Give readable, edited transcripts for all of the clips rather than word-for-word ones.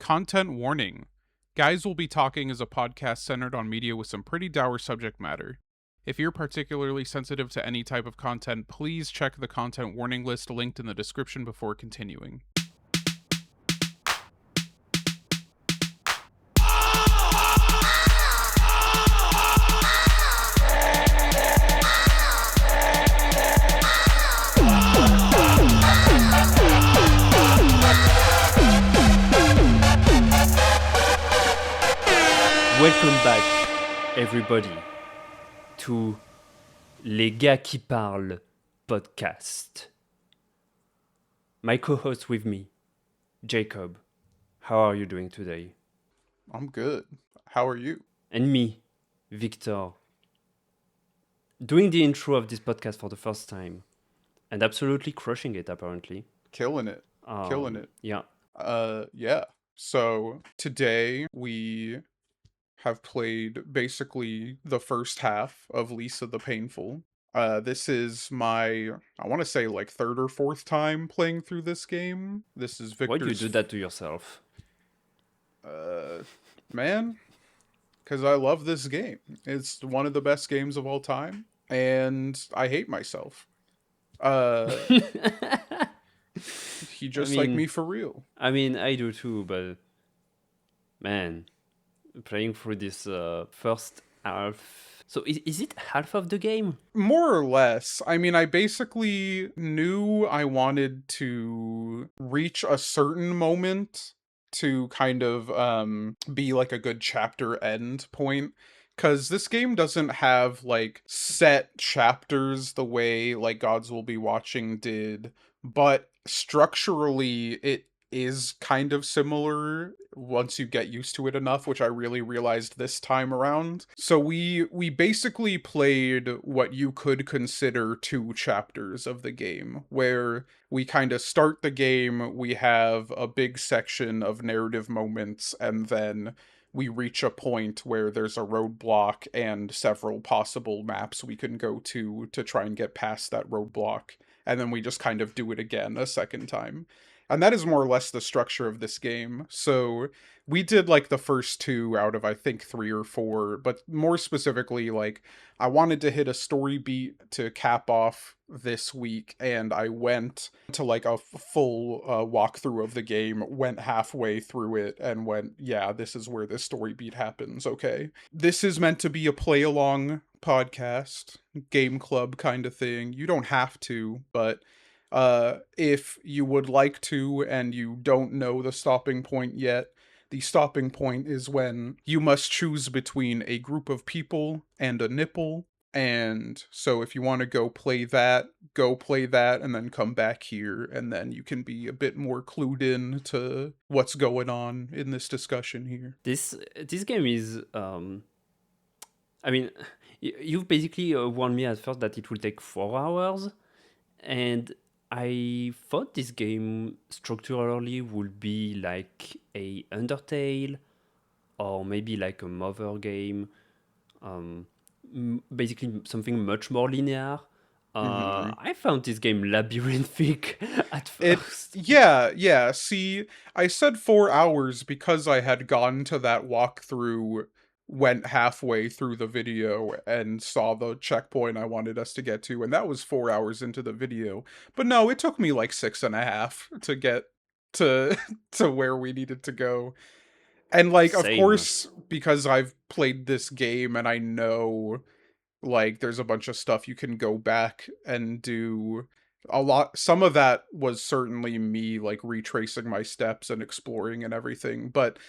Content warning. Guys Will Be Talking is a podcast centered on media with some pretty dour subject matter. If you're particularly sensitive to any type of content, please check the content warning list linked in the description before continuing. Welcome back, everybody, to Les Gars qui Parlent podcast. My co-host with me, Jacob. How are you doing today? I'm good. How are you? And me, Victor. Doing the intro of this podcast for the first time. And absolutely crushing it, apparently. Killing it. Killing it. Yeah. Yeah. So today we have played basically the first half of Lisa the Painful. This is my, I want to say like third or fourth time playing through this game. This is Victor's... Why do you do that to yourself? Man, because I love this game. It's one of the best games of all time, and I hate myself. He just like me for real. I mean, I do too, but man, playing through this first half. So is it half of the game? More or less. I mean, I basically knew I wanted to reach a certain moment to kind of be like a good chapter end point. Because this game doesn't have like set chapters the way like Gods Will Be Watching did, but structurally it is kind of similar once you get used to it enough, which I really realized this time around. So we basically played what you could consider two chapters of the game, where we kind of start the game, we have a big section of narrative moments, and then we reach a point where there's a roadblock and several possible maps we can go to try and get past that roadblock. And then we just kind of do it again a second time. And that is more or less the structure of this game. So we did like the first two out of I think 3 or 4, but more specifically, like I wanted to hit a story beat to cap off this week, and I went to like a full walkthrough of the game, went halfway through it, and went, yeah, this is where this story beat happens, okay. This is meant to be a play-along podcast, game club kind of thing. You don't have to, but if you would like to and you don't know the stopping point yet, the stopping point is when you must choose between a group of people and a nipple. And so if you want to go play that, and then come back here, and then you can be a bit more clued in to what's going on in this discussion here. This game is I mean, you've basically warned me at first that it will take 4 hours, and I thought this game structurally would be like a Undertale or maybe like a Mother game, basically something much more linear. I found this game labyrinthic at first. Yeah. See, I said 4 hours because I had gone to that walkthrough, went halfway through the video and saw the checkpoint I wanted us to get to, and that was 4 hours into the video. But no, it took me like 6.5 to get to to where we needed to go. And like, Same. Of course, because I've played this game and I know like there's a bunch of stuff you can go back and do. A lot, some of that was certainly me like retracing my steps and exploring and everything, but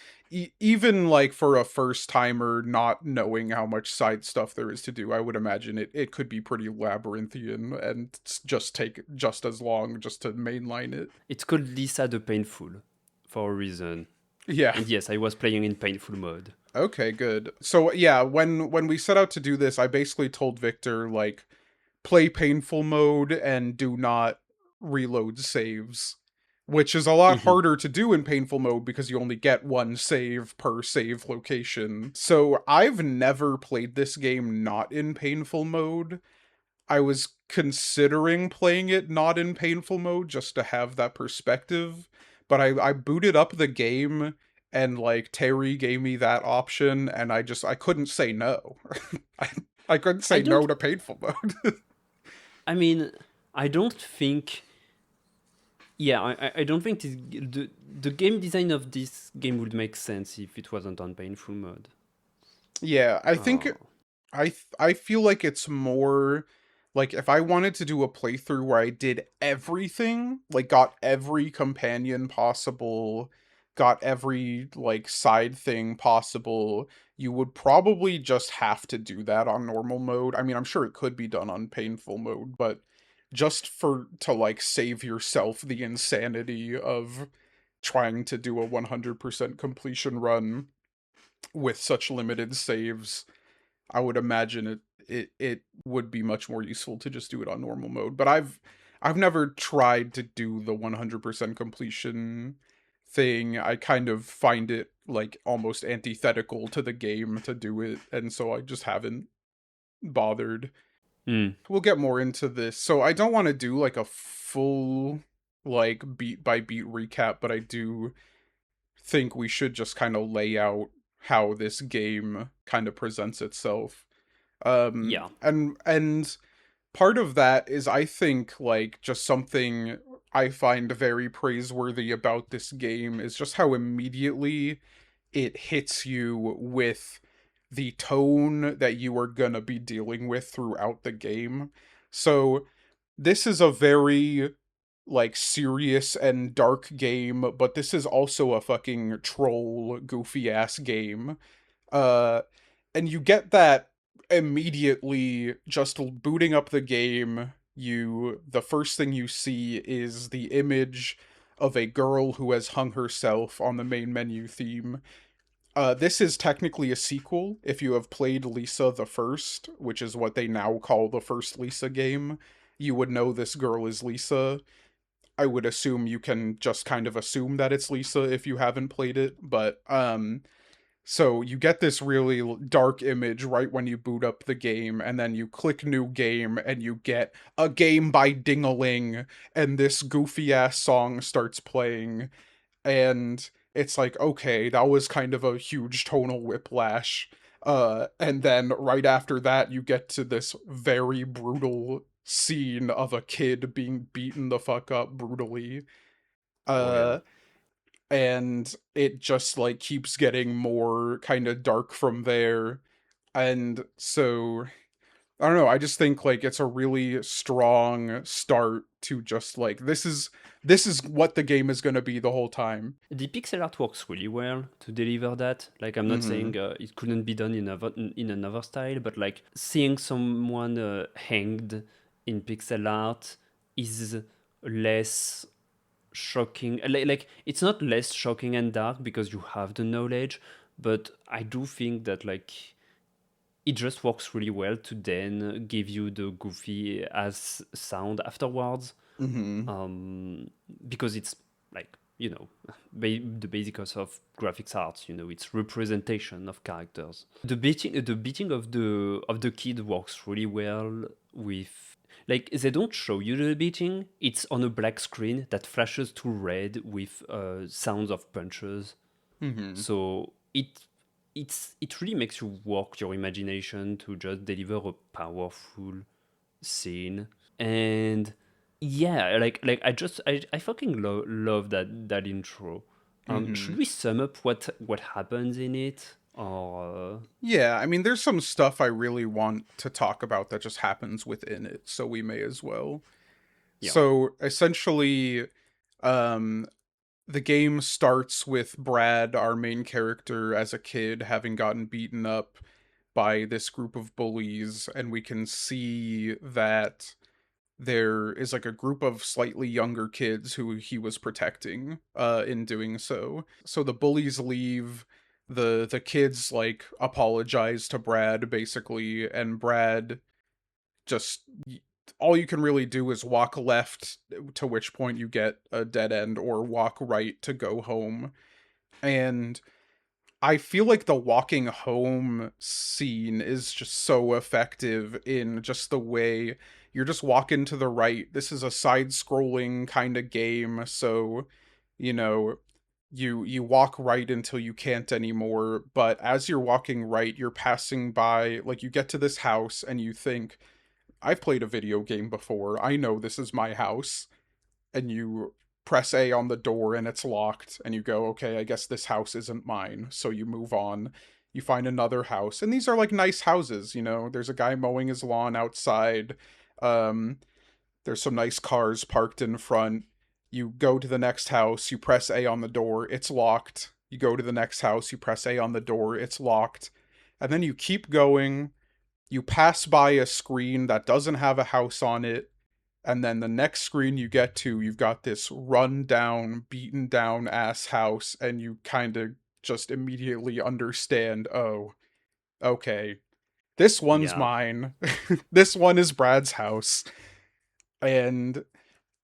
even like for a first timer not knowing how much side stuff there is to do, I would imagine it could be pretty labyrinthian and just take just as long just to mainline it. It's called Lisa the Painful for a reason. Yeah. And yes, I was playing in painful mode. Okay, good. So yeah, when we set out to do this, I basically told Victor like, play painful mode and do not reload saves, which is a lot harder to do in painful mode because you only get one save per save location. So I've never played this game not in painful mode. I was considering playing it not in painful mode just to have that perspective, but I booted up the game and like Terry gave me that option, and I couldn't say no. I I couldn't I say no don't. to painful mode. I mean, I don't think. Yeah, I don't think the game design of this game would make sense if it wasn't on painful mode. Yeah, I think Uh, I feel like it's more like if I wanted to do a playthrough where I did everything, like got every companion possible, got every like side thing possible, you would probably just have to do that on normal mode. I mean, I'm sure it could be done on painful mode, but just for to like save yourself the insanity of trying to do a 100% completion run with such limited saves, I would imagine it would be much more useful to just do it on normal mode. But I've never tried to do the 100% completion thing. I kind of find it like almost antithetical to the game to do it, and so I just haven't bothered. hmm, We'll get more into this. So I don't want to do like a full like beat by beat recap, but I do think we should just kind of lay out how this game kind of presents itself. yeah, And part of that is I think like just something I find very praiseworthy about this game is just how immediately it hits you with the tone that you are gonna be dealing with throughout the game. So this is a very like serious and dark game, but this is also a fucking troll goofy ass game. Uh and you get that immediately just booting up the game. The first thing you see is the image of a girl who has hung herself on the main menu theme. This is technically a sequel. If you have played Lisa the First, which is what they now call the first Lisa game, you would know this girl is Lisa. I would assume you can just kind of assume that it's Lisa if you haven't played it, but so you get this really dark image right when you boot up the game, and then you click new game, and you get a game by Dingaling, and this goofy ass song starts playing, and it's like, okay, that was kind of a huge tonal whiplash. And then right after that, you get to this very brutal scene of a kid being beaten the fuck up brutally. oh yeah. Uh, and it just like keeps getting more kind of dark from there. And so I don't know, I just think like it's a really strong start to just like this is what the game is going to be the whole time. The pixel art works really well to deliver that. Like, I'm not Mhm. saying it couldn't be done in another style, but like seeing someone hanged in pixel art is less shocking. Like, it's not less shocking and dark because you have the knowledge, but I do think that like it just works really well to then give you the goofy ass sound afterwards, Mhm. um, because it's like, the basics of graphics arts. It's representation of characters. The beating of the kid works really well with, like, they don't show you the beating. It's on a black screen that flashes to red with sounds of punches. Mhm. So it really makes you work your imagination to just deliver a powerful scene. And yeah, like I fucking love that intro. Should Mhm. we sum up what happens in it, or Yeah, I mean there's some stuff I really want to talk about that just happens within it, so we may as well. yeah. So essentially um the game starts with Brad, our main character, as a kid having gotten beaten up by this group of bullies, and we can see that there is like a group of slightly younger kids who he was protecting in doing so. So the bullies leave, the kids like apologize to Brad basically, and Brad just all you can really do is walk left, to which point you get a dead end, or walk right to go home. And I feel like the walking home scene is just so effective in just the way you're just walking to the right. This is a side scrolling kind of game, so you know, you walk right until you can't anymore, but as you're walking right, you're passing by, like, you get to this house and you think, I've played a video game before, I know this is my house, and you press A on the door and it's locked, and you go, okay, I guess this house isn't mine, so you move on. You find another house, and these are like nice houses, you know, there's a guy mowing his lawn outside, um there's some nice cars parked in front. You go to the next house, you press A on the door, it's locked. You go to the next house, you press A on the door, it's locked. And then you keep going, you pass by a screen that doesn't have a house on it, and then the next screen you get to, you've got this run down, beaten down ass house, and you kind of just immediately understand, oh, okay, this one's Yeah. mine. This one is Brad's house. And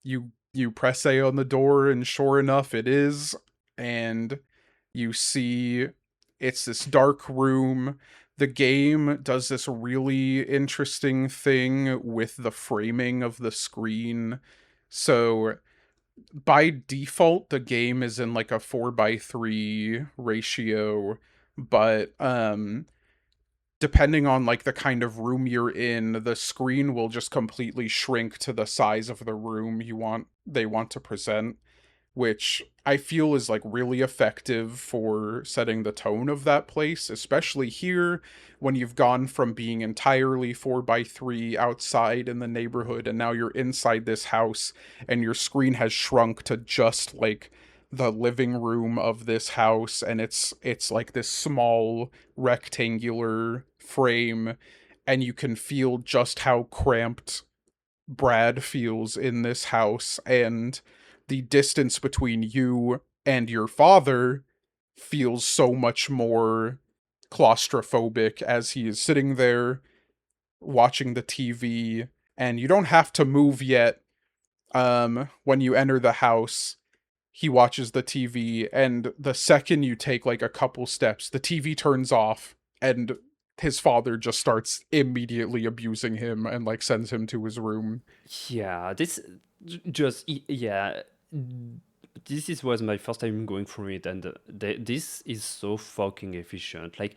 you press A on the door, and sure enough it is, and you see it's this dark room. The game does this really interesting thing with the framing of the screen. So by default the game is in like a 4:3 ratio, but depending on like the kind of room you're in, the screen will just completely shrink to the size of the room they want to present, which I feel is like really effective for setting the tone of that place, especially here when you've gone from being entirely 4:3 outside in the neighborhood and now you're inside this house and your screen has shrunk to just like the living room of this house, and it's like this small rectangular frame, and you can feel just how cramped Brad feels in this house, and the distance between you and your father feels so much more claustrophobic as he is sitting there watching the TV, and you don't have to move yet. When you enter the house, he watches the TV, and the second you take like a couple steps, the TV turns off, and his father just starts immediately abusing him and like sends him to his room. Yeah, this just yeah. This is was my first time going through it, and this is so fucking efficient. Like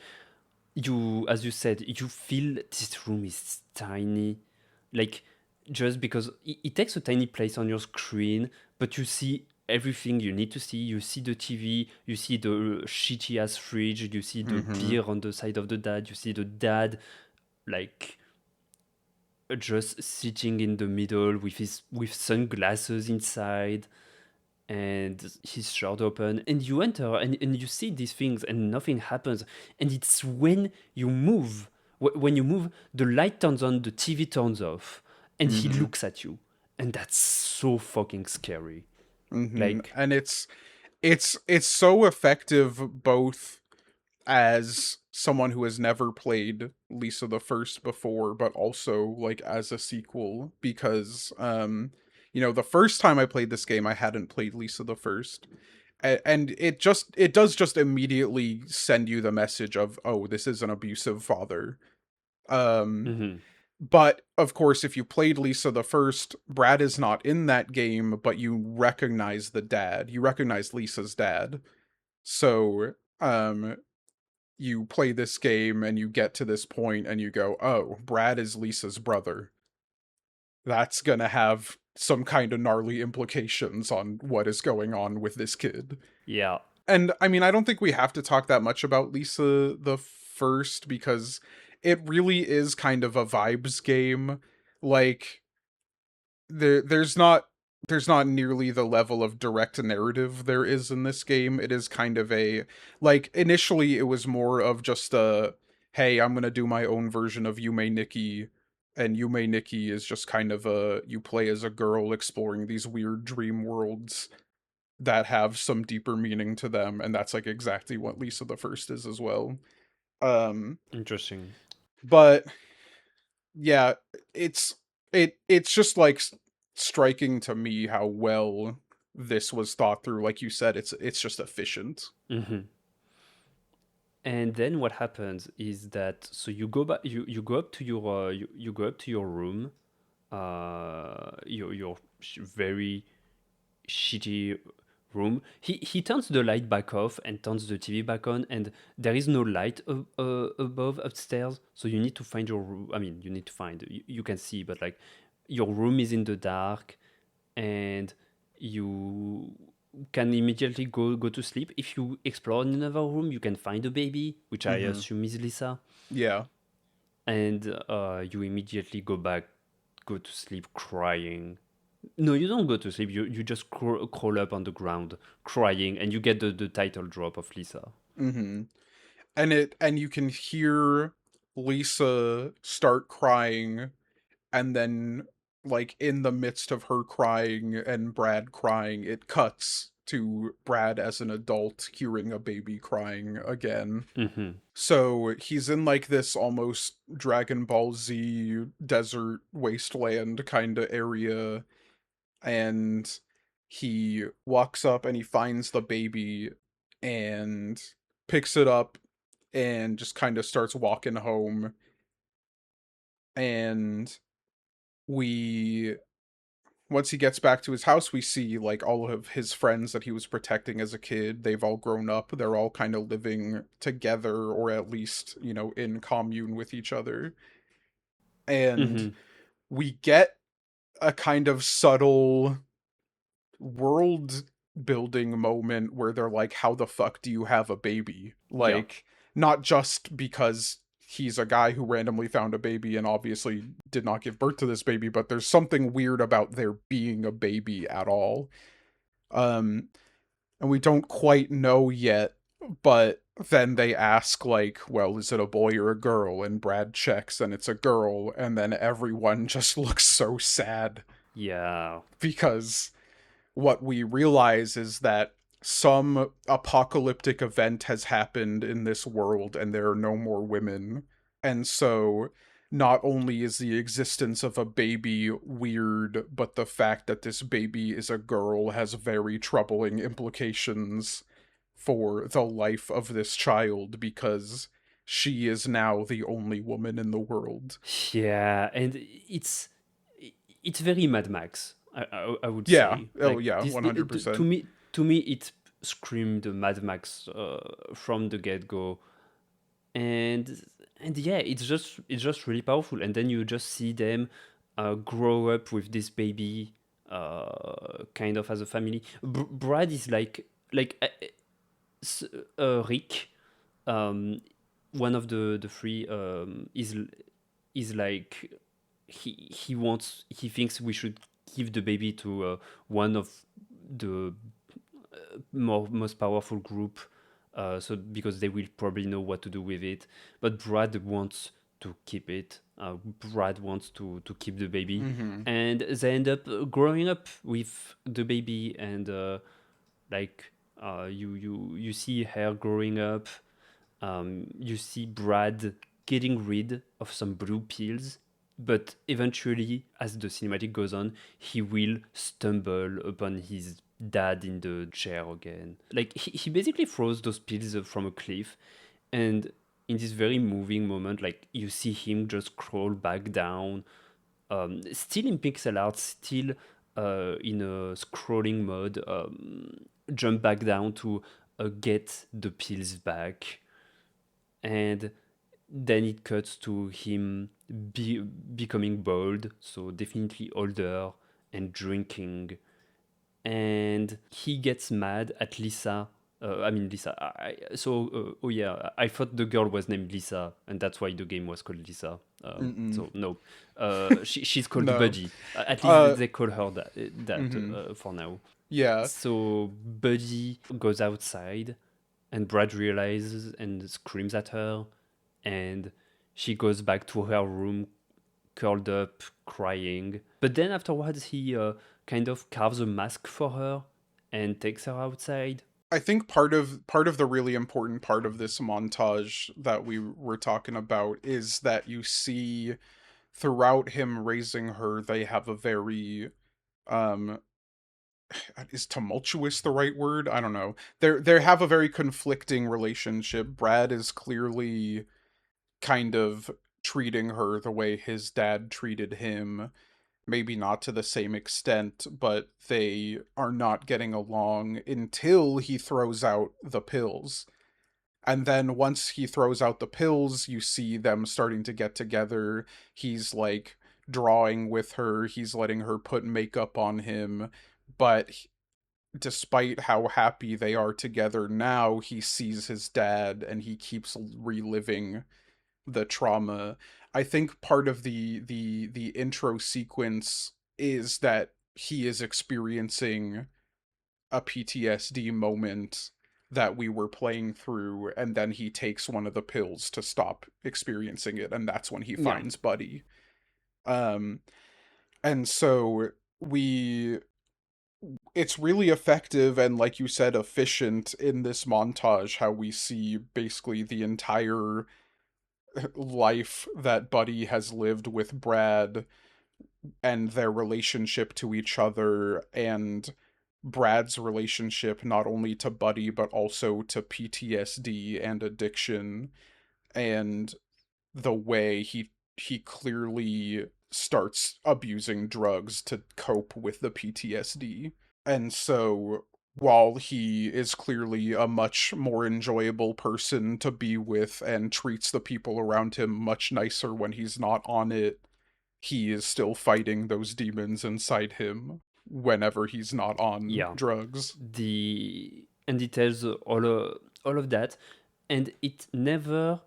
you, as you said, you feel this room is tiny, like just because it takes a tiny place on your screen, but you see everything you need to see. You see the TV, you see the shitty ass fridge, you see the Mhm. beer on the side of the dad, you see the dad like just sitting in the middle with his with sunglasses inside and his shirt open, and you enter and you see these things and nothing happens, and it's when you move, when you move, the light turns on, the TV turns off, and he Mhm. looks at you, and that's so fucking scary. Mhm. Like And it's so effective both as someone who has never played Lisa the First before, but also like as a sequel, because you know, the first time I played this game I hadn't played Lisa the First. And it does just immediately send you the message of, oh, this is an abusive father. Um mhm. but of course if you played Lisa the First, Brad is not in that game, but you recognize the dad. You recognize Lisa's dad. So you play this game and you get to this point and you go, oh, Brad is Lisa's brother. That's gonna have some kind of gnarly implications on what is going on with this kid. Yeah. And I mean, I don't think we have to talk that much about Lisa the First because it really is kind of a vibes game. Like there's not nearly the level of direct narrative there is in this game. It is kind of a, like, initially it was more of just a, hey, I'm gonna do my own version of Yume Nikki, and Yume Nikki is just kind of a, you play as a girl exploring these weird dream worlds that have some deeper meaning to them, and that's like exactly what Lisa the First is as well. Um Interesting. but yeah, it's it's just like striking to me how well this was thought through. Like you said, it's just efficient. Mhm. And then what happens is that so you go back, you go up to your you go up to your room, your very shitty room. He turns the light back off and turns the TV back on, and there is no light above upstairs. So you need to find your room. I mean, you need to find. You can see, but like your room is in the dark, and you can immediately go to sleep. If you explore in another room, you can find a baby, which I Mm-hmm. assume is Lisa, Yeah. and you immediately go to sleep crying. No, you don't go to sleep. You just crawl up on the ground crying, and you get the title drop of Lisa. Mm-hmm. And you can hear Lisa start crying, and then like in the midst of her crying and Brad crying, it cuts to Brad as an adult hearing a baby crying again. Hmm. So he's in like this almost Dragon Ball Z desert wasteland kind of area, and he walks up and he finds the baby and picks it up and just kind of starts walking home. And we once he gets back to his house, we see like all of his friends that he was protecting as a kid. They've all grown up. They're all kind of living together, or at least, in commune with each other. And Hmm. we get a kind of subtle world building moment where they're like, how the fuck do you have a baby? Yeah. Like, not just because he's a guy who randomly found a baby and obviously did not give birth to this baby, but there's something weird about there being a baby at all. Um, and we don't quite know yet, but then they ask, like, well, is it a boy or a girl? And Brad checks and it's a girl, and then everyone just looks so sad Yeah. because what we realize is that some apocalyptic event has happened in this world and there are no more women. And so not only is the existence of a baby weird, but the fact that this baby is a girl has very troubling implications for the life of this child because she is now the only woman in the world. Yeah, and it's very Mad Max. I would Yeah. say Oh, like yeah. this to 100%. me it screamed Mad Max from the get go, and yeah, it's just really powerful. And then you just see them grow up with this baby, kind of as a family. Brad is s- Rick, um, one of the three, is like he thinks we should give the baby to one of the most powerful group, so because they will probably know what to do with it. But Brad wants to keep it. Brad wants to keep the baby, Mhm. and they end up growing up with the baby, and like you see her growing up. You see Brad getting rid of some blue pills, but eventually, as the cinematic goes on, he will stumble upon his dad in the chair again. Like, he basically throws those pills from a cliff, and in this very moving moment, like, you see him just crawl back down, still in pixel art, still in a scrolling mode, jump back down to get the pills back, and then it cuts to him becoming bald, so definitely older and drinking, and he gets mad at Lisa. I mean Lisa. Oh yeah, I thought the girl was named Lisa, and that's why the game was called Lisa. Mm-mm. So no, she's called No. Buddy. At least Uh, they call her that mhm. for now. Yeah. So Buddy goes outside, and Brad realizes and screams at her, and she goes back to her room, curled up, crying. But then afterwards, he kind of carves a mask for her and takes her outside. I think part of the really important part of this montage that we were talking about is that you see throughout him raising her, they have a very um is tumultuous the right word? I don't know. They have a very conflicting relationship. Brad is clearly kind of treating her the way his dad treated him, maybe not to the same extent, but they are not getting along until he throws out the pills. And then once he throws out the pills, you see them starting to get together. He's like drawing with her, he's letting her put makeup on him, but despite how happy they are together now, he sees his dad and he keeps reliving the trauma. I think part of the intro sequence is that he is experiencing a PTSD moment that we were playing through, and then he takes one of the pills to stop experiencing it, and that's when he Yeah, finds Buddy. Um, and so we it's really effective and, like you said, efficient in this montage how we see basically the entire life that Buddy has lived with Brad and their relationship to each other, and Brad's relationship not only to Buddy but also to PTSD and addiction, and the way he clearly starts abusing drugs to cope with the PTSD. And so while he is clearly a much more enjoyable person to be with and treats the people around him much nicer when he's not on it, he is still fighting those demons inside him whenever he's not on yeah. drugs. And it tells all of that, and it never,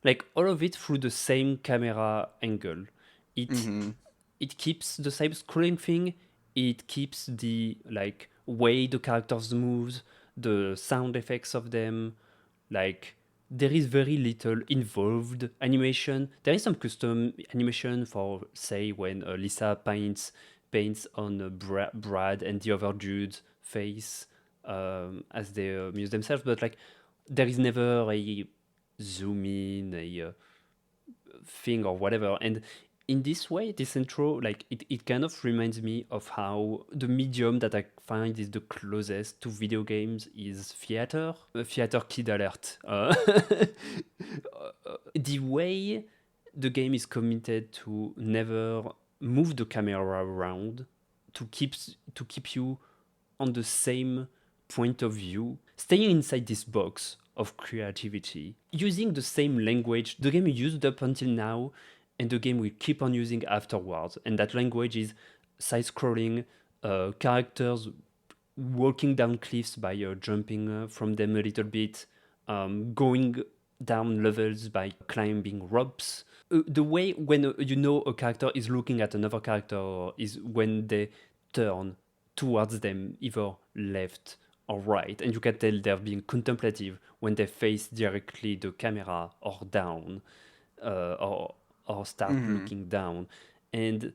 like, all of it through the same camera angle. It Mm-hmm. it keeps the same scrolling thing. It keeps the, like, way the characters move, the sound effects of them. Like, there is very little involved animation. There is some custom animation for, say, when Lisa paints on Brad and the other dude's face as they amuse themselves, but like there is never a zoom in, a thing or whatever. And in this way, this intro, like, it kind of reminds me of how the medium that I find is the closest to video games is theater. Theater kid alert. The way the game is committed to never move the camera around, to keep you on the same point of view, staying inside this box of creativity, using the same language the game used up until now, and the game will keep on using afterwards. And that language is side scrolling, characters walking down cliffs by jumping from them a little bit, going down levels by climbing ropes. The way when you know a character is looking at another character is when they turn towards them, either left or right, and you can tell they're being contemplative when they face directly the camera or down, or start Mm-hmm. looking down. And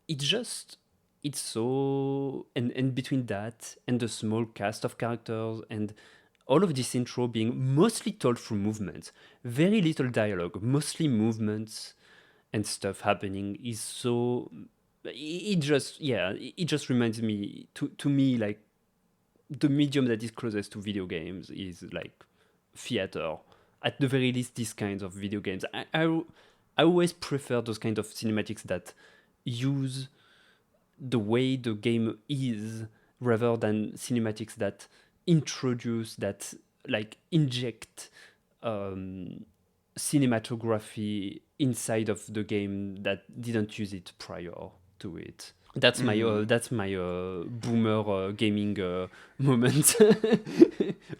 it just it's so, and between that and the small cast of characters and all of this intro being mostly told through movements, very little dialogue, mostly movements and stuff happening, is so, it just, yeah, it just reminds me, to me, like, the medium that is closest to video games is like theater. At the very least, these kinds of video games. I always prefer those kind of cinematics that use the way the game is, rather than cinematics that introduce, that, like, inject um, cinematography inside of the game that didn't use it prior to it. Mm-hmm. That's my boomer gaming moment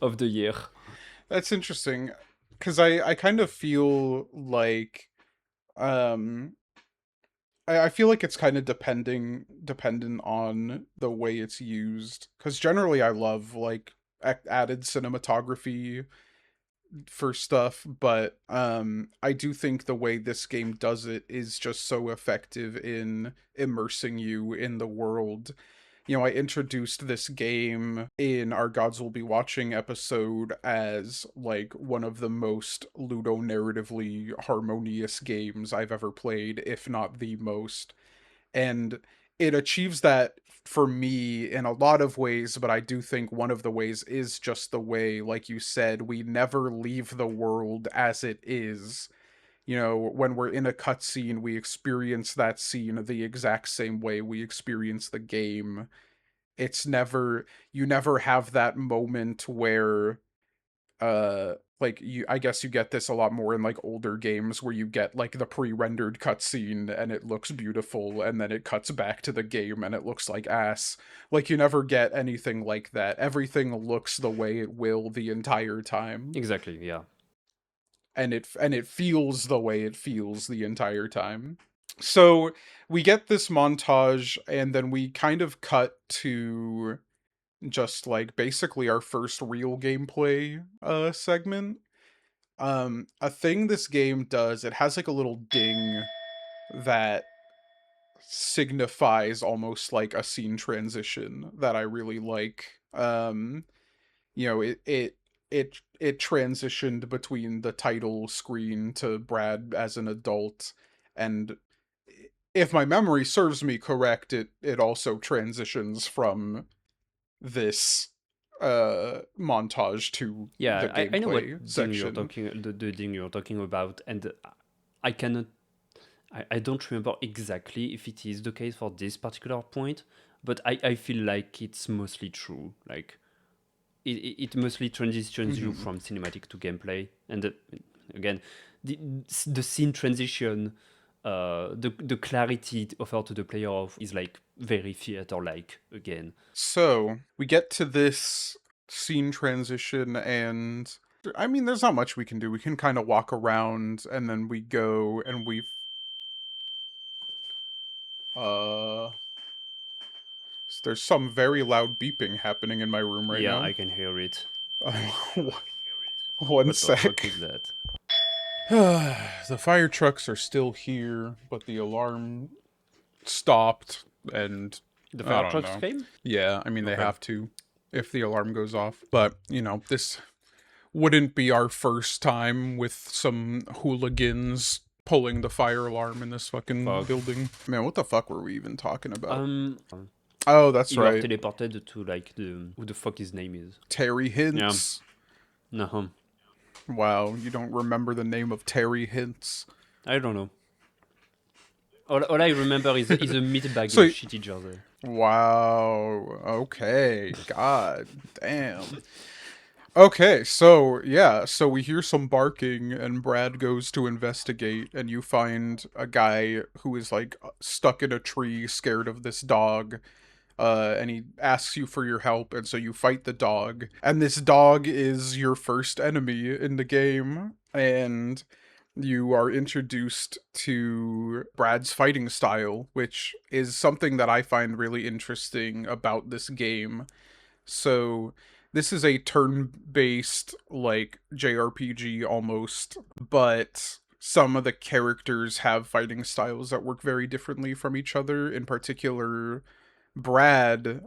of the year. That's interesting, because I kind of feel like um I feel like it's kind of dependent on the way it's used. Because generally, I love like added cinematography for stuff, but I do think the way this game does it is just so effective in immersing you in the world. I introduced this game in our Gods Will Be Watching episode as like one of the most ludonarratively harmonious games I've ever played, if not the most. And it achieves that for me in a lot of ways, but I do think one of the ways is just the way, like you said, we never leave the world as it is. You know, when we're in a cutscene, we experience that scene the exact same way we experience the game. It's never You never have that moment where like you I guess you get this a lot more in like older games where you get like the pre-rendered cutscene and it looks beautiful and then it cuts back to the game and it looks like ass. Like you never get anything like that. Everything looks the way it will the entire time, Exactly, yeah. and it feels the way it feels the entire time. So we get this montage and then we kind of cut to just like basically our first real gameplay segment. A thing this game does, it has like a little ding that signifies almost like a scene transition that I really like. You know, it transitioned between the title screen to Brad as an adult, and if my memory serves me correct, it also transitions from this montage to the Yeah, I know gameplay what ding you're section. talking the ding you're talking about, and I cannot I don't remember exactly if it is the case for this particular point, but I feel like it's mostly true. Like it mostly transitions you Mhm. from cinematic to gameplay, and again, the the scene transition, the clarity it offered to the player of is like very theater like again. So we get to this scene transition, and I mean, there's not much we can do. We can kind of walk around, and then we go and uh, there's some very loud beeping happening in my room right Yeah, now. I can hear it. One What the fuck sec. is that? The fire trucks are still here, but the alarm stopped, and The I fire don't trucks know. came. Yeah, I mean, they Okay. have to if the alarm goes off. But, you know, this wouldn't be our first time with some hooligans pulling the fire alarm in this fucking Fuck. building. Man, what the fuck were we even talking about? Um, Oh, that's you are right. teleported to like the who the fuck his name is. Terry Yeah. Hintz. No, Wow, you don't remember the name of Terry Hintz. I don't know. All I remember is a meat bag in a So, shitty jersey. wow. Okay. God damn. Okay, so yeah, so we hear some barking and Brad goes to investigate and you find a guy who is like stuck in a tree scared of this dog. And he asks you for your help, and so you fight the dog. And this dog is your first enemy in the game, and you are introduced to Brad's fighting style, which is something that I find really interesting about this game. So this is a turn-based like JRPG almost, but some of the characters have fighting styles that work very differently from each other. In particular, Brad,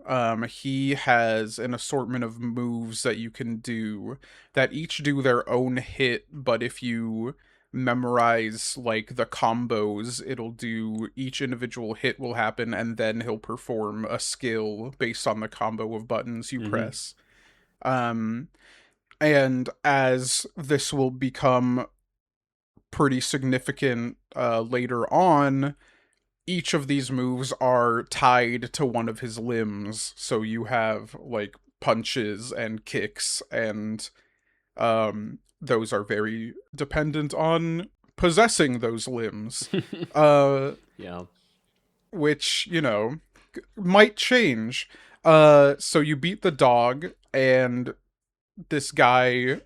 he has an assortment of moves that you can do that each do their own hit, but if you memorize like the combos, it'll do each individual hit will happen and then he'll perform a skill based on the combo of buttons you Mm-hmm. press. Um and as this will become pretty significant later on, each of these moves are tied to one of his limbs. So you have like punches and kicks, and those are very dependent on possessing those limbs. Uh Yeah. which, you know, might change. So you beat the dog, and this guy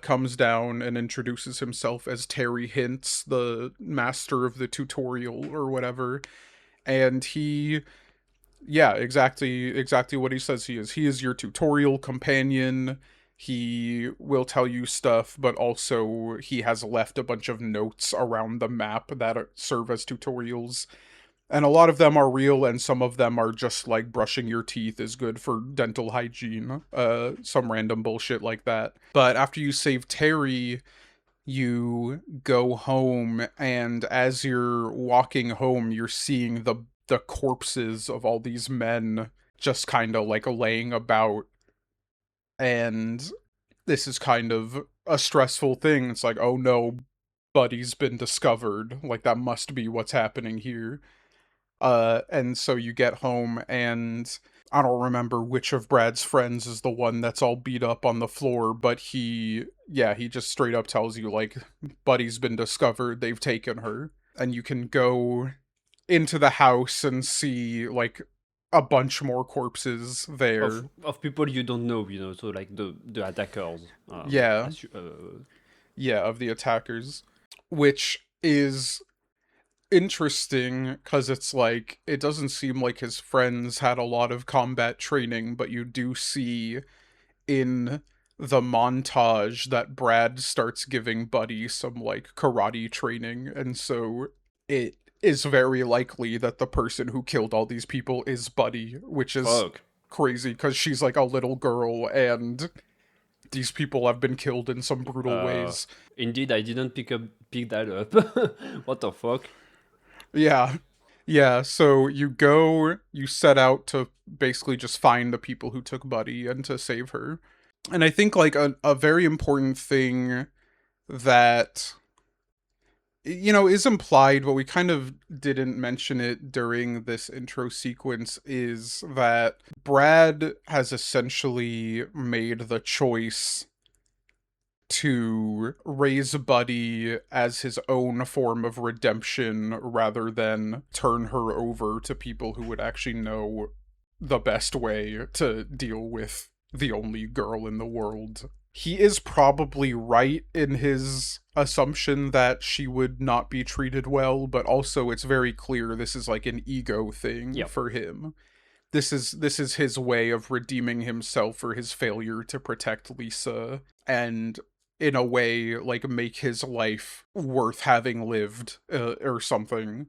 comes down and introduces himself as Terry Hintz, the master of the tutorial or whatever. And he, yeah, exactly what he says he is. He is your tutorial companion. He will tell you stuff, but also he has left a bunch of notes around the map that serve as tutorials. And a lot of them are real, and some of them are just like brushing your teeth is good for dental hygiene. Some random bullshit like that. But after you save Terry, you go home, and as you're walking home, you're seeing the corpses of all these men just kind of like laying about, and this is kind of a stressful thing. It's like, oh no, Buddy's been discovered. Like, that must be what's happening here. And so you get home, and I don't remember which of Brad's friends is the one that's all beat up on the floor, but he just straight up tells you, like, Buddy's been discovered, they've taken her. And you can go into the house and see, like, a bunch more corpses there. Of people you don't know, so like the attackers. Yeah, As you, yeah, of the attackers. Which is interesting because it's like it doesn't seem like his friends had a lot of combat training, but you do see in the montage that Brad starts giving Buddy some like karate training, and so it is very likely that the person who killed all these people is Buddy, which is fuck. crazy because she's like a little girl and these people have been killed in some brutal Uh, ways. Indeed, I didn't pick that up. What the fuck? Yeah. Yeah, so you set out to basically just find the people who took Buddy and to save her. And I think like a very important thing that is implied, but we kind of didn't mention it during this intro sequence, is that Brad has essentially made the choice to raise Buddy as his own form of redemption rather than turn her over to people who would actually know the best way to deal with the only girl in the world. He is probably right in his assumption that she would not be treated well, but also it's very clear this is like an ego thing Yep. for him. This is his way of redeeming himself for his failure to protect Lisa, and in a way like make his life worth having lived, or something.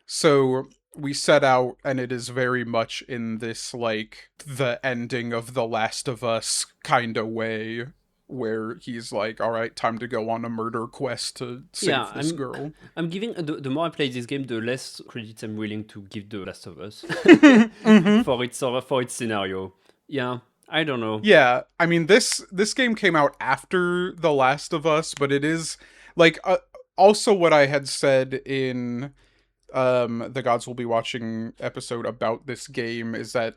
So we set out, and it is very much in this like the ending of The Last of Us kind of way, where he's like, all right, time to go on a murder quest to Yeah, save this girl. I'm giving the more I play this game, the less credits I'm willing to give The Last of Us Mm-hmm. for its scenario. Yeah, I don't know. Yeah, I mean this game came out after The Last of Us, but it is like also what I had said in the Gods Will Be Watching episode about this game is that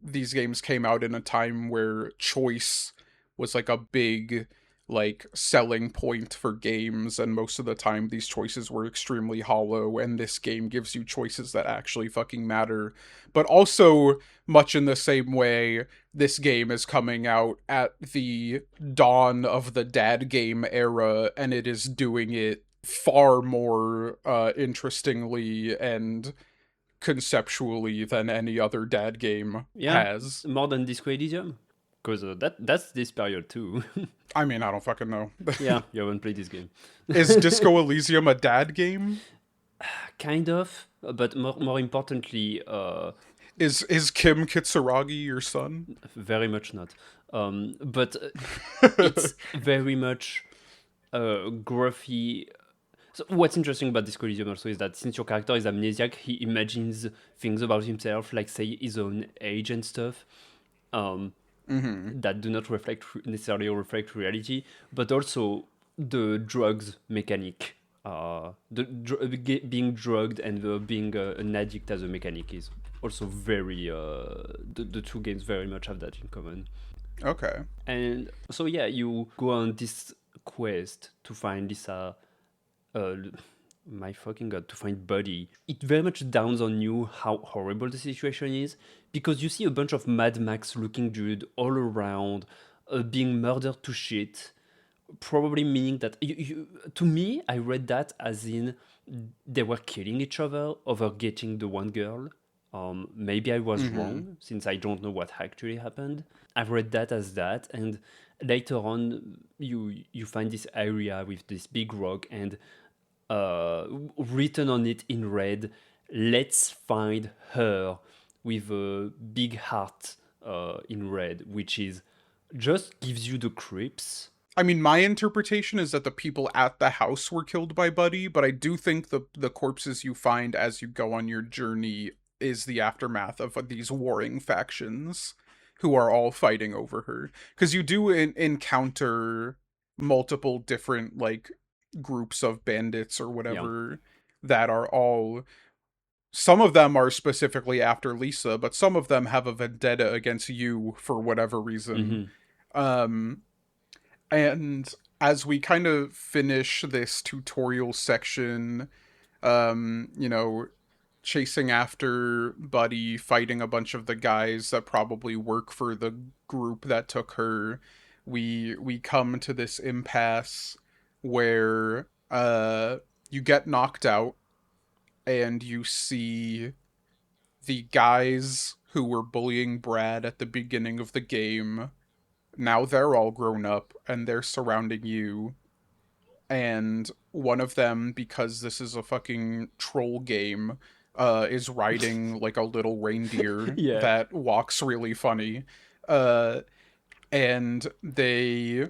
these games came out in a time where choice was like a big like selling point for games, and most of the time these choices were extremely hollow, and this game gives you choices that actually fucking matter. But also, much in the same way, this game is coming out at the dawn of the dad game era, and it is doing it far more interestingly and conceptually than any other dad game Yeah, has. more than Disco Elysium, because that's this period too. I mean, I don't fucking know. Yeah, you haven't played this game. Is Disco Elysium a dad game? Kind of, but more importantly, Is Kim Kitsuragi your son? very much not. But it's very much graphy. So what's interesting about Disco Elysium also is that since your character is amnesiac, he imagines things about himself, like say his own age and stuff, Mm-hmm. that do not necessarily reflect reality, but also the drugs mechanic. Being drugged and being an addict as a mechanic is also very. The two games very much have that in common. Okay. And so yeah, you go on this quest to find Lisa. Uh, my fucking god, to find Buddy. It very much downs on you how horrible the situation is, because you see a bunch of Mad Max looking dude all around, being murdered to shit. Probably meaning that to me, I read that as in they were killing each other over getting the one girl. Maybe I was Mm-hmm. wrong since I don't know what actually happened. I've read that as that, and later on, you find this area with this big rock, and written on it in red, "Let's find her," with a big heart in red, which is just gives you the creeps. I mean, my interpretation is that the people at the house were killed by Buddy, but I do think the corpses you find as you go on your journey is the aftermath of these warring factions who are all fighting over her. Because you do encounter multiple different, like, groups of bandits or Yeah. whatever that are all, some of them are specifically after Lisa, but some of them have a vendetta against you for whatever reason. Mm-hmm. Um, and as we kind of finish this tutorial section, you know, chasing after Buddy, fighting a bunch of the guys that probably work for the group that took her, we come to this impasse where you get knocked out and you see the guys who were bullying Brad at the beginning of the game. Now they're all grown up and they're surrounding you, and one of them, because this is a fucking troll game, is riding like a little reindeer Yeah. that walks really funny. Uh, and they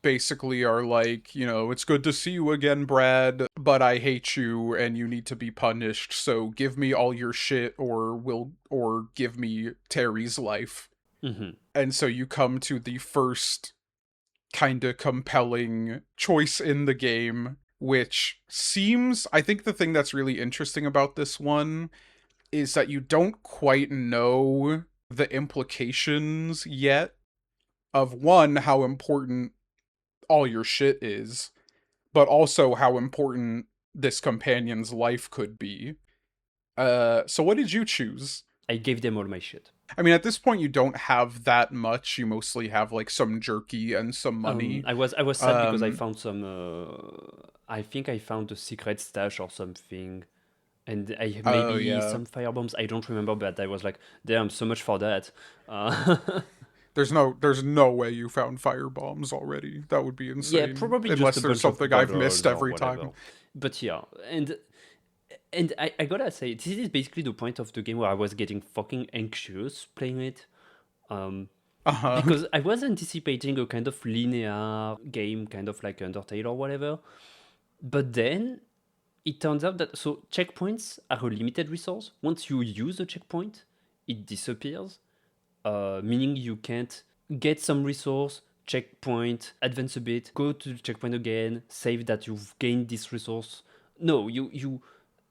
basically are like, it's good to see you again, Brad, but I hate you and you need to be punished. So give me all your shit or give me Terry's life. Mm-hmm. And so you come to the first kind of compelling choice in the game, which seems, I think the thing that's really interesting about this one is that you don't quite know the implications yet of one, how important all your shit is, but also how important this companion's life could be. So what did you choose? I gave them all my shit. I mean, at this point, you don't have that much. You mostly have like some jerky and some money. I was sad because I Um, found some. I think I found a secret stash or something, and I oh maybe yeah. some firebombs. I don't remember, but I was like, damn, so much for that. Uh, There's no way you found fire bombs already. That would be yeah, insane. probably just Unless a there's bunch of something I've missed bottles or every whatever. time. But yeah, and I gotta say, this is basically the point of the game where I was getting fucking anxious playing it. Um, Uh-huh. because I was anticipating a kind of linear game, kind of like Undertale or whatever. But then it turns out that so checkpoints are a limited resource. Once you use a checkpoint, it disappears, meaning you can't get some resource, checkpoint, advance a bit, go to the checkpoint again, save that you've gained this resource. No, you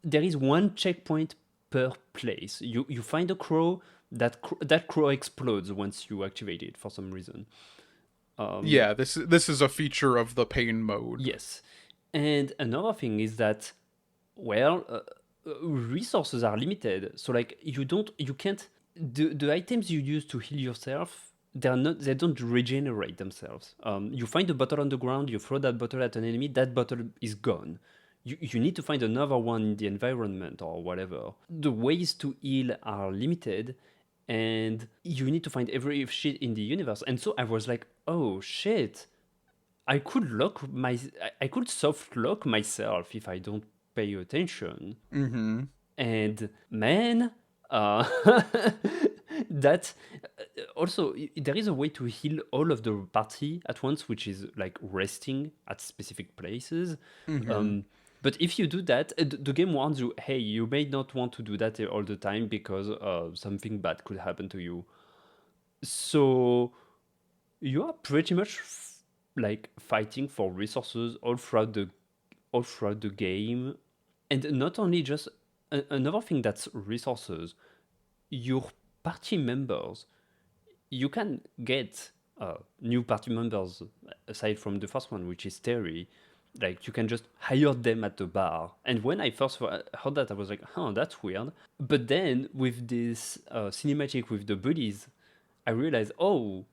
there is one checkpoint per place. You find a crow, that crow explodes once you activate it for some reason. Um, Yeah, this is a feature of the pain mode. yes, and another thing is that well, resources are limited. So like you can't the items you use to heal yourself. They don't regenerate themselves. You find a bottle on the ground, you throw that bottle at an enemy, that bottle is gone. You need to find another one in the environment or whatever. The ways to heal are limited, and you need to find every shit in the universe. And so I was like, oh shit, I could soft lock myself if I don't pay attention. Mm-hmm. And man, uh, that also there is a way to heal all of the party at once, which is like resting at specific places. Mm-hmm. Um, but if you do that, the game warns you, hey, you may not want to do that all the time because something bad could happen to you. So you are pretty much like fighting for resources all throughout the game, and not only just another thing that's resources. Your party members, you can get new party members aside from the first one, which is Terry. Like you can just hire them at the bar. And when I first heard that, I was like, "Huh, that's weird." But then with this cinematic with the buddies, I realized, oh,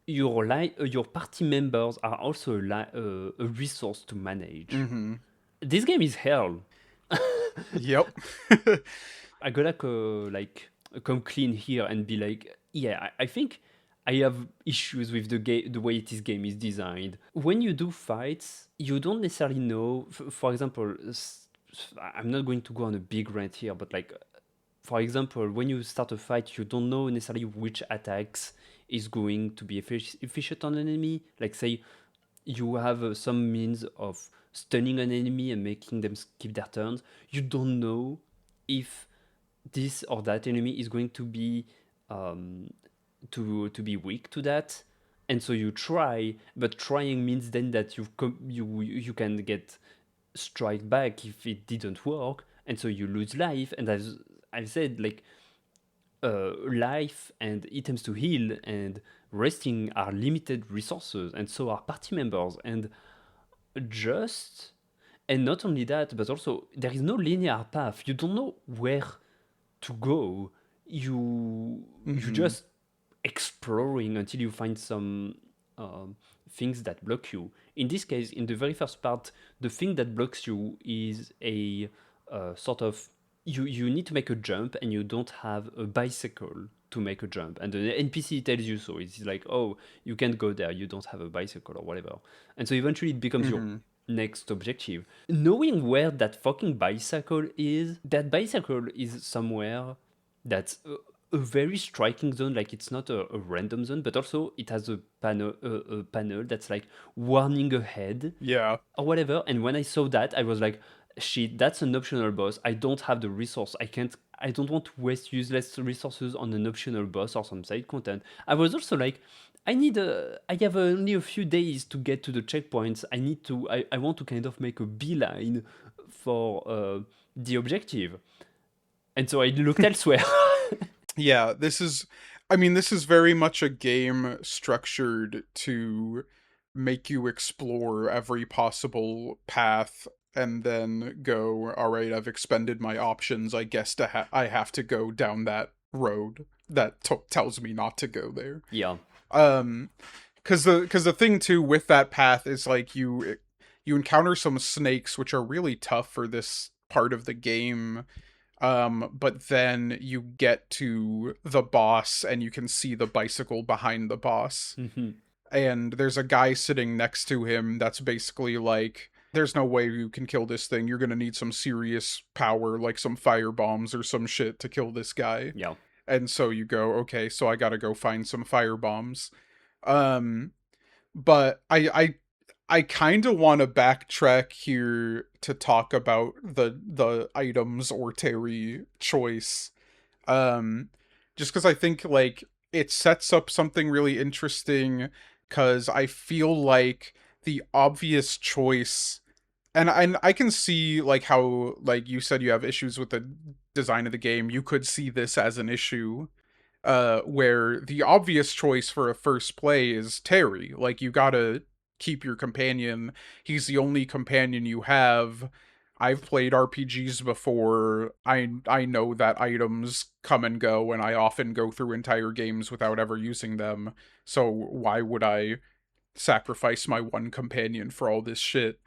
your party members are also a resource to manage. Mm-hmm. This game is hell. Yep. I gotta come clean here and be like, yeah, I think I have issues with the way this game is designed. When you do fights, you don't necessarily know. For example, I'm not going to go on a big rant here, but like, for example, when you start a fight, you don't know necessarily which attacks is going to be efficient on an enemy. Like, say, you have some means of stunning an enemy and making them skip their turns. You don't know if this or that enemy is going to be um, to be weak to that. and so you try, but trying means then that you can get strike back if it didn't work, and so you lose life. And as I've said, like life and items to heal and resting are limited resources, and so are party members. Just and not only that, but also there is no linear path. You don't know where to go. You Hmm. just exploring until you find some things that block you. In this case, in the very first part, the thing that blocks you is a sort of you need to make a jump and you don't have a bicycle to make a jump, and the NPC tells you so. It's like, oh, you can't go there, you don't have a bicycle or whatever. And so eventually it becomes your Hmm. next objective. Knowing where that fucking bicycle is, that bicycle is somewhere that's a very striking zone. Like, it's not a random zone, but also it has a panel that's like warning ahead Yeah. or whatever. And when I saw that, I was like, shit, that's an optional boss. I don't have the resource. I don't want to waste useless resources on an optional boss or some side content. I was also like, I have only a few days to get to the checkpoints. I want to kind of make a beeline for the objective. And so I looked elsewhere. Yeah, I mean, this is very much a game structured to make you explore every possible path and then go, all right, I've expended my options. I guess I have to go down that road that tells me not to go there. Yeah. Um, because the thing too with that path is like you encounter some snakes which are really tough for this part of the game, but then you get to the boss and you can see the bicycle behind the boss. Hmm. And there's a guy sitting next to him that's basically like, there's no way you can kill this thing. You're gonna need some serious power, like some fire bombs or some shit to kill this guy. Yeah. And so you go, okay, so I gotta go find some fire bombs. Um, but I kind of want to backtrack here to talk about the items or Terry choice. Um, just because I think like it sets up something really interesting. Because I feel like the obvious choice, and I can see like how, like you said, you have issues with the design of the game. You could see this as an issue, where the obvious choice for a first play is Terry. Like, you gotta keep your companion. He's the only companion you have. I've played RPGs before. I know that items come and go, and I often go through entire games without ever using them. So why would I sacrifice my one companion for all this shit?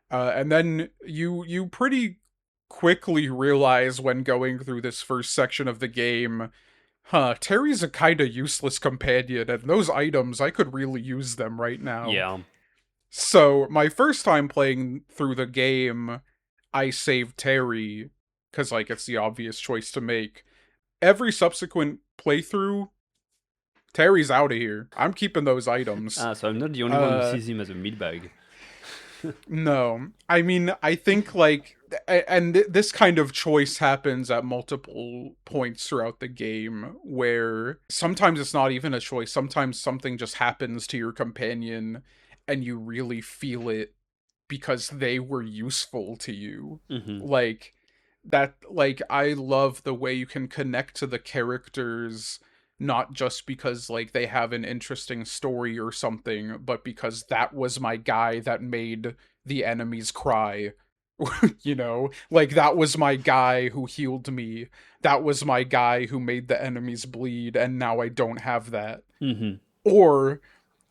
And then you pretty quickly realize when going through this first section of the game, huh, Terry's a kinda useless companion, and those items, I could really use them right now. Yeah. So, my first time playing through the game, I saved Terry, because, like, it's the obvious choice to make. Every subsequent playthrough, Terry's out of here. I'm keeping those items. So I'm not the only one who Uh, sees him as a meat bag. no. I mean, I think, like, and this kind of choice happens at multiple points throughout the game, where sometimes it's not even a choice. Sometimes something just happens to your companion and you really feel it because they were useful to you. Hmm. Like, that, like, I love the way you can connect to the characters, not just because like they have an interesting story or something, but because that was my guy that made the enemies cry. You know, like, that was my guy who healed me. That was my guy who made the enemies bleed, and now I don't have that. Hmm. Or,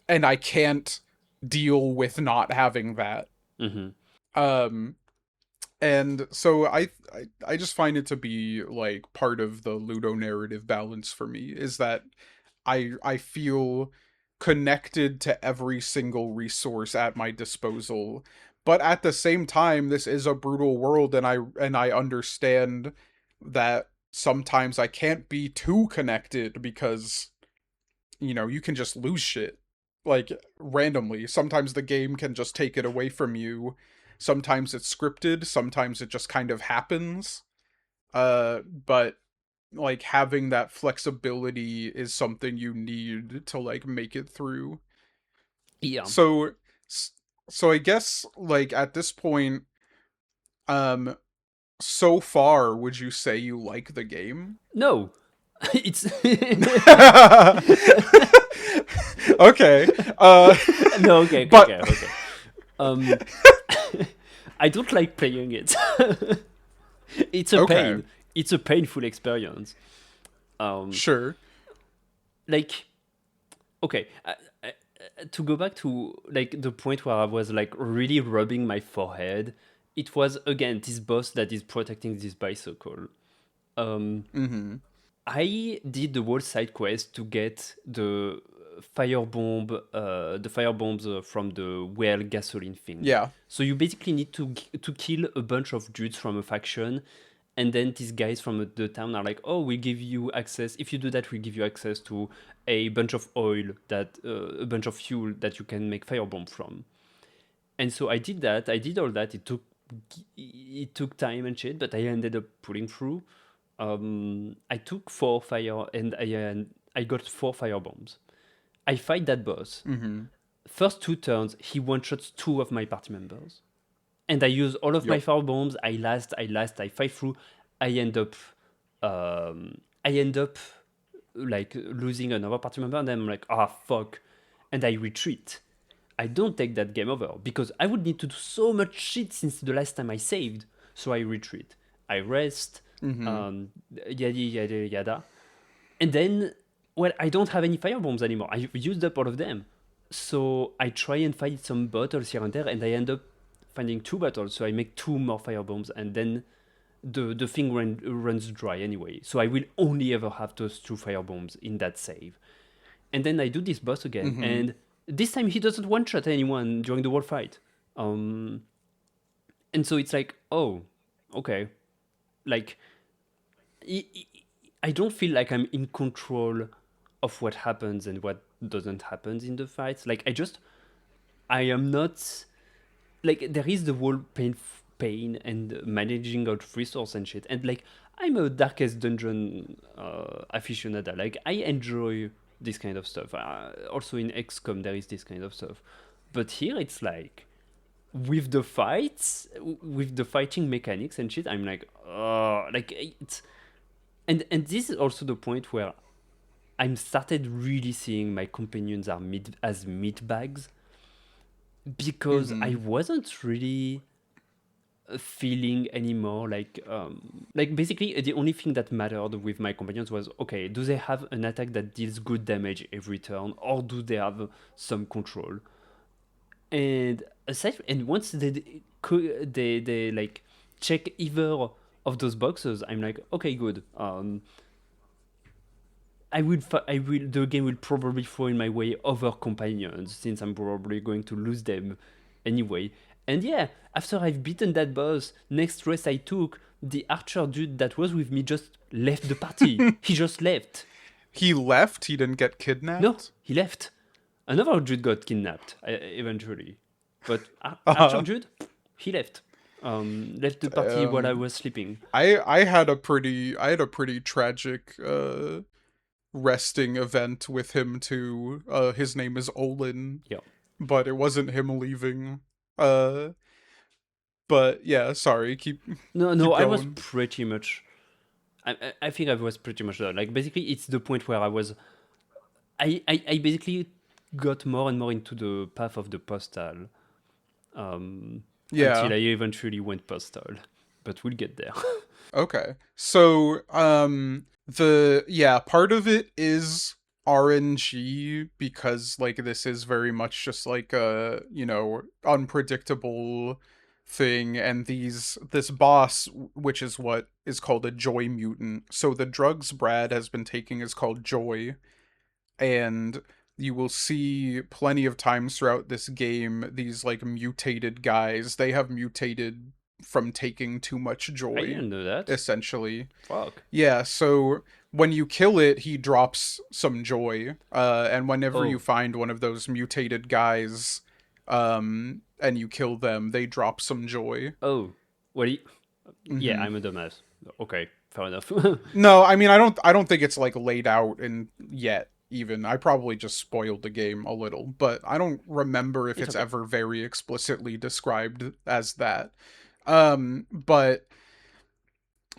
and I can't deal with not having that. Hmm. Um, and so I just find it to be like part of the Ludo narrative balance for me, is that I feel connected to every single resource at my disposal. But at the same time, this is a brutal world, and I understand that sometimes I can't be too connected because, you know, you can just lose shit like randomly. Sometimes the game can just take it away from you. Sometimes it's scripted, sometimes it just kind of happens. But like having that flexibility is something you need to like make it through. Yeah. So, s- so I guess like at this point, um, so far, would you say you like the game? No, it's Okay. no. Okay, okay, But okay, okay. Um, I don't like playing it. It's a okay, pain. It's a painful experience. Um, sure. like okay, to go back to like the point where I was like really rubbing my forehead, it was again this boss that is protecting this bicycle. Um, Mm-hmm. I did the whole side quest to get the fire bombs from the well gasoline thing. Yeah. So you basically need to kill a bunch of dudes from a faction, and then these guys from the town are like, "Oh, we give you access. If you do that, we give you access to a bunch of oil a bunch of fuel that you can make firebomb from." And so I did that. I did all that. It took time and shit, but I ended up pulling through. I took four fire and I got four fire bombs. I fight that boss. Mm-hmm. First two turns, he one shots two of my party members, and I use all of my Yep. fire bombs. I fight through. I end up, I end up like losing another party member, and then I'm like, ah, fuck, and I retreat. I don't take that game over because I would need to do so much shit since the last time I saved. So I retreat. I rest. Mm-hmm. Yada yada yada. And then, well, I don't have any fire bombs anymore. I used up all of them. So I try and find some bottles here and there, and I end up finding two bottles. So I make two more fire bombs, and then the thing runs dry anyway. So I will only ever have those two fire bombs in that save. And then I do this boss again, Mm-hmm. and this time he doesn't one shot anyone during the whole fight. And so it's like, oh, okay, like I I don't feel like I'm in control of what happens and what doesn't happen in the fights. Like I am not like there is the whole pain and managing out resource and shit. And like I'm a Darkest Dungeon aficionado. Like I enjoy this kind of stuff. Also in XCOM there is this kind of stuff, but here it's like with the fights, with the fighting mechanics and shit. I'm like, oh, like it's and this is also the point where I'm started really seeing my companions are as meat bags because I Mm-hmm. wasn't really feeling anymore like basically the only thing that mattered with my companions was okay, do they have an attack that deals good damage every turn or do they have some control. And and once they like check either of those boxes, I'm like, okay, good. The game will probably throw in my way other companions since I'm probably going to lose them anyway. And yeah, after I've beaten that boss, next rest I took, the archer dude that was with me just left the party. He just left. He left. He didn't get No, kidnapped. he left. Another dude got kidnapped eventually, but Archer Uh, Jude, he left. Left the party while I um, was sleeping. I had a pretty tragic resting event with him too. His name is Olin, Yeah. but it wasn't him leaving. Uh, but yeah, sorry. No, no, Keep I was going. pretty much. I think I was pretty much there. Like basically, it's the point where I was. I basically got more and more into the path of the postal. Until Yeah. I eventually went postal, but we'll get there. Okay. So, the yeah, part of it is RNG because like this is very much just like a, unpredictable thing and this boss which is what is called a joy mutant. So the drugs Brad has been taking is called joy, and you will see plenty of times throughout this game these like mutated guys. They have mutated from taking too much I joy, didn't know that. essentially. Fuck. Yeah, so when you kill it, he drops some joy. And whenever you Oh, find one of those mutated guys, and you kill them, they drop some joy. oh. Well, yeah, Hmm. I'm a dumbass. Okay, fair enough. No, I mean I don't think it's like laid out in yet. even. I probably just spoiled the game a little, but I don't remember if It's it's okay. ever very explicitly described as that. But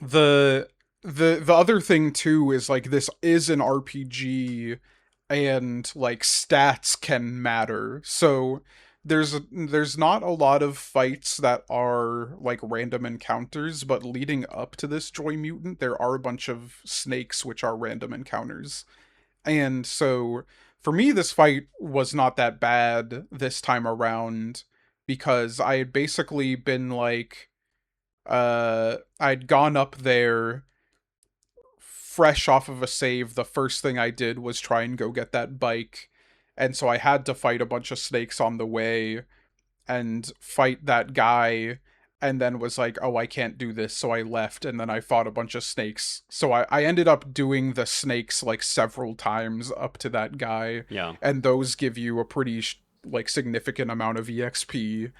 the the other thing too is like this is an RPG, and like stats can matter. So there's not a lot of fights that are like random encounters, but leading up to this Joy Mutant, there are a bunch of snakes which are random encounters. And so for me, this fight was not that bad this time around because I had basically been like, I'd gone up there fresh off of a save. The first thing I did was try and go get that bike. And so I had to fight a bunch of snakes on the way and fight that guy, and then was like, oh, I can't do this, so I left, and then I fought a bunch of snakes. So I ended up doing the snakes like several times up to that guy, Yeah. and those give you a pretty like significant amount of exp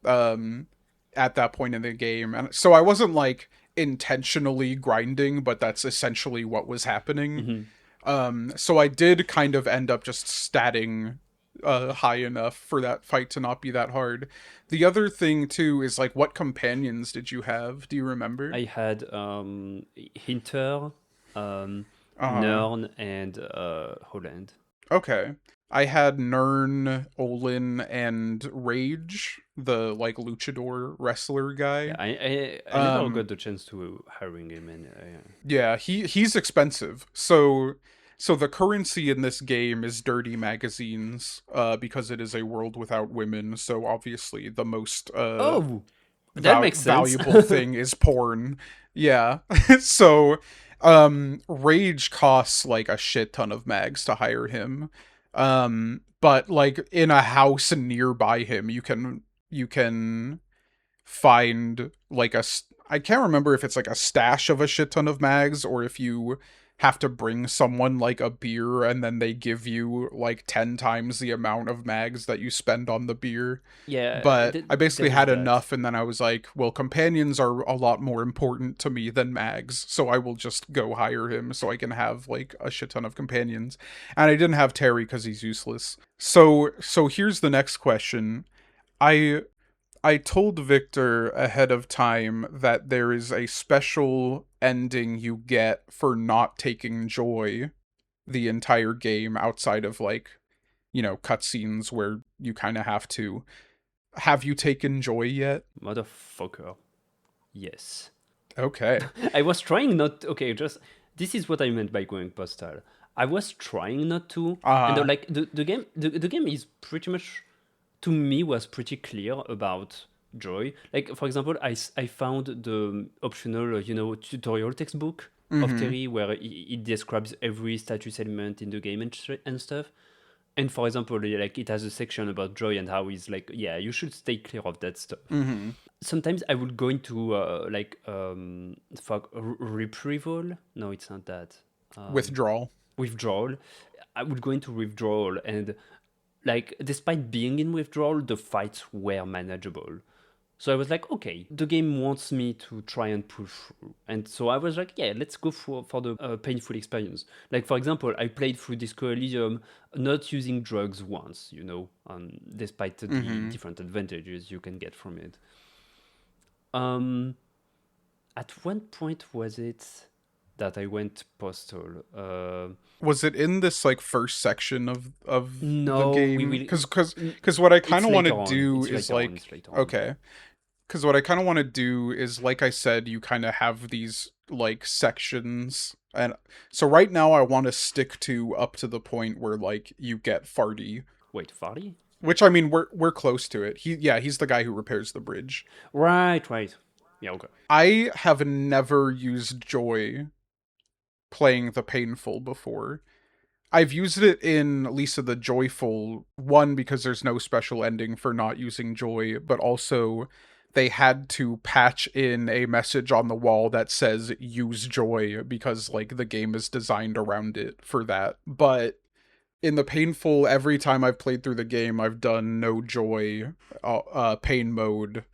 um at that point in the game. And so I wasn't like intentionally grinding, but that's essentially what was happening. Hmm. So I did kind of end up just statting high enough for that fight to not be that hard. The other thing too is like, what companions did you have? Do you remember? I had Hinter, Uh-huh. Nern, and Holland. Okay. I had Nern, Olin, and Rage, the like luchador wrestler Yeah, guy. I never Um got the chance to hiring him, and Yeah, he's expensive. So the currency in this game is dirty magazines, because it is a world without women. So obviously the most oh, that makes sense. valuable thing is porn. Yeah. So Rage costs like a shit ton of mags to hire him. But like in a house nearby him, you can find like I can't remember if it's like a stash of a shit ton of mags, or if you have to bring someone like a beer and then they give you like 10 times the amount of mags that you spend on the beer. Yeah, But I basically there is had that. enough, and then I was like, well, companions are a lot more important to me than mags, so I will just go hire him so I can have like a shit ton of companions. And I didn't have Terry because he's useless. So here's the next question. I I told Victor ahead of time that there is a special ending you get for not taking joy the entire game, outside of like, cutscenes where you kind of have to. Have you taken joy yet? Motherfucker. Yes. Okay. I was trying not. Okay, just this is what I meant by going postal. I was trying not to, and Uh-huh. like the game is pretty much, to me, was pretty clear about joy. Like for example, I found the optional tutorial textbook of Mm-hmm. Terry where it describes every status element in the game and stuff. And for example, like it has a section about joy and how he's like, yeah, you should stay clear of that stuff. Mm-hmm. Sometimes I would go into fuck, retrieval. No, it's not that. Um, Withdrawal. Withdrawal. I would go into withdrawal, and like despite being in withdrawal, the fights were manageable. So I was like, okay, the game wants me to try and push through. And so I was like, yeah, let's go for the painful experience. Like, for example, I played through Disco Elysium not using drugs once, despite the Mm-hmm. different advantages you can get from it. Um, at one point was it that I went postal? Was it in this like first section of the No, we game? will. Because what I kind It's of want to later on. do It's is later on. like, It's later on. okay, because what I kind of want to do is, like I said, you kind of have these like sections, and so right now I want to stick to up to the point where like you get Farty, Wait, Farley? which I mean we're close to it. He's the guy who repairs the bridge. Right, right. Yeah, okay. I have never used Joy playing the painful before. I've used it in Lisa the Joyful, one because there's no special ending for not using joy, but also they had to patch in a message on the wall that says use joy because like the game is designed around it for that. But in the painful, every time I've played through the game, I've done no joy pain mode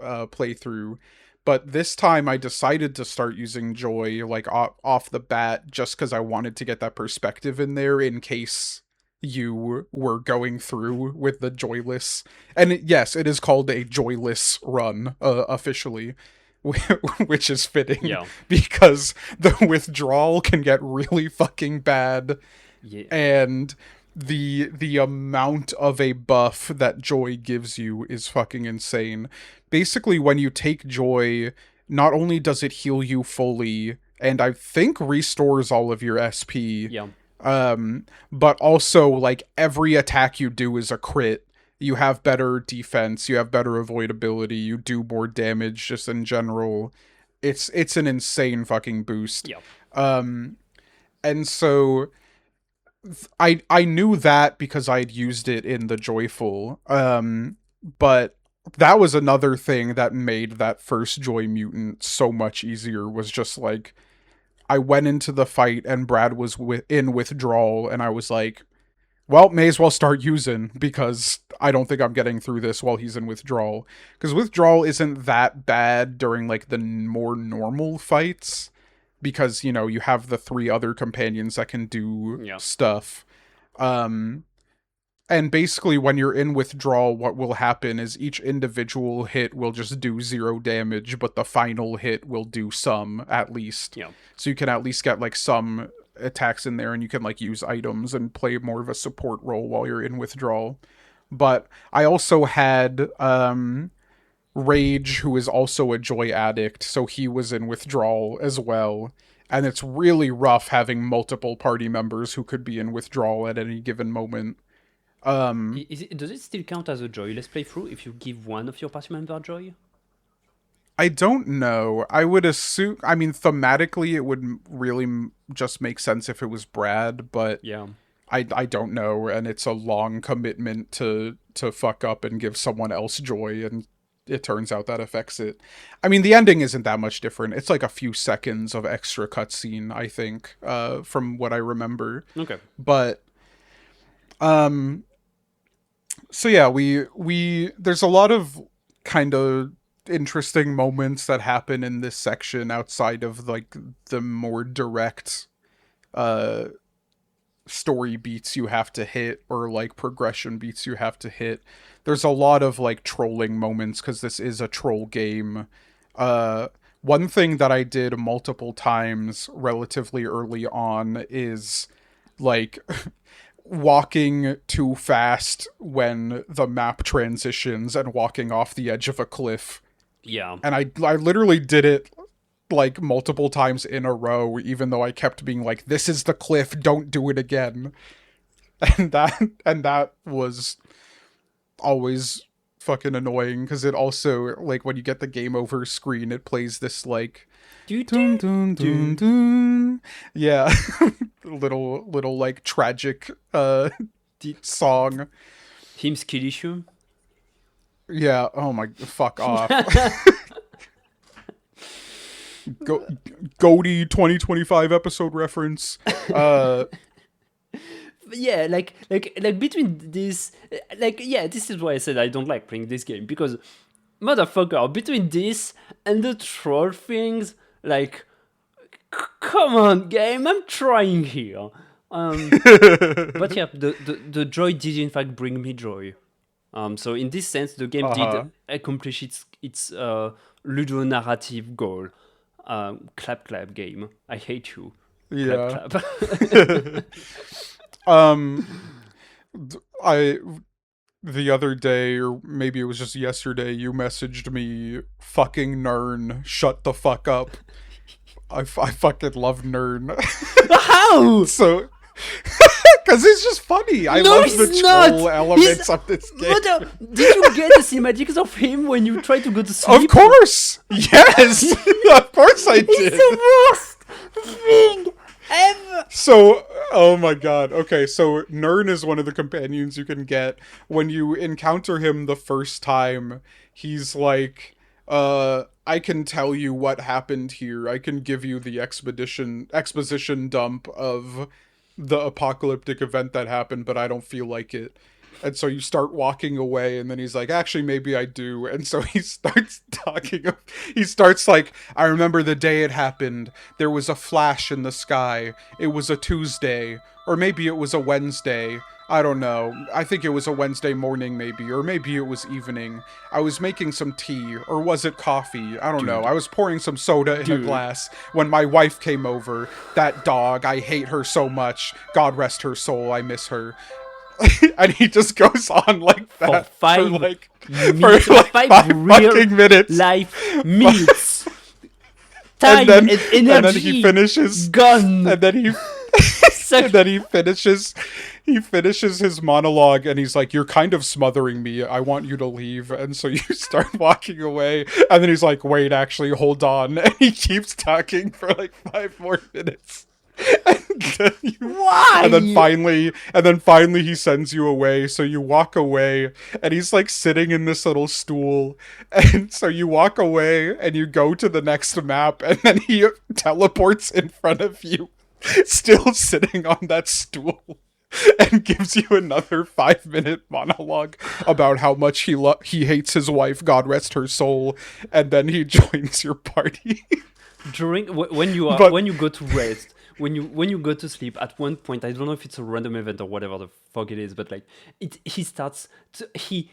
playthrough But this time I decided to start using Joy like off the bat just because I wanted to get that perspective in there in case you were going through with the joyless. And yes, it is called a joyless run officially, which is fitting Yeah. because the withdrawal can get really fucking bad, Yeah. and the amount of a buff that Joy gives you is fucking insane. Basically, when you take Joy, not only does it heal you fully, and I think restores all of your SP, Yeah. but also like every attack you do is a crit. You have better defense, you have better avoidability, you do more damage just in general. It's an insane fucking boost. Yeah. And so I knew that because I'd used it in the Joyful. But that was another thing that made that first Joy Mutant so much easier, was just like I went into the fight and Brad was in withdrawal, and I was like, well, may as well start using, because I don't think I'm getting through this while he's in withdrawal. Because withdrawal isn't that bad during like the more normal fights, because, you know, you have the 3 other companions that can do Yeah. stuff. And basically when you're in withdrawal, what will happen is each individual hit will just do 0 damage, but the final hit will do some, at least. Yeah. So you can at least get like some attacks in there, and you can like use items and play more of a support role while you're in withdrawal. But I also had Rage, who is also a Joy addict, so he was in withdrawal as well. And it's really rough having multiple party members who could be in withdrawal at any given moment. Does it still count as a joyless playthrough if you give one of your party member joy? I don't know. I would assume, I mean, thematically, it would really just make sense if it was Brad, but Yeah. I don't know, and it's a long commitment to fuck up and give someone else joy, and it turns out that affects it. I mean, the ending isn't that much different. It's like a few seconds of extra cutscene, I think, from what I remember. Okay. But so yeah, we there's a lot of kind of interesting moments that happen in this section outside of like the more direct uh story beats you have to hit, or like progression beats you have to hit. There's a lot of like trolling moments because this is a troll game. One thing that I did multiple times relatively early on is like walking too fast when the map transitions and walking off the edge of a cliff. Yeah. And I literally did it like multiple times in a row, even though I kept being like, this is the cliff, don't do it again. And that was always fucking annoying, because it also, like, when you get the game over screen, it plays this like dun, dun, dun, dun. Yeah. little like tragic song. Him skill issue. Yeah, oh my, fuck off. Goaty 2025 episode reference. Yeah, like between this, this is why I said I don't like playing this game, because motherfucker, between this and the troll things, like, come on, game, I'm trying here. But yeah, the joy did in fact bring me joy. So in this sense, the game did accomplish its ludonarrative goal. Clap clap game. I hate you. Yeah. Clap clap. I the other day, or maybe it was just yesterday, you messaged me, fucking Nern, shut the fuck up. I fucking love Nern. How? So, because it's just funny. I No, love he's the not. troll elements of this game. What did you get the cinematics of him when you try to go to sleep? Of course! Yes! Of course I It's did! the worst thing ever. So, oh my god. Okay, so Nern is one of the companions you can get. When you encounter him the first time, he's like, I can tell you what happened here. I can give you the exposition dump of the apocalyptic event that happened, but I don't feel like it. And so you start walking away, and then he's like, actually, maybe I do. And so he starts talking. He starts like, I remember the day it happened. There was a flash in the sky. It was a Tuesday. Or maybe it was a Wednesday. I don't know. I think it was a Wednesday morning, maybe. Or maybe it was evening. I was making some tea. Or was it coffee? I don't know. Dude. I was pouring some soda in a Dude. glass when my wife came over. That dog. I hate her so much. God rest her soul. I miss her. And he just goes on like For that five like minutes, for like five real fucking minutes. life minutes. Time and and, then energy he finishes gone. and then he Such- and then he finishes his monologue, and he's like, you're kind of smothering me, I want you to leave. And so you start walking away, and then he's like, wait, actually, hold on. And he keeps talking for like 5 more minutes. Why? And then finally he sends you away, so you walk away, and he's like sitting in this little stool, and so you walk away and you go to the next map, and then he teleports in front of you, still sitting on that stool, and gives you another 5-minute monologue about how much he hates his wife, God rest her soul, and then he joins your party. When you are But- when you go to rest, when you go to sleep, at one point, I don't know if it's a random event or whatever the fuck it is, but like he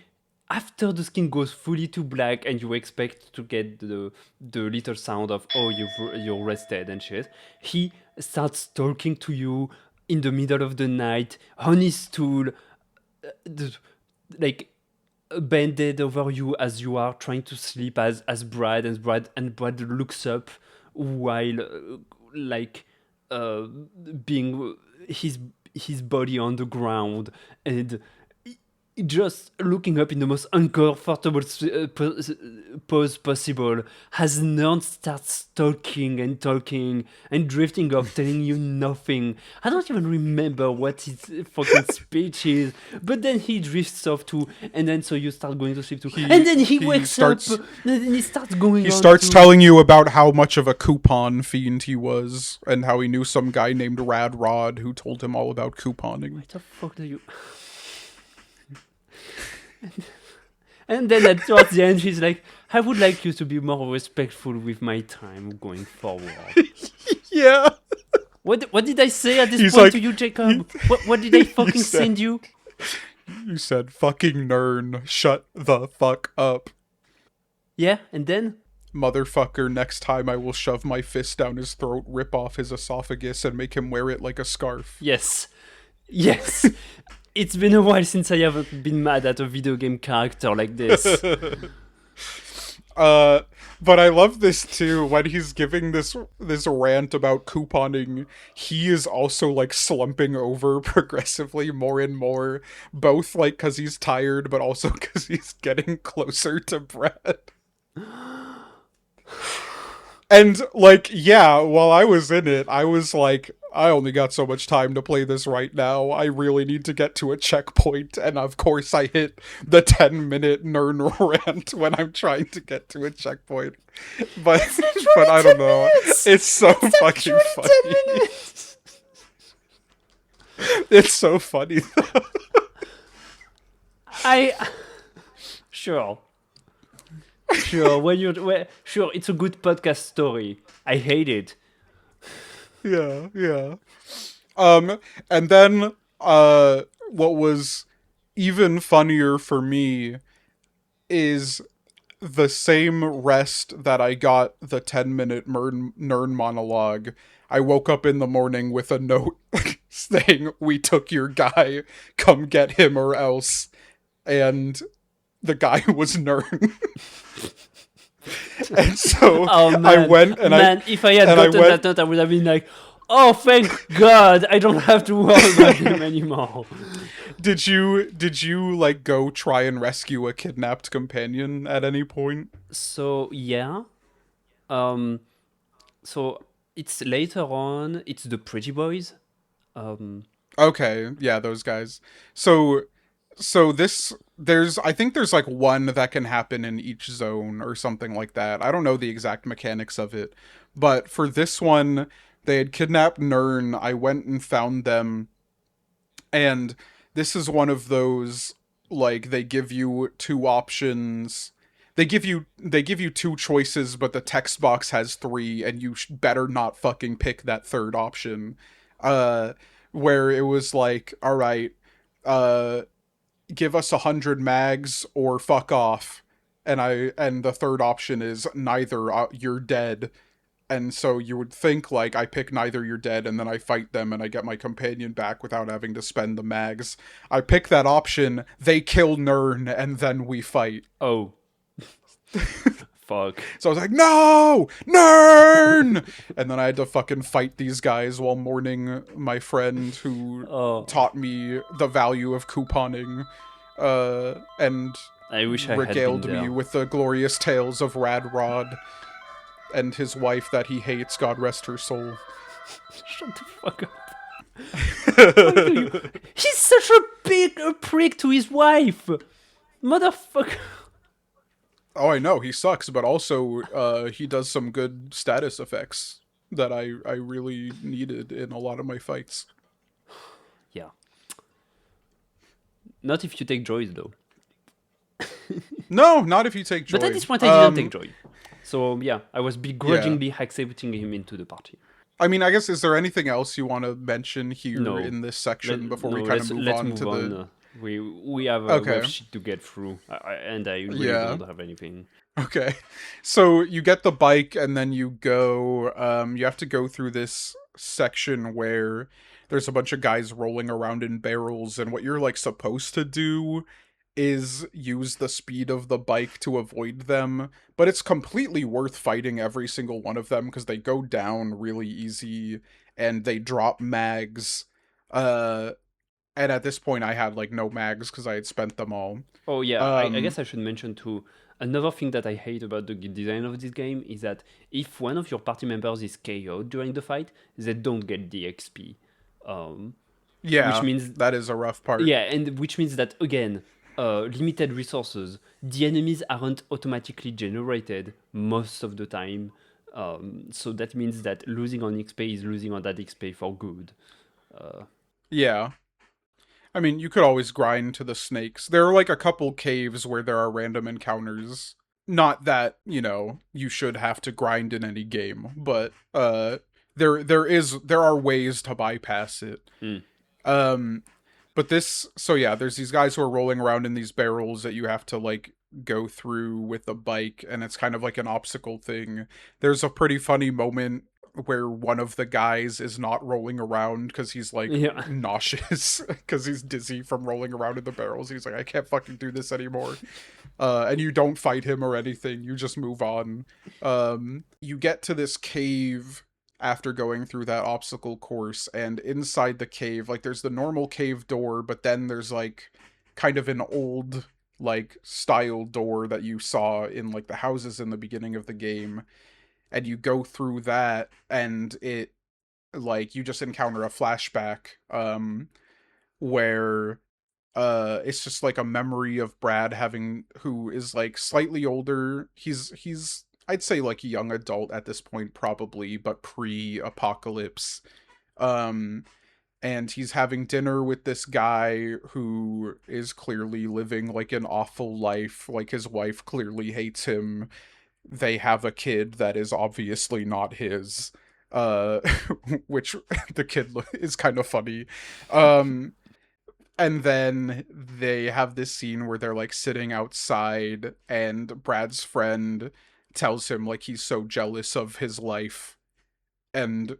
after the skin goes fully to black and you expect to get the little sound of, oh, you're rested and shit, he starts talking to you in the middle of the night on his stool, like bended over you as you are trying to sleep as Brad looks up while being his body on the ground, and just looking up in the most uncomfortable pose possible, as Nern starts talking and drifting off, telling you nothing. I don't even remember what his fucking speech is, but then he drifts off too, and then so you start going to sleep too, and then he wakes starts- up, and then he starts going. He on starts to- telling you about how much of a coupon fiend he was, and how he knew some guy named Rad Rod who told him all about couponing. What the fuck do you? And then towards the end, she's like, I would like you to be more respectful with my time going forward. Yeah. What did I say at this He's point like- to you, Jacob? What did I fucking said- send you? You said, fucking Nern, shut the fuck up. Yeah, and then? Motherfucker, next time I will shove my fist down his throat, rip off his esophagus, and make him wear it like a scarf. Yes. Yes. It's been a while since I haven't been mad at a video game character like this. But I love this too, when he's giving this rant about couponing, he is also like slumping over progressively more and more, both like because he's tired, but also because he's getting closer to Brad. And like, yeah, while I was in it, I was like, I only got so much time to play this right now. I really need to get to a checkpoint. And of course I hit the 10-minute Nern rant when I'm trying to get to a checkpoint. But I don't know. It's so fucking funny. It's so funny though. Sure, sure, it's a good podcast story. I hate it. Yeah. And then, what was even funnier for me is the same rest that I got the 10-minute Nern monologue. I woke up in the morning with a note saying, "We took your guy, come get him or else." And the guy was Nern. And so Oh man, I went and if I had and I gotten went- that note, I would have been like, oh, thank God, I don't have to worry about him anymore. Did you like go try and rescue a kidnapped companion at any point? So yeah, so it's later on. It's the Pretty Boys. Okay, yeah, those guys. So I think there's like one that can happen in each zone or something like that. I don't know the exact mechanics of it, but for this one, they had kidnapped Nern. I went and found them, and this is one of those, like, they give you two options. They give you two choices, but the text box has three, and you better not fucking pick that third option. Uh, where it was like, all right, uh, give us 100 mags or fuck off, and the third option is neither. You're dead. And so you would think, like, I pick neither, you're dead, and then I fight them and I get my companion back without having to spend the mags. I pick that option, they kill Nern, and then we fight. Oh, fuck. So I was like, no! Nern! And then I had to fucking fight these guys while mourning my friend who Oh, taught me the value of couponing, and I wish I had been regaled me there. with the glorious tales of Rad Rod and his wife that he hates, God rest her soul. Shut the fuck up. Why do you? He's such a big prick to his wife, motherfucker. Oh, I know, he sucks, but also he does some good status effects that I really needed in a lot of my fights. Yeah. Not if you take joys though. No, not if you take joy. But at this point, I didn't take joy. So yeah, I was begrudgingly accepting him into the party. I mean, I guess, is there anything else you want to mention here No. in this section before we No, kind of move let's on move to on. the... We have Okay. shit to get through, and I really Yeah. don't have anything. Okay. So you get the bike and then you go, you have to go through this section where there's a bunch of guys rolling around in barrels, and what you're like supposed to do is use the speed of the bike to avoid them, but it's completely worth fighting every single one of them because they go down really easy and they drop mags. Uh and at this point I had like no mags because I had spent them all. Oh yeah, I Um guess I should mention too. Another thing that I hate about the design of this game is that if one of your party members is KO'd during the fight, they don't get the XP. Um, which yeah, means that is a rough part. Yeah, and which means that again, limited resources. The enemies aren't automatically generated most of the time. So that means that losing on XP is losing on that XP for good. Uh, Yeah. I mean, you could always grind to the snakes. There are like a couple caves where there are random encounters. Not that, you should have to grind in any game, but there are ways to bypass it. mm, Um but so yeah, there's these guys who are rolling around in these barrels that you have to like go through with a bike, and it's kind of like an obstacle thing. There's a pretty funny moment where one of the guys is not rolling around because he's like yeah, nauseous because he's dizzy from rolling around in the barrels. He's like, I can't fucking do this anymore. And you don't fight him or anything, you just move on. You get to this cave after going through that obstacle course, and inside the cave, like, there's the normal cave door, but then there's like kind of an old like style door that you saw in like the houses in the beginning of the game, and you go through that, and it, like, you just encounter a flashback where it's just like a memory of Brad having, who is like slightly older. He's I'd say like a young adult at this point probably, but pre-apocalypse. Um and he's having dinner with this guy who is clearly living like an awful life. Like, his wife clearly hates him. They have a kid that is obviously not his. Uh which the kid is kind of funny. Um and then they have this scene where they're like sitting outside, and Brad's friend tells him like he's so jealous of his life, and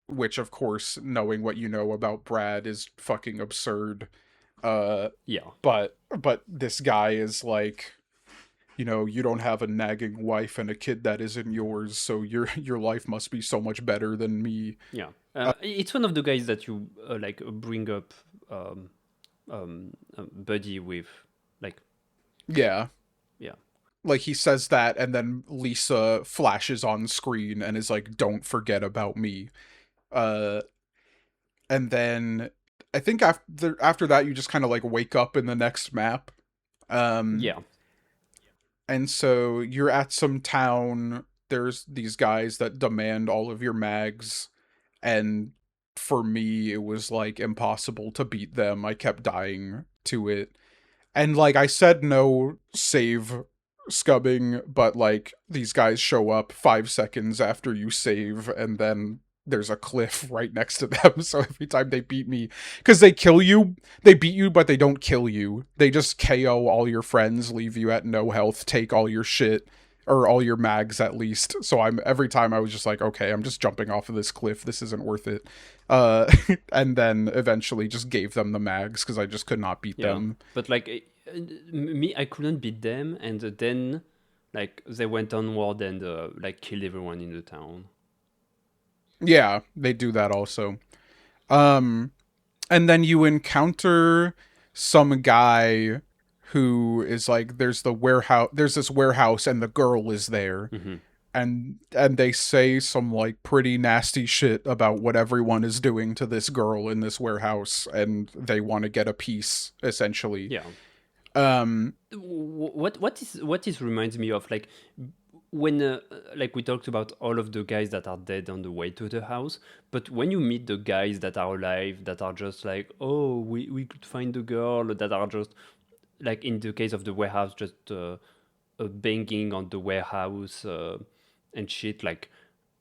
which, of course, knowing what you know about Brad, is fucking absurd. Uh yeah, but this guy is like, you don't have a nagging wife and a kid that isn't yours, so your life must be so much better than me. yeah. It's one of the guys that you like bring up, buddy with, like, Yeah. yeah, Like, he says that, and then Lisa flashes on screen and is like, don't forget about me. Uh and then I think after that you just kind of like wake up in the next map. Um yeah. and so you're at some town. There's these guys that demand all of your mags, and for me it was like impossible to beat them. I kept dying to it. And like I said no save scubbing, but like these guys show up 5 seconds after you save, and then there's a cliff right next to them. So every time they beat me, because they kill you, they beat you, but they don't kill you. They just KO all your friends, leave you at no health, take all your shit, or all your mags at least. So I'm every time I was just like, okay, I'm just jumping off of this cliff. This isn't worth it. Uh, and then eventually just gave them the mags because I just could not beat Yeah, them. but like me, I couldn't beat them, and then like they went onward and like killed everyone in the town. Yeah, they do that also. Um, and then you encounter some guy who is like, there's this warehouse and the girl is there. Hmm. And they say some like pretty nasty shit about what everyone is doing to this girl in this warehouse, and they want to get a piece essentially. Yeah. Um, What is reminds me of like when like we talked about all of the guys that are dead on the way to the house, but when you meet the guys that are alive, that are just like, oh, we could find the girl, that are just like in the case of the warehouse, just banging on the warehouse and shit. Like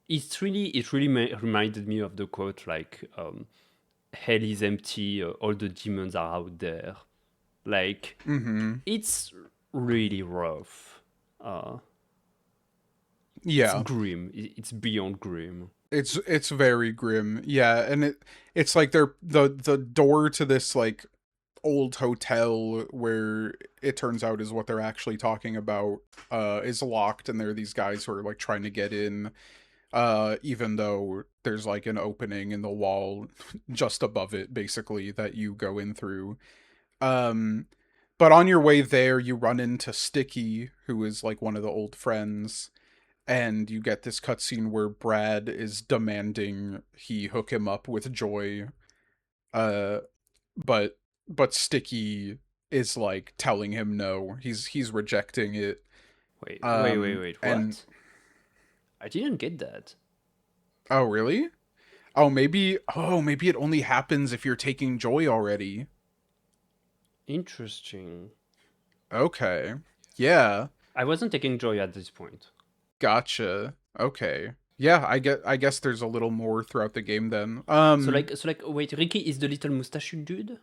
it really reminded me of the quote like, hell is empty, all the demons are out there. Like mhm. it's really rough. Uh, it's Yeah. grim. It's beyond grim. It's very grim. Yeah, and it's like they're the door to this like old hotel where it turns out is what they're actually talking about is locked, and there are these guys who are like trying to get in even though there's like an opening in the wall just above it basically that you go in through. Um but on your way there you run into Sticky, who is like one of the old friends, and you get this cutscene where Brad is demanding he hook him up with Joy. Uh, but Sticky is like telling him no. He's rejecting it. Wait. And What? I didn't get that. oh really? Oh maybe it only happens if you're taking Joy already. Interesting. Okay. Yeah. I wasn't taking joy at this point. Gotcha. Okay. Yeah, I guess there's a little more throughout the game then. Wait, Ricky is the little mustachioed dude?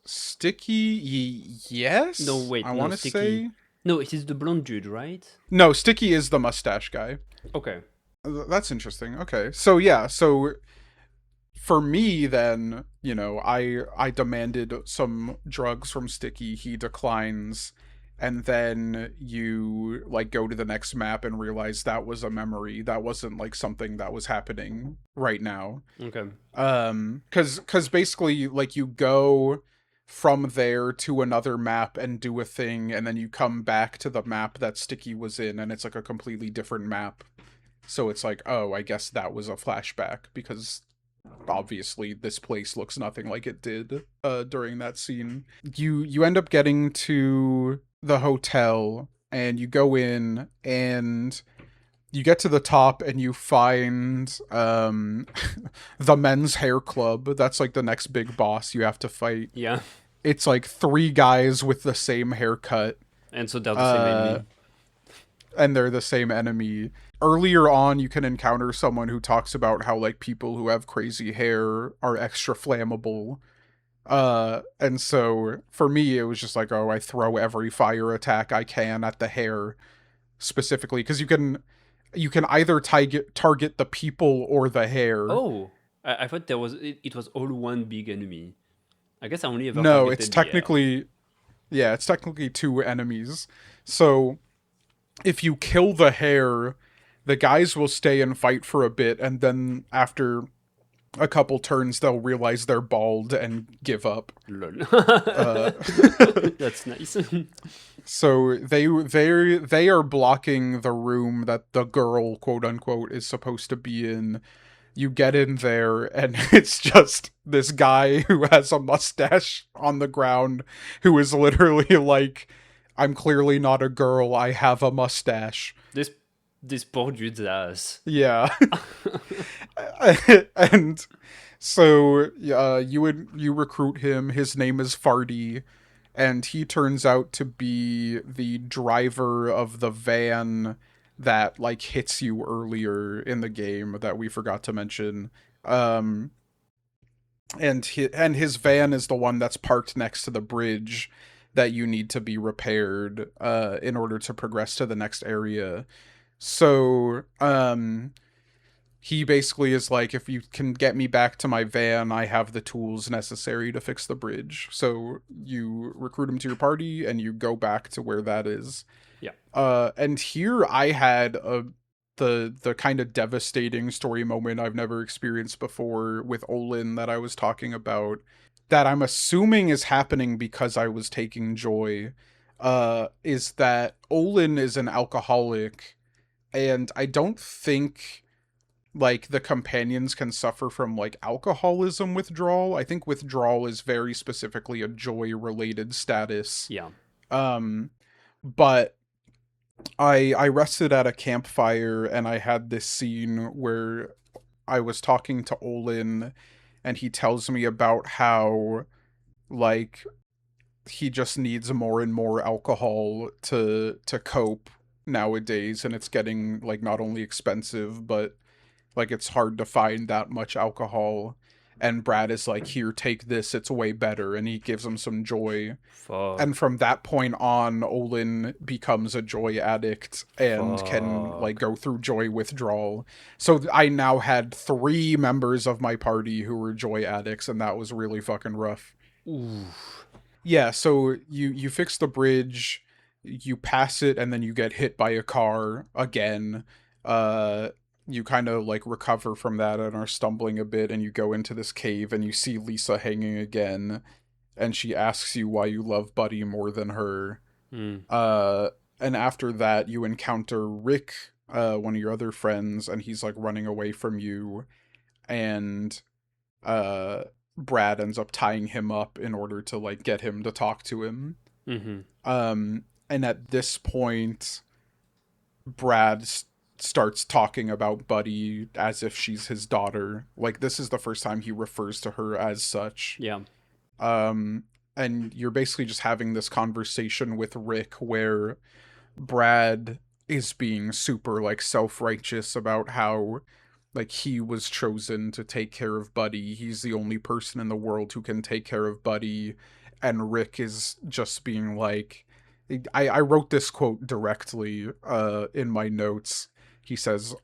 Sticky, No, yes, wait, I no, want to Sticky. say. No, it is the blonde dude, right? No, Sticky is the mustache guy. Okay. That's interesting. Okay, so yeah, so for me then, I demanded some drugs from Sticky. He declines, and then you like go to the next map and realize that was a memory. That wasn't like something that was happening right now. Okay. Cuz basically like you go from there to another map and do a thing, and then you come back to the map that Sticky was in, and it's like a completely different map. So it's like, oh, I guess that was a flashback, because obviously this place looks nothing like it did during that scene. You end up getting to the hotel, and you go in, and you get to the top, and you find the men's hair club. That's like the next big boss you have to fight. Yeah. It's like 3 guys with the same haircut, And so they're the same enemy. and they're the same enemy. Earlier on, you can encounter someone who talks about how like people who have crazy hair are extra flammable. And so for me, it was just like, oh, I throw every fire attack I can at the hair specifically, because you can either target the people or the hair. Oh, I thought it was all one big enemy. I guess I only ever No, it's targeted the air. technically 2 enemies. So if you kill the hair, the guys will stay and fight for a bit, and then after a couple turns they'll realize they're bald and give up. Lol. Uh, That's nice. so they are blocking the room that the girl, quote unquote, is supposed to be in. You get in there, and it's just this guy who has a mustache on the ground, who is literally like, I'm clearly not a girl, I have a mustache. This poor dude's ass. Yeah. And so you recruit him. His name is Farty, and he turns out to be the driver of the van that like hits you earlier in the game that we forgot to mention. Um, and his van is the one that's parked next to the bridge that you need to be repaired in order to progress to the next area. So he basically is like, if you can get me back to my van, I have the tools necessary to fix the bridge. So you recruit him to your party and you go back to where that is. Yeah. And here I had the kind of devastating story moment I've never experienced before with Olin that I was talking about, that I'm assuming is happening because I was taking joy. Is that Olin is an alcoholic, and I don't think like the companions can suffer from like alcoholism withdrawal. I think withdrawal is very specifically a joy related status. Yeah. Um but I rested at a campfire and I had this scene where I was talking to Olin and he tells me about how like he just needs more and more alcohol to cope nowadays, and it's getting like not only expensive but like it's hard to find that much alcohol. And Brad is like, here, take this, it's way better, and he gives him some joy. And Fuck. from that point on, Olin becomes a joy addict and can like Fuck. go through joy withdrawal. So I now had 3 members of my party who were joy addicts, and that was really fucking rough. Ooh. Yeah, so you fix the bridge, you pass it, and then you get hit by a car again. Uh, you kind of like recover from that and are stumbling a bit, and you go into this cave and you see Lisa hanging again, and she asks you why you love Buddy more than her. Mm. Uh, and after that, you encounter Rick, one of your other friends, and he's like running away from you, and uh Brad ends up tying him up in order to like get him to talk to him. Mm-hmm. And at this point, Brad starts talking about Buddy as if she's his daughter. Like this is the first time he refers to her as such. Yeah. Um and you're basically just having this conversation with Rick where Brad is being super like self-righteous about how like he was chosen to take care of Buddy. He's the only person in the world who can take care of Buddy. And Rick is just being like, I wrote this quote directly in my notes. He says,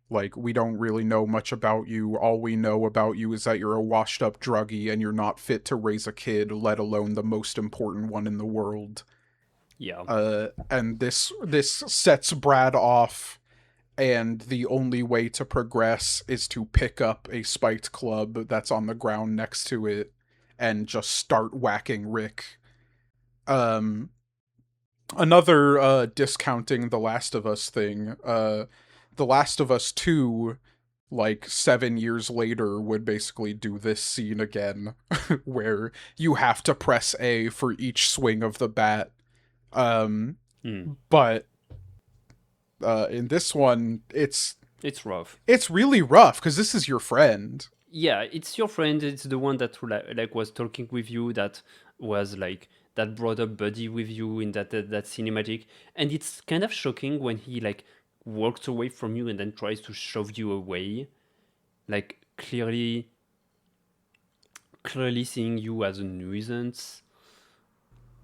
like, we don't really know much about you. All we know about you is that you're a washed up druggie and you're not fit to raise a kid, let alone the most important one in the world. Yeah. And this sets Brad off, and the only way to progress is to pick up a spiked club that's on the ground next to it and just start whacking Rick. Um, Another discounting The Last of Us thing. The Last of Us 2, like 7 years later, would basically do this scene again, where you have to press A for each swing of the bat. Um, Mm. but in this one, It's rough. it's really rough because this is your friend. Yeah, it's your friend. It's the one that like was talking with you. That was like that brought up Buddy with you in that cinematic. And it's kind of shocking when he like walks away from you and then tries to shove you away, like clearly seeing you as a nuisance.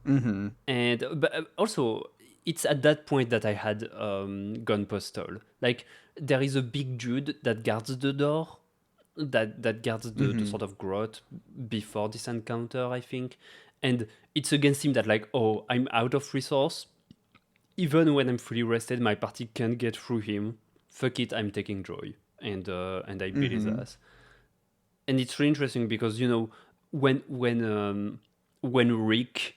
Mm-hmm. And but also it's at that point that I had gun postal. Like there is a big dude that guards the door, that guards the Mm-hmm. sort of grot before this encounter, I think. And it's against him that like, oh, I'm out of resource. Even when I'm fully rested, my party can't get through him. Fuck it, I'm taking joy, and I beat his Mm-hmm. ass. And it's really interesting because you know when Rick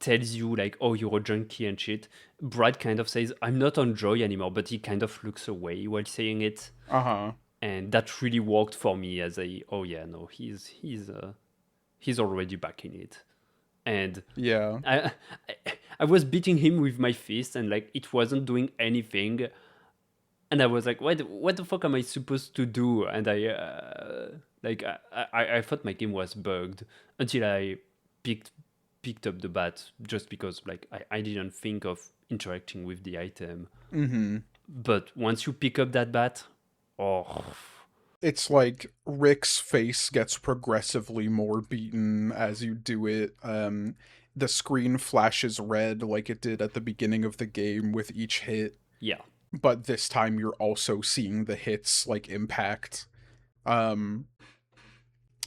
tells you like, oh, you're a junkie and shit, Brad kind of says, I'm not on joy anymore, but he kind of looks away while saying it. Uh-huh. And that really worked for me as a, oh yeah, no, he's already back in it. And Yeah. I, I I was beating him with my fist and like it wasn't doing anything. And I was like, what the fuck am I supposed to do? And I thought my game was bugged until I picked picked up the bat, just because like I didn't think of interacting with the item. Mm-hmm. But once you pick up that bat, oh, It's like Rick's face gets progressively more beaten as you do it. The screen flashes red like it did at the beginning of the game with each hit, yeah. but this time you're also seeing the hits like impact. Um,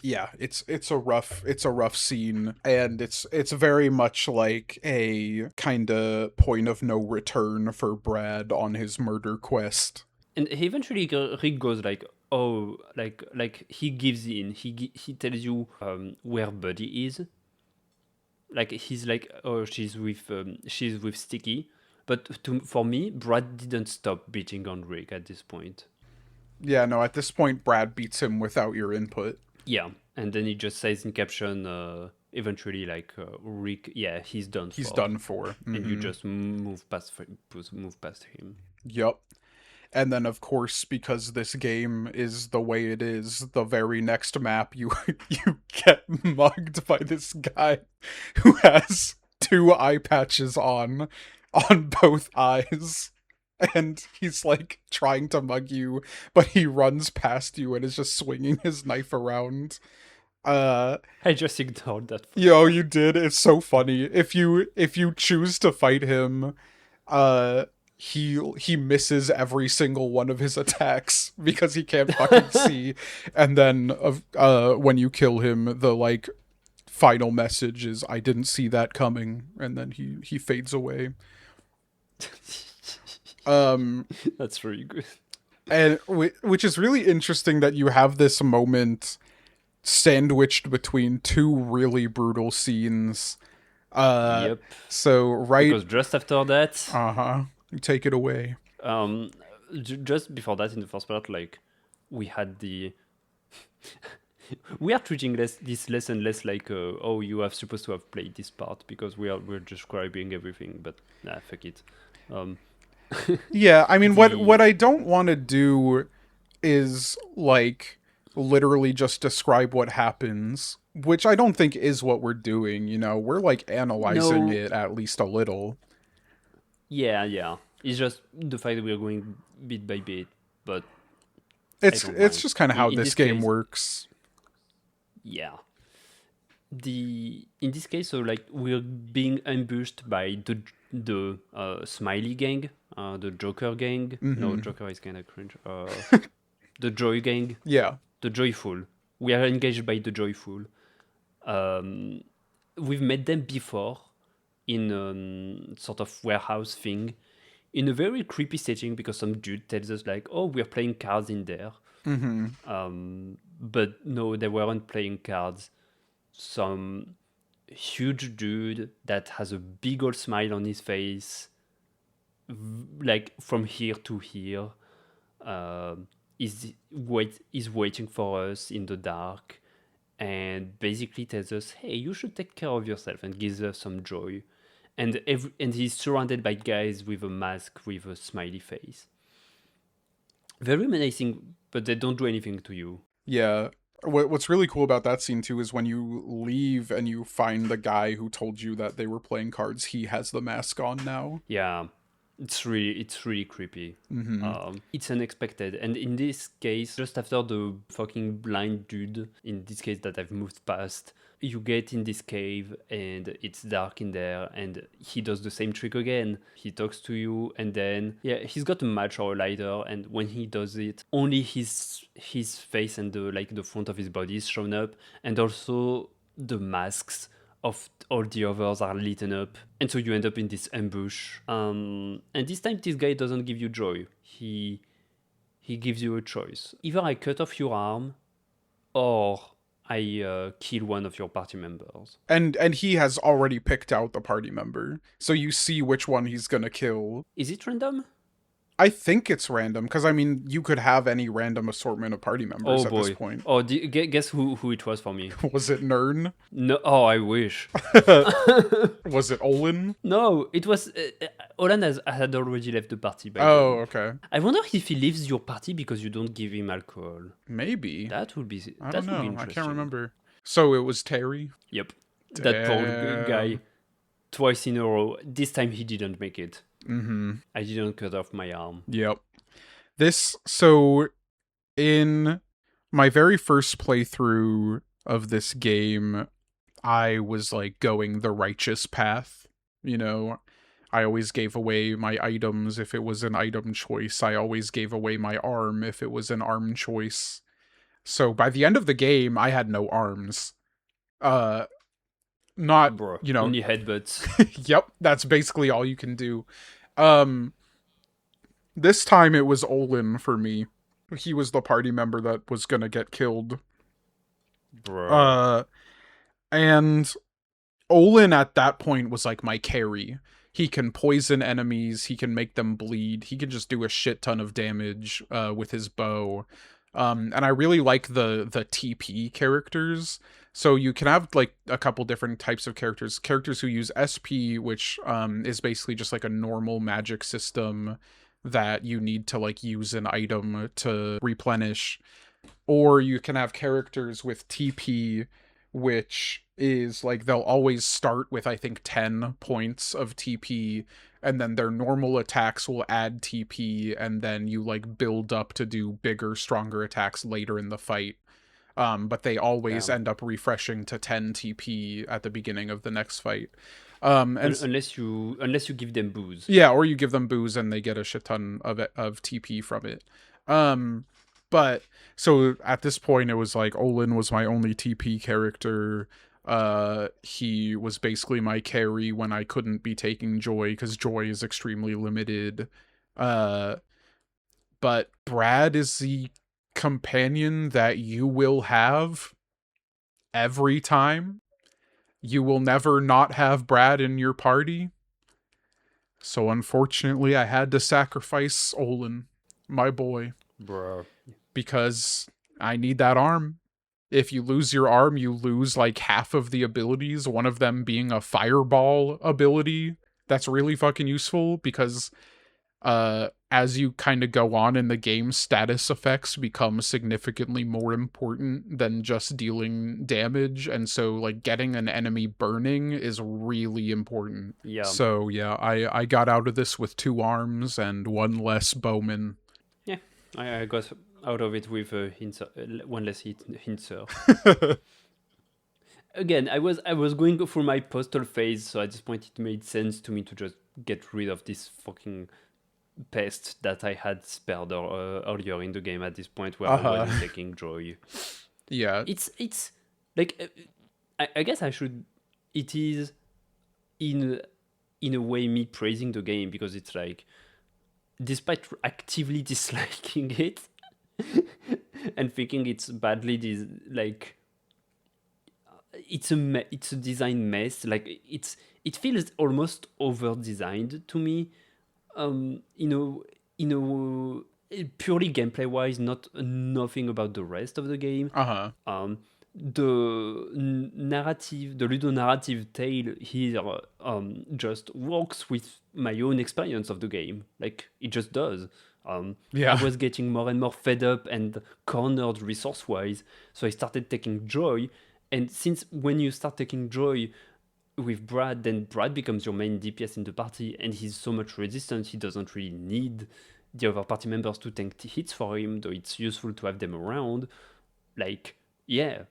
yeah, it's a rough scene, and it's very much like a kind of point of no return for Brad on his murder quest. And eventually Rick goes like, oh, like he gives in. He tells you where Buddy is. Like he's like, oh, she's with Sticky. But for me, Brad didn't stop beating on Rick at this point. Yeah, no, at this point Brad beats him without your input. Yeah, and then he just says in caption, eventually like Rick, yeah, he's done He's for, done for. and you Mhm. just move past him. Yup. And then, of course, because this game is the way it is, the very next map you you get mugged by this guy who has two eye patches on both eyes. And he's like trying to mug you, but he runs past you and is just swinging his knife around. Uh, I just ignored that. yo, you did. It's so funny. If you choose to fight him, uh he misses every single one of his attacks because he can't fucking see. And then when you kill him, the like final message is I didn't see that coming, and then he fades away. Um That's really good. and which is really interesting that you have this moment sandwiched between two really brutal scenes. Yep. So right, Because just after that, uh-huh. Take it away. um, just before that, in the first part, like we had the. We are treating this less and less like, oh, you are supposed to have played this part, because we're describing everything, but nah, fuck it. Um, Yeah, I mean, the what I don't want to do is like literally just describe what happens, which I don't think is what we're doing, you know. We're like analyzing no, it at least a little. yeah, it's just the fact that we're going bit by bit, but I don't It's mind. just kind of how In this this game case, works. yeah. In this case, so like we're being ambushed by the Smiley gang, the Joker gang. No, Mhm. Joker is kind of cringe. The Joy gang, Yeah. the Joyful. We are engaged by the Joyful. Um, we've met them before in sort of warehouse thing, in a very creepy setting, because some dude tells us like, "Oh, we're playing cards in there." Mhm. But no, they weren't playing cards. Some huge dude that has a big old smile on his face, like from here to here, is waiting for us in the dark, and basically tells us, "Hey, you should take care of yourself," and gives us some joy. And he's surrounded by guys with a mask with a smiley face. Very menacing, but they don't do anything to you. Yeah. What's really cool about that scene too is when you leave and you find the guy who told you that they were playing cards, he has the mask on now. Yeah, it's really creepy. It's unexpected, and in this case, just after the fucking blind dude, in this case that I've moved past, you get in this cave and it's dark in there, and he does the same trick again. He talks to you, and then yeah, he's got a match or a lighter, and when he does it, only his face and the front of his body is shown up, and also the masks of all the others are lit up, and so you end up in this ambush. And this time, this guy doesn't give you joy. He gives you a choice: either I cut off your arm, or I kill one of your party members. And he has already picked out the party member, so you see which one he's gonna kill. Is it random? I think it's random because I mean you could have any random assortment of party members Oh at this boy. point. Oh, guess who it was for me? Was it Nern? No. Oh, I wish. Was it Olin? No, it was. Olan had already left the party by Oh, then. okay. I wonder if he leaves your party because you don't give him alcohol. Maybe. That would be I that don't would be know. I can't interesting. remember. So it was Terry? Yep. That poor guy. Damn. Twice in a row. This time he didn't make it. Mm-hmm. I didn't cut off my arm. Yep. So in my very first playthrough of this game, I was like going the righteous path. You know, I always gave away my items if it was an item choice. I always gave away my arm if it was an arm choice. So by the end of the game, I had no arms. Not, Bro, you know, only headbutts. yep, that's basically all you can do. This time it was Olin for me. He was the party member that was gonna get killed. Bro. And Olin at that point was like my carry. He can poison enemies, he can make them bleed, he can just do a shit ton of damage with his bow. And I really like the TP characters. So you can have like a couple different types of characters. Characters who use SP, which is basically just like a normal magic system that you need to like use an item to replenish. Or you can have characters with TP, which is like they'll always start with I think 10 points of TP, and then their normal attacks will add TP, and then you like build up to do bigger, stronger attacks later in the fight. But they always Damn. end up refreshing to 10 TP at the beginning of the next fight. Unless you give them booze. Yeah, or you give them booze and they get a shit ton of TP from it. But so at this point it was like Olin was my only TP character. He was basically my carry when I couldn't be taking Joy because Joy is extremely limited. But Brad is the companion that you will have every time. You will never not have Brad in your party. So unfortunately, I had to sacrifice Olin, my boy, Bro. because I need that arm. If you lose your arm, you lose like half of the abilities, one of them being a fireball ability that's really fucking useful because as you kind of go on in the game, status effects become significantly more important than just dealing damage, and so like getting an enemy burning is really important. Yeah. So yeah, I got out of this with 2 arms and 1 less bowman. Yeah. I got out of it with one less hinser. Again, I was going through my postal phase, so at this point it made sense to me to just get rid of this fucking pest that I had spared earlier in the game at this point where I wasn't taking joy. Yeah. It's like I guess I should. It is in a way me praising the game because it's like, despite actively disliking it and thinking it's badly like it's a design mess. Like it feels almost over designed to me. In a purely gameplay wise, nothing about the rest of the game. The narrative, the ludonarrative tale here, just works with my own experience of the game. Like it just does. Yeah. I was getting more and more fed up and cornered resource wise, so I started taking joy. And since when you start taking joy with Brad, then Brad becomes your main DPS in the party, and he's so much resistant, he doesn't really need the other party members to tank hits for him, though it's useful to have them around. Like, yeah,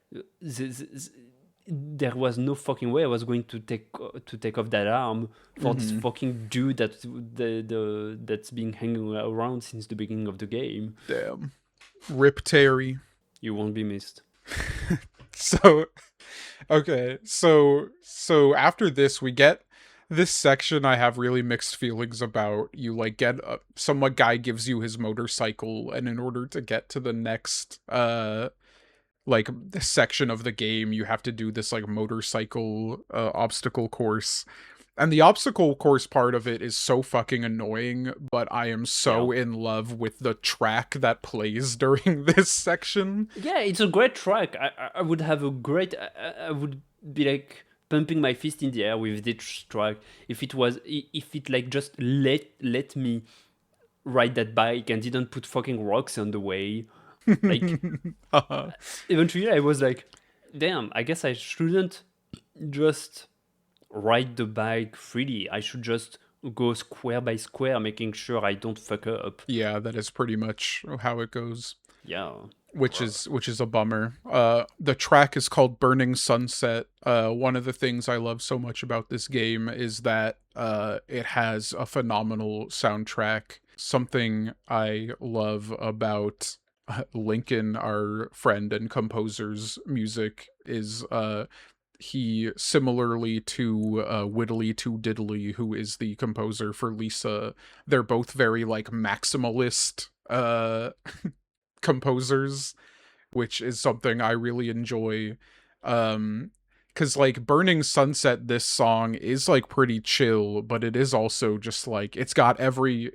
there was no fucking way I was going to take off that arm for this fucking dude that's been hanging around since the beginning of the game. Damn. Rip Terry. You won't be missed. So, okay, so after this, we get this section I have really mixed feelings about. You like get some guy gives you his motorcycle, and in order to get to the next like this section of the game, you have to do this like motorcycle obstacle course. And the obstacle course part of it is so fucking annoying, but I am Yeah. so in love with the track that plays during this section. Yeah, it's a great track. I would have a great. I would be like pumping my fist in the air with this track if it was if it like just let me ride that bike and didn't put fucking rocks on the way. Like Uh-huh. eventually, I was like, damn. I guess I shouldn't just ride the bike freely. I should just go square by square, making sure I don't fuck up. Yeah, that is pretty much how it goes. Yeah. Which is a bummer. The track is called Burning Sunset. One of the things I love so much about this game is that it has a phenomenal soundtrack. Something I love about Lincoln, our friend and composer's music, is he, similarly to Whittly to Diddly, who is the composer for Lisa, they're both very like maximalist composers, which is something I really enjoy. Cause like Burning Sunset, this song is like pretty chill, but it is also just like it's got every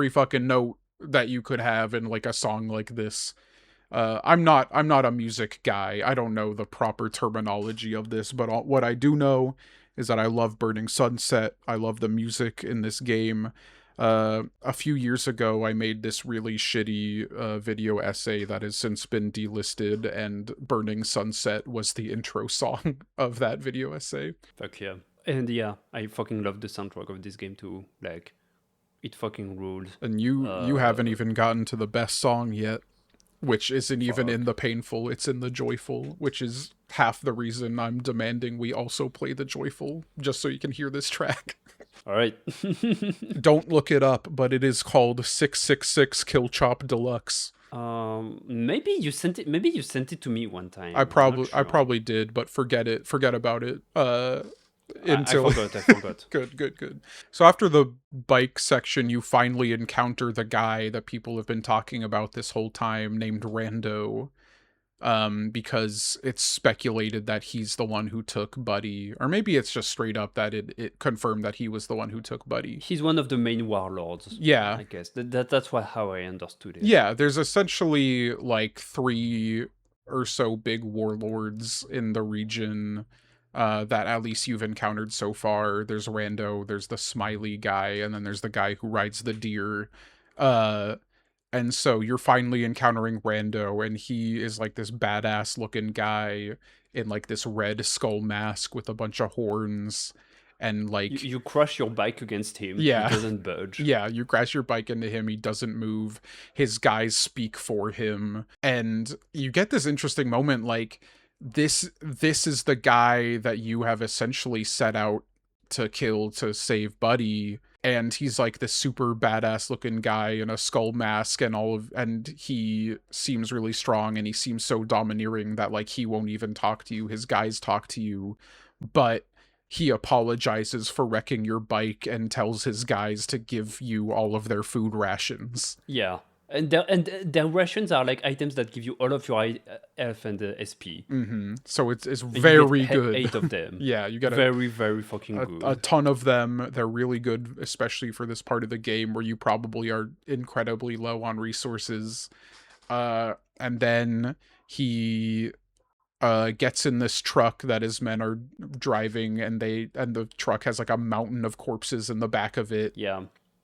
fucking note that you could have in like a song like this. I'm not a music guy. I don't know the proper terminology of this, but what I do know is that I love Burning Sunset. I love the music in this game. A few years ago, I made this really shitty video essay that has since been delisted, and Burning Sunset was the intro song of that video essay. Fuck yeah. And yeah, I fucking love the soundtrack of this game too. Like, it fucking rules. And you haven't even gotten to the best song yet, which isn't even in Fuck. the painful, it's in the joyful, which is half the reason I'm demanding we also play the joyful, just so you can hear this track. All right. Don't look it up, but it is called 666 Kill Chop Deluxe. Maybe you sent it. Maybe you sent it to me one time. I I'm probably not I sure. probably did, but forget about it. I Until forgot. I forgot. good. So after the bike section, you finally encounter the guy that people have been talking about this whole time, named Rando. Because it's speculated that he's the one who took Buddy, or maybe it's just straight up that it confirmed that he was the one who took Buddy. He's one of the main warlords. Yeah, I guess that's how I understood it. yeah. There's essentially like 3 or so big warlords in the region. That at least you've encountered so far. There's Rando, there's the Smiley guy, and then there's the guy who rides the deer. Uh, and so you're finally encountering Rando, and he is like this badass looking guy in like this red skull mask with a bunch of horns, and like You crush your bike against him. yeah. He doesn't budge. Yeah, you crash your bike into him, he doesn't move. His guys speak for him, and you get this interesting moment like this is the guy that you have essentially set out to kill to save Buddy, and he's like this super badass looking guy in a skull mask and he seems really strong, and he seems so domineering that like he won't even talk to you. His guys talk to you, but he apologizes for wrecking your bike and tells his guys to give you all of their food rations. Yeah. And their rations are like items that give you all of your health and SP. So it's And you very get good. 8 of them. Yeah, you get very, very fucking good. a ton of them. They're really good, especially for this part of the game where you probably are incredibly low on resources. And then he gets in this truck that his men are driving, and the truck has like a mountain of corpses in the back of it. Yeah.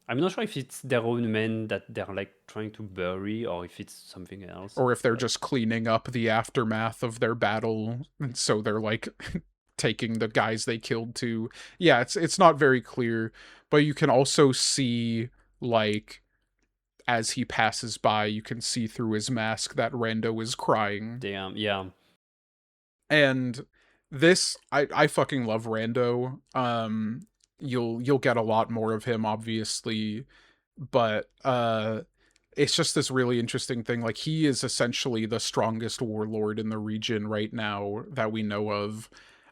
I'm not sure if it's their own men that they're like trying to bury or if it's something else. Or if they're just cleaning up the aftermath of their battle, and so they're like taking the guys they killed to. Yeah, it's not very clear, but you can also see like as he passes by, you can see through his mask that Rando is crying. Damn, yeah. And this I fucking love Rando. You'll get a lot more of him obviously, but it's just this really interesting thing. Like, he is essentially the strongest warlord in the region right now that we know of.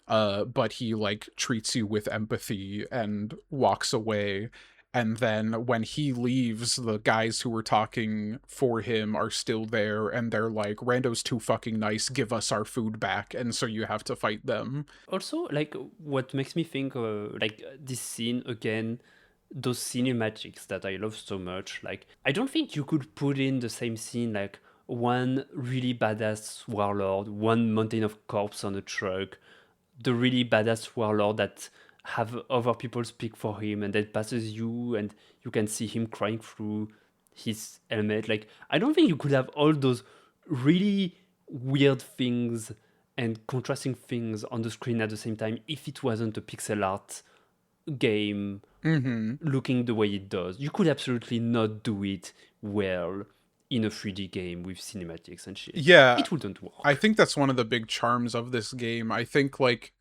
But he like treats you with empathy and walks away. And then when he leaves, the guys who were talking for him are still there, and they're like, Rando's too fucking nice, give us our food back, and so you have to fight them. Also, like, what makes me think, like, this scene again, those cinematics that I love so much. Like, I don't think you could put in the same scene, like, one really badass warlord, one mountain of corpse on a truck, the really badass warlord that have other people speak for him, and then passes you, and you can see him crying through his helmet. Like, I don't think you could have all those really weird things and contrasting things on the screen at the same time if it wasn't a pixel art game looking the way it does. You could absolutely not do it well in a 3D game with cinematics and shit. Yeah, It wouldn't work. I think that's one of the big charms of this game. I think, like,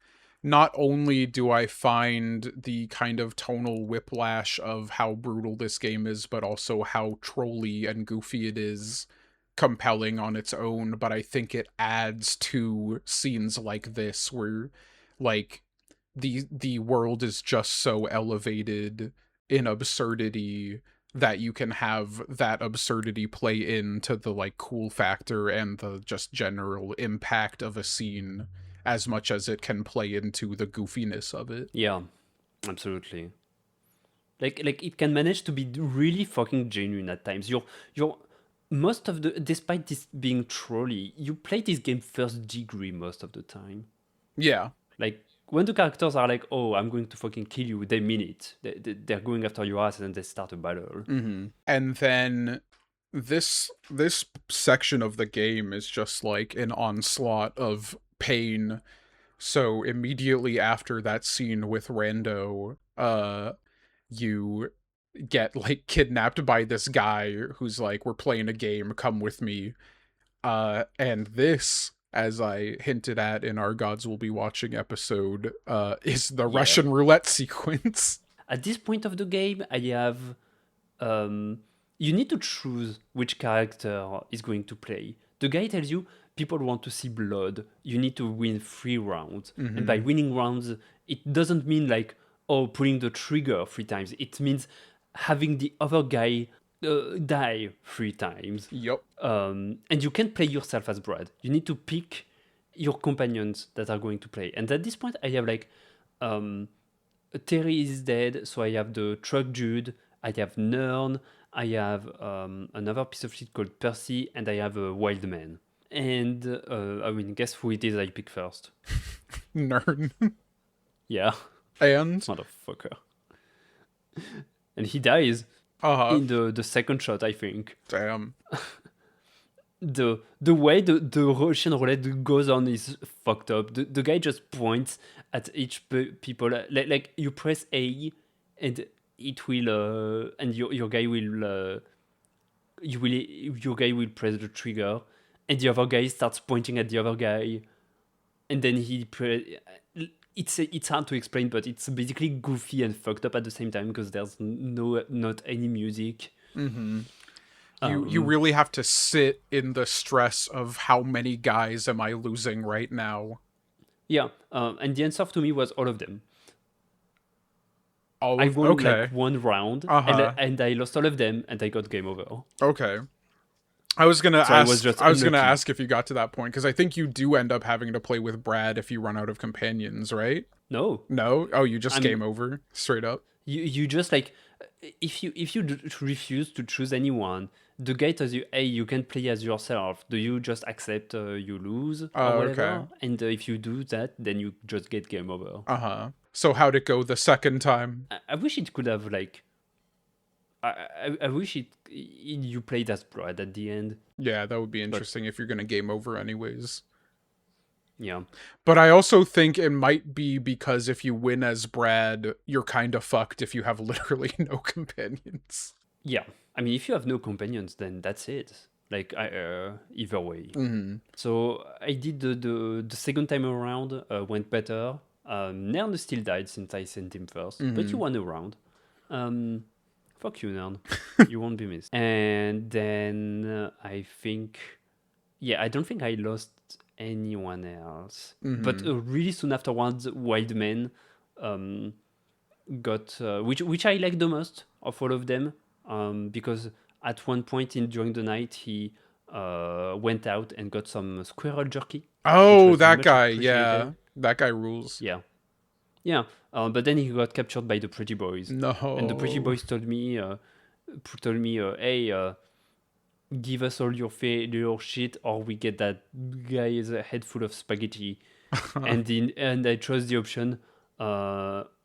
not only do I find the kind of tonal whiplash of how brutal this game is, but also how trolly and goofy it is compelling on its own, but I think it adds to scenes like this where, like, the world is just so elevated in absurdity that you can have that absurdity play into the, like, cool factor and the just general impact of a scene as much as it can play into the goofiness of it. Yeah, absolutely. Like it can manage to be really fucking genuine at times. You're most of the, despite this being trolly, you play this game first degree most of the time. Yeah. Like, when the characters are like, "Oh, I'm going to fucking kill you," they mean it. They're going after your ass, and they start a battle. And then this section of the game is just like an onslaught of pain. So immediately after that scene with Rando, you get, like, kidnapped by this guy who's like, we're playing a game, come with me. And this, as I hinted at in our Gods Will Be Watching episode, is the Russian roulette sequence. At this point of the game, I have you need to choose which character is going to play. The guy tells you people want to see blood. You need to win 3 rounds. And by winning rounds, it doesn't mean like, oh, pulling the trigger 3 times. It means having the other guy die 3 times. Yep. And you can't play yourself as Brad. You need to pick your companions that are going to play. And at this point, I have like Terry is dead, so I have the truck Jude, I have Nern, I have another piece of shit called Percy, and I have a wild man. And I mean, guess who it is I pick first? Nern. Yeah, And motherfucker. And he dies in the second shot, I think. damn. The way the Russian roulette goes on is fucked up. The guy just points at each people. Like you press A, and it will and your guy will your guy will press the trigger, and the other guy starts pointing at the other guy, and then it's hard to explain, but it's basically goofy and fucked up at the same time because there's not any music. You really have to sit in the stress of how many guys am I losing right now. Yeah, and the answer to me was all of them. All I of, won okay. like 1 round, and I lost all of them, and I got game over. Okay. I was gonna So ask. I was gonna unlucky. ask if you got to that point because I think you do end up having to play with Brad if you run out of companions, right? No, No. Oh, you just game over straight up. you just like, if you refuse to choose anyone, the guy tells you, "Hey, you can play as yourself. Do you just accept you lose or whatever?" Okay. And if you do that, then you just get game over. So how'd it go the second time? I wish it could have like. I wish you played as Brad at the end. Yeah, that would be interesting if you're gonna game over anyways. Yeah. But I also think it might be because if you win as Brad, you're kind of fucked if you have literally no companions. Yeah, I mean, if you have no companions, then that's it. Like, either way. So I did the second time around, went better. Nern still died since I sent him first, but you won a round. Fuck you, Nern. You won't be missed. And then I think, I don't think I lost anyone else. But really soon afterwards, Wild Man got which I like the most of all of them, because at one point during the night he went out and got some squirrel jerky, which Oh, was that much guy. Yeah. appreciated. That guy rules. Yeah, yeah. But then he got captured by the pretty boys, and the pretty No. boys told me, hey, give us all your shit, or we get that guy's head full of spaghetti. And I chose the option,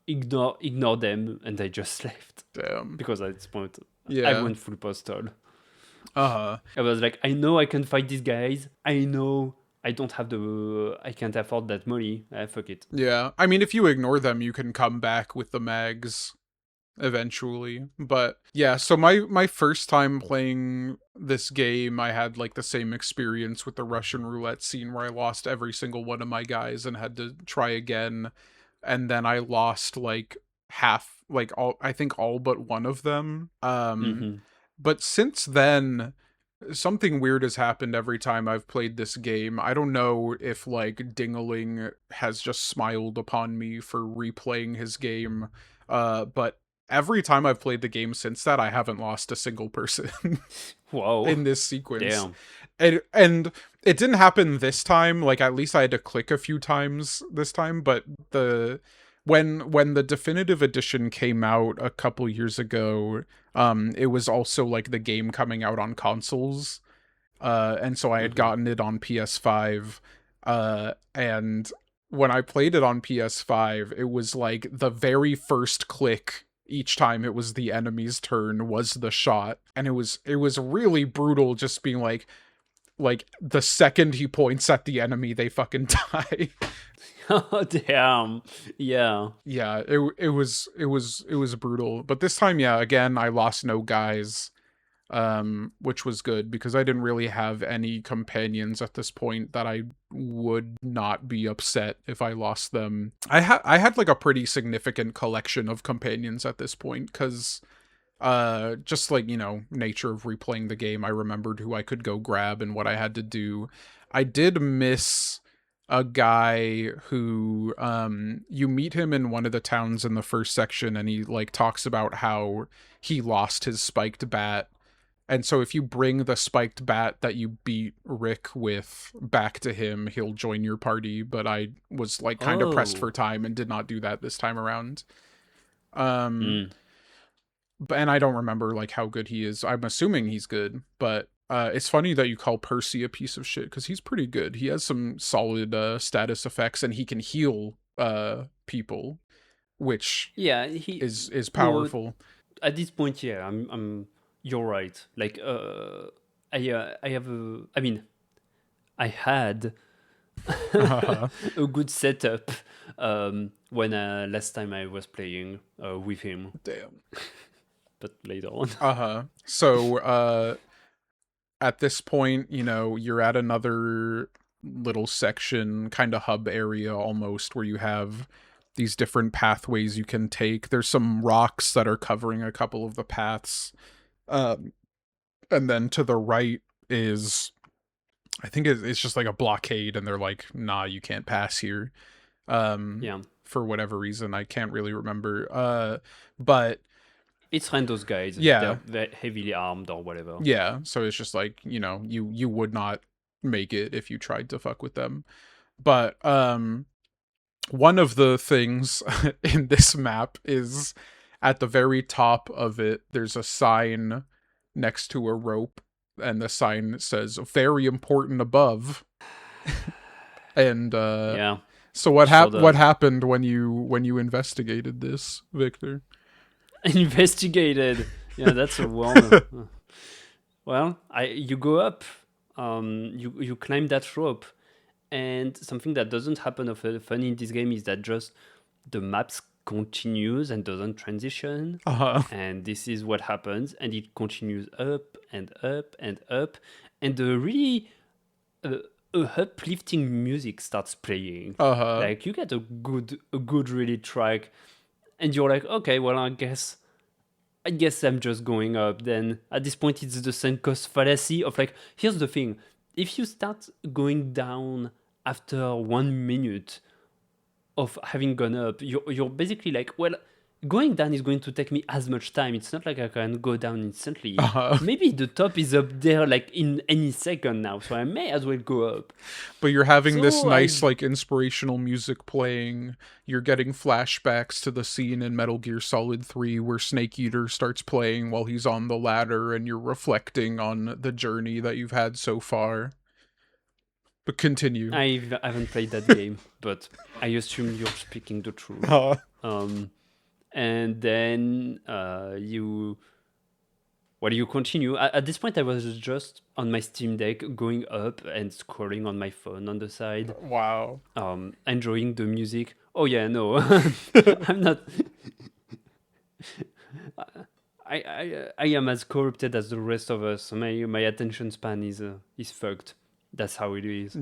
ignore them, and I just left Damn. because at this point I Yeah. went full postal. Uh-huh. I was like, I know I can fight these guys. I know I can't afford that money. Fuck it. Yeah. I mean, if you ignore them, you can come back with the mags eventually. But yeah, so my first time playing this game, I had like the same experience with the Russian roulette scene where I lost every single one of my guys and had to try again. And then I lost like half, like all, I think all but one of them. Hmm. But since then, something weird has happened every time I've played this game. I don't know if like Dingaling has just smiled upon me for replaying his game, but every time I've played the game since that, I haven't lost a single person Wow. in this sequence. Damn. And it didn't happen this time. Like at least I had to click a few times this time, but when the definitive edition came out a couple years ago, it was also like the game coming out on consoles. And so I had Hmm. gotten it on PS5. And when I played it on PS5, it was like the very first click each time it was the enemy's turn was the shot. And it was really brutal just being like the second he points at the enemy, they fucking die. Oh, damn. Yeah. Yeah, it was brutal. But this time, yeah, again, I lost no guys, which was good because I didn't really have any companions at this point that I would not be upset if I lost them. I had like a pretty significant collection of companions at this point because just like, you know, nature of replaying the game, I remembered who I could go grab and what I had to do. I did miss a guy who you meet him in one of the towns in the first section and he like talks about how he lost his spiked bat. And so if you bring the spiked bat that you beat Rick with back to him, he'll join your party, but I was like kind of pressed Oh. for time and did not do that this time around. Um Mm. and I don't remember like how good he is. I'm assuming he's good, but it's funny that you call Percy a piece of shit because he's pretty good. He has some solid status effects and he can heal people, which Yeah. He. is No. powerful. At this point, yeah. I'm. You're right. Like. I have a. I mean, I had Uh-huh. a good setup when last time I was playing with him, Damn. but later on. Uh-huh. So at this point, you know, you're at another little section, kind of hub area almost, where you have these different pathways you can take. There's some rocks that are covering a couple of the paths. Um, and then to the right is, I think it's just like a blockade, and they're like, nah, you can't pass here. Yeah. For whatever reason, I can't really remember. But It's those guys. yeah, They're heavily armed or whatever. yeah. So it's just like, you know, you would not make it if you tried to fuck with them. But one of the things in this map is at the very top of it, there's a sign next to a rope, and the sign says "very important above." And Yeah. so Sure what does. happened when you investigated this, Victor? Investigated. Yeah, that's a one. Well, you go up, you climb that rope, and something that doesn't happen often in this game is that just the maps continues and doesn't transition, Uh-huh. and this is what happens, and it continues up and up and up, and the really uh, uplifting music starts playing. Uh-huh. Like you get a good really track, and you're like, okay, well, I guess I'm just going up. Then at this point, it's the sunk cost fallacy of like, here's the thing: if you start going down after 1 minute of having gone up, you're basically like, well, going down is going to take me as much time. It's not like I can go down instantly. Uh-huh. Maybe the top is up there like in any second now, so I may as well go up. But you're having this So nice, I like, inspirational music playing. You're getting flashbacks to the scene in Metal Gear Solid 3 where Snake Eater starts playing while he's on the ladder, and you're reflecting on the journey that you've had so far. But continue. I haven't played that game, but I assume you're speaking the truth. Uh, And then you continue. At this point, I was just on my Steam Deck, going up and scrolling on my phone on the side, wow. enjoying the music. Oh yeah, no, I'm not. I am as corrupted as the rest of us. My attention span is fucked. That's how it is.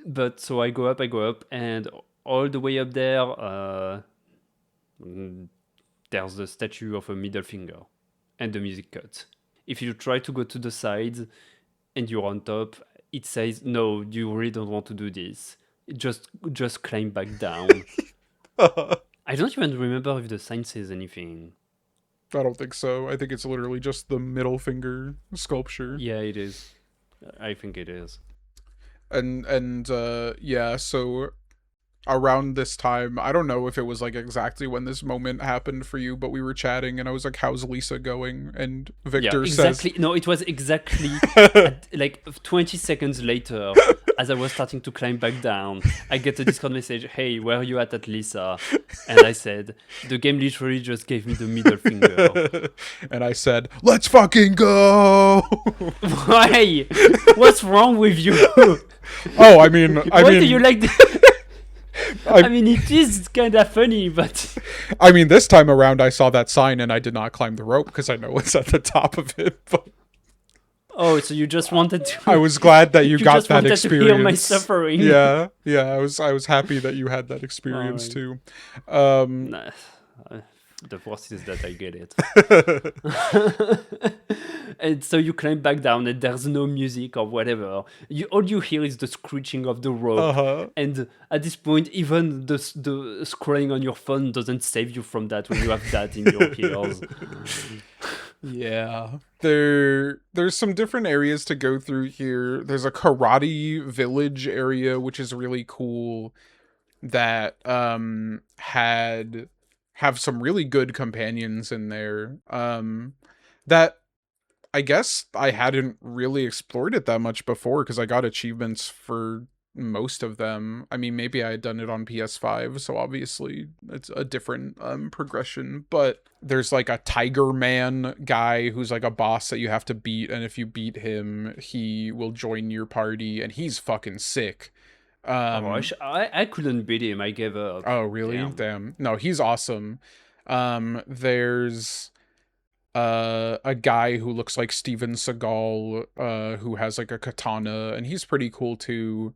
But so I go up, and all the way up there, there's the statue of a middle finger, and the music cuts. If you try to go to the sides and you're on top, it says, "No, you really don't want to do this. Just climb back down." I don't even remember if the sign says anything. I don't think so. I think it's literally just the middle finger sculpture. Yeah, it is. I think it is. And yeah, so around this time, I don't know if it was like exactly when this moment happened for you, but we were chatting and I was like, "How's Lisa going?" And Victor exactly. says, No, it was exactly like 20 seconds later, as I was starting to climb back down, I get a Discord message, "Hey, where are you at Lisa?" And I said, "The game literally just gave me the middle finger." and I said, "Let's fucking go." Why? What's wrong with you? Oh, I mean, Why do you like this? I mean, it is kind of funny, but I mean, this time around, I saw that sign and I did not climb the rope because I know it's at the top of it. But oh, so you just wanted to? I was glad that you got just that wanted experience. to hear my suffering. Yeah, I was happy that you had that experience too. Nah, the worst is that I get it. And so you climb back down, and there's no music or whatever. All you hear is the screeching of the rope. And at this point, even the scrolling on your phone doesn't save you from that when you have that in your ears. Yeah. There's some different areas to go through here. There's a karate village area, which is really cool, that have some really good companions in there. That I guess I hadn't really explored it that much before because I got achievements for most of them. I mean, maybe I had done it on PS5, so obviously it's a different progression. But there's like a Tiger Man guy who's like a boss that you have to beat, and if you beat him, he will join your party, and he's fucking sick. I couldn't beat him. I gave up. Oh, really? Damn. No, he's awesome. There's a guy who looks like Steven Seagal, who has like a katana, and he's pretty cool too.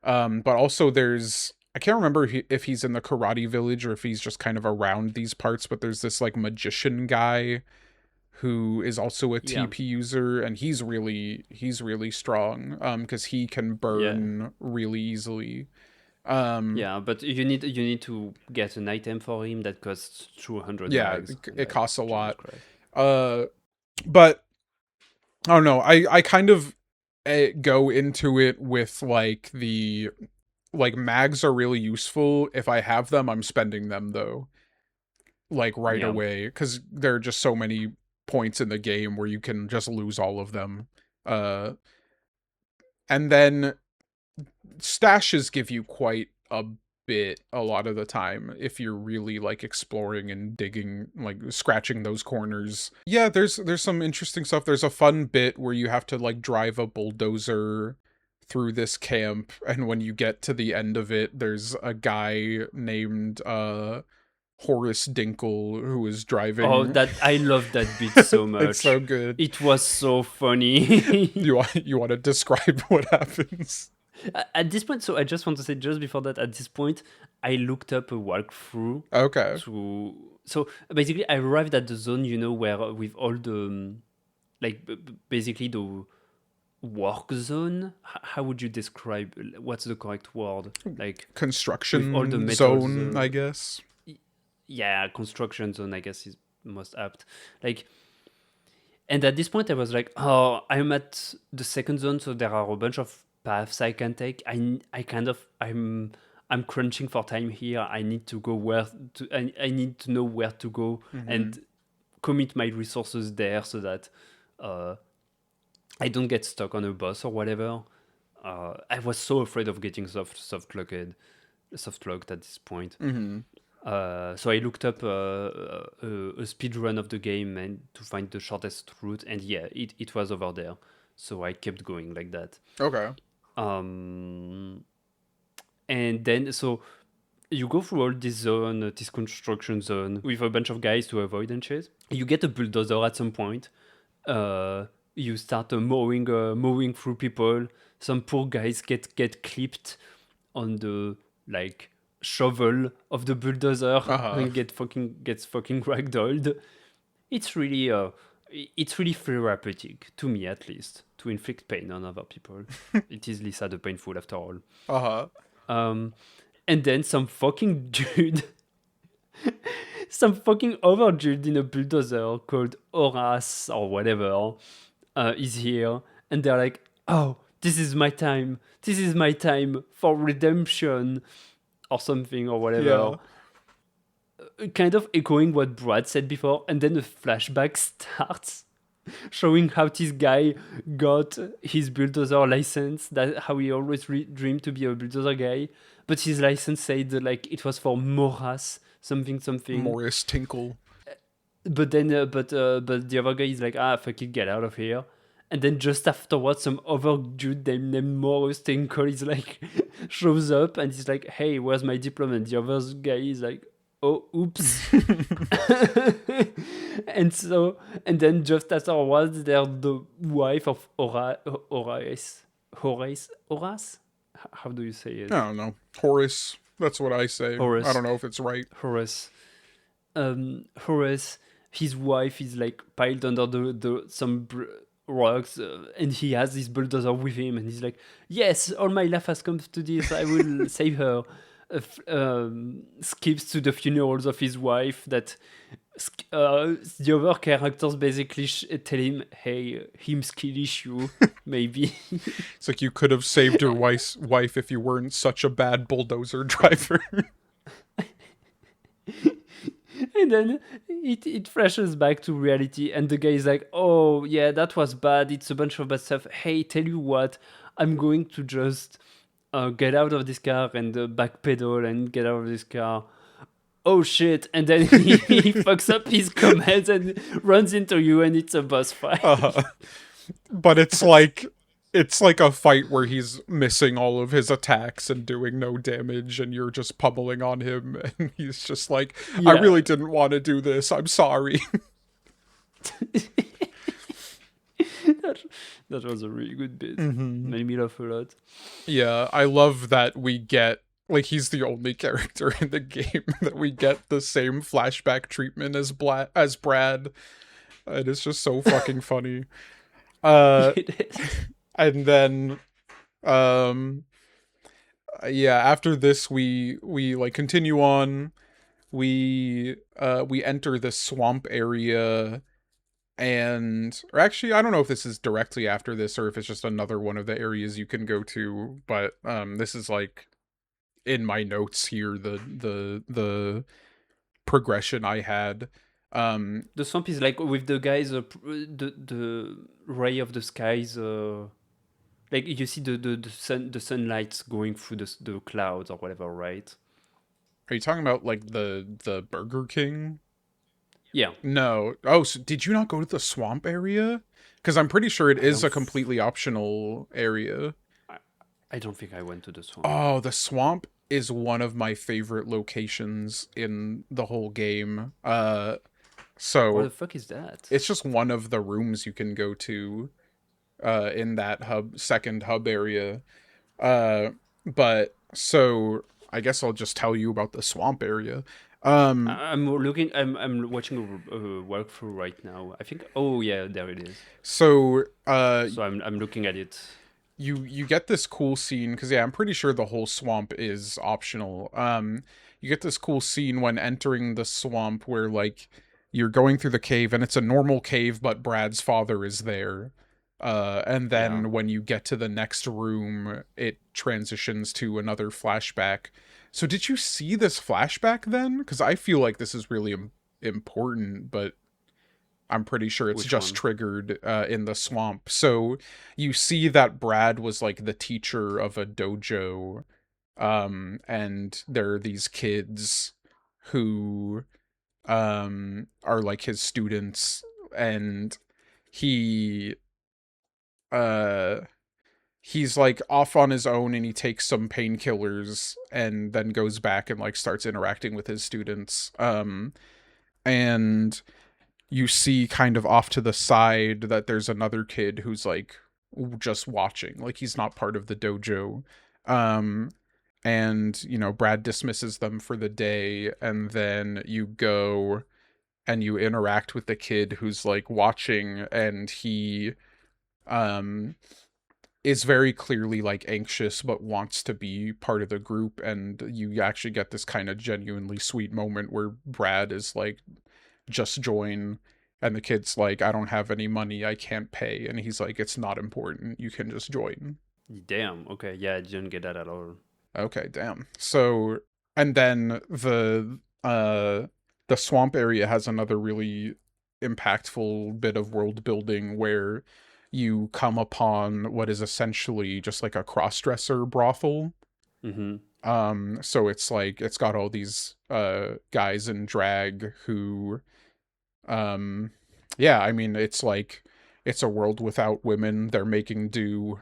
But also there's, I can't remember if he's in the karate village or if he's just kind of around these parts, but there's this like magician guy who is also a TP user, and he's really strong, because he can burn really easily. But you need to get an item for him that costs 200 bags. It costs a lot. But I don't know, I kind of go into it with like mags are really useful. If I have them, I'm spending them though, like right away, because there are just so many points in the game where you can just lose all of them. And then stashes give you quite a bit a lot of the time if you're really like exploring and digging, like scratching those corners. Yeah, there's some interesting stuff. There's a fun bit where you have to like drive a bulldozer through this camp, and when you get to the end of it, there's a guy named Horace Dinkle who is driving. Oh, that I love that bit so much. It's so good. It was so funny. You want to describe what happens? At this point, so I just want to say, just before that, at this point, I looked up a walkthrough. Okay. So basically, I arrived at the zone, where with all the, basically the work zone. How would you describe? What's the correct word? Like construction all the zone, I guess. yeah, construction zone, I guess, is most apt. Like, and at this point, I was like, oh, I'm at the second zone, so there are a bunch of paths I can take. I'm crunching for time here. I need to go where to. I need to know where to go Mm-hmm. and commit my resources there so that uh, I don't get stuck on a boss or whatever. I was so afraid of getting soft locked at this point. Mm-hmm. So I looked up a speed run of the game and to find the shortest route, and yeah, it was over there. So I kept going like that. Okay. Um, and then so you go through all this zone, this construction zone, with a bunch of guys to avoid and chase. You get a bulldozer at some point. You start mowing through people. Some poor guys get clipped on the like shovel of the bulldozer Uh-huh. and gets fucking ragdolled. It's really it's really therapeutic to me, at least, to inflict pain on other people. It is Lisa the painful after all. Uh-huh. Um, and then some fucking dude, some fucking other dude in a bulldozer called Horace or whatever, is here, and they're like, "Oh, this is my time. This is my time for redemption," or something or whatever. Yeah. Kind of echoing what Brad said before, and then a flashback starts showing how this guy got his bulldozer license, that how he always dreamed to be a bulldozer guy, but his license said like it was for Moras something something. Morris Tinkle. But then but the other guy is like, ah, fuck it, get out of here. And then just afterwards, some other dude named Morris Tinkle is like shows up and he's like, hey, where's my diploma? And the other guy is like, oh, oops. And then just afterwards, there's the wife of Horace. How do you say it? I don't know. Horace. That's what I say. I Horace. don't know if it's right. Horace. Horace. His wife is like piled under rocks, and he has this bulldozer with him, and he's like, "Yes, all my life has come to this. I will save her." Skips to the funerals of his wife. That the other characters basically tell him, "Hey, him skill issue, maybe." It's like you could have saved your wife if you weren't such a bad bulldozer driver. And then it flashes back to reality, and the guy is like, "Oh yeah, that was bad. It's a bunch of bad stuff. Hey, tell you what, I'm going to just get out of this car and backpedal and get out of this car." Oh shit! And then he fucks up his commands and runs into you, and it's a boss fight. But it's like a fight where he's missing all of his attacks and doing no damage, and you're just pummeling on him, and he's just like, I Yeah. really didn't want to do this. I'm sorry. That was a really good bit. Mm-hmm. Made me laugh a lot. Yeah, I love that we get, like, he's the only character in the game that we get the same flashback treatment as Brad. And it's just so fucking funny. It is. And then yeah, after this we like continue on. We enter the swamp area, and or actually I don't know if this is directly after this or if it's just another one of the areas you can go to, but this is like in my notes here, the progression I had. The swamp is like with the guys, the ray of the skies, like you see the sunlight going through the clouds or whatever, right? Are you talking about like the Burger King? Yeah. No. Oh, so did you not go to the swamp area? Because I'm pretty sure it I is don't a completely optional area. I don't think I went to the swamp. Oh, the swamp is one of my favorite locations in the whole game. What So the fuck is that? it's just one of the rooms you can go to in that second hub area. But so I guess I'll just tell you about the swamp area. I'm watching a walkthrough right now. I think. Oh yeah, there it is. So So I'm looking at it. you get this cool scene because yeah, I'm pretty sure the whole swamp is optional. You get this cool scene when entering the swamp where like you're going through the cave and it's a normal cave, but Brad's father is there. And Yeah. then when you get to the next room, it transitions to another flashback. So did you see this flashback then? Because I feel like this is really important, but I'm pretty sure it's Which just one? triggered in the swamp. So you see that Brad was like the teacher of a dojo, and there are these kids who are like his students, and he uh he's like off on his own and he takes some painkillers and then goes back and like starts interacting with his students. And you see kind of off to the side that there's another kid who's like just watching, like he's not part of the dojo. um and Brad dismisses them for the day, and then you go and you interact with the kid who's like watching, and he um is very clearly like anxious but wants to be part of the group, and you actually get this kind of genuinely sweet moment where Brad is like, just join, and the kid's like, I don't have any money, I can't pay, and he's like, it's not important, you can just join. Damn. Okay. Yeah, I didn't get that at all. Okay, damn. So, and then the swamp area has another really impactful bit of world building where you come upon what is essentially just like a cross-dresser brothel. Mm-hmm. So it's like it's got all these guys in drag who um yeah, I mean it's like it's a world without women. They're making do.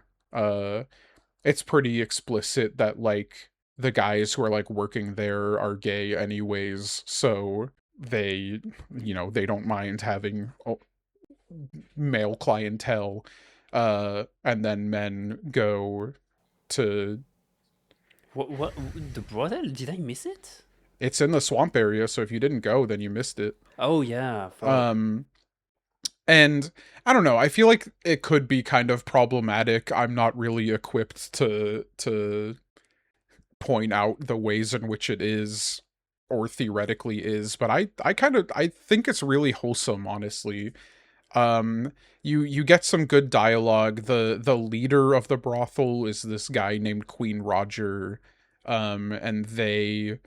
It's pretty explicit that like the guys who are like working there are gay anyways, so they they don't mind having male clientele. And then men go to What? The brothel? Did I miss it? it's in the swamp area, so if you didn't go then you missed it. Oh yeah. Fuck. um and I don't know, I feel like it could be kind of problematic. I'm not really equipped to point out the ways in which it is, or theoretically is, but I kind of I think it's really wholesome, honestly. You get some good dialogue. The leader of the brothel is this guy named Queen Roger. And they,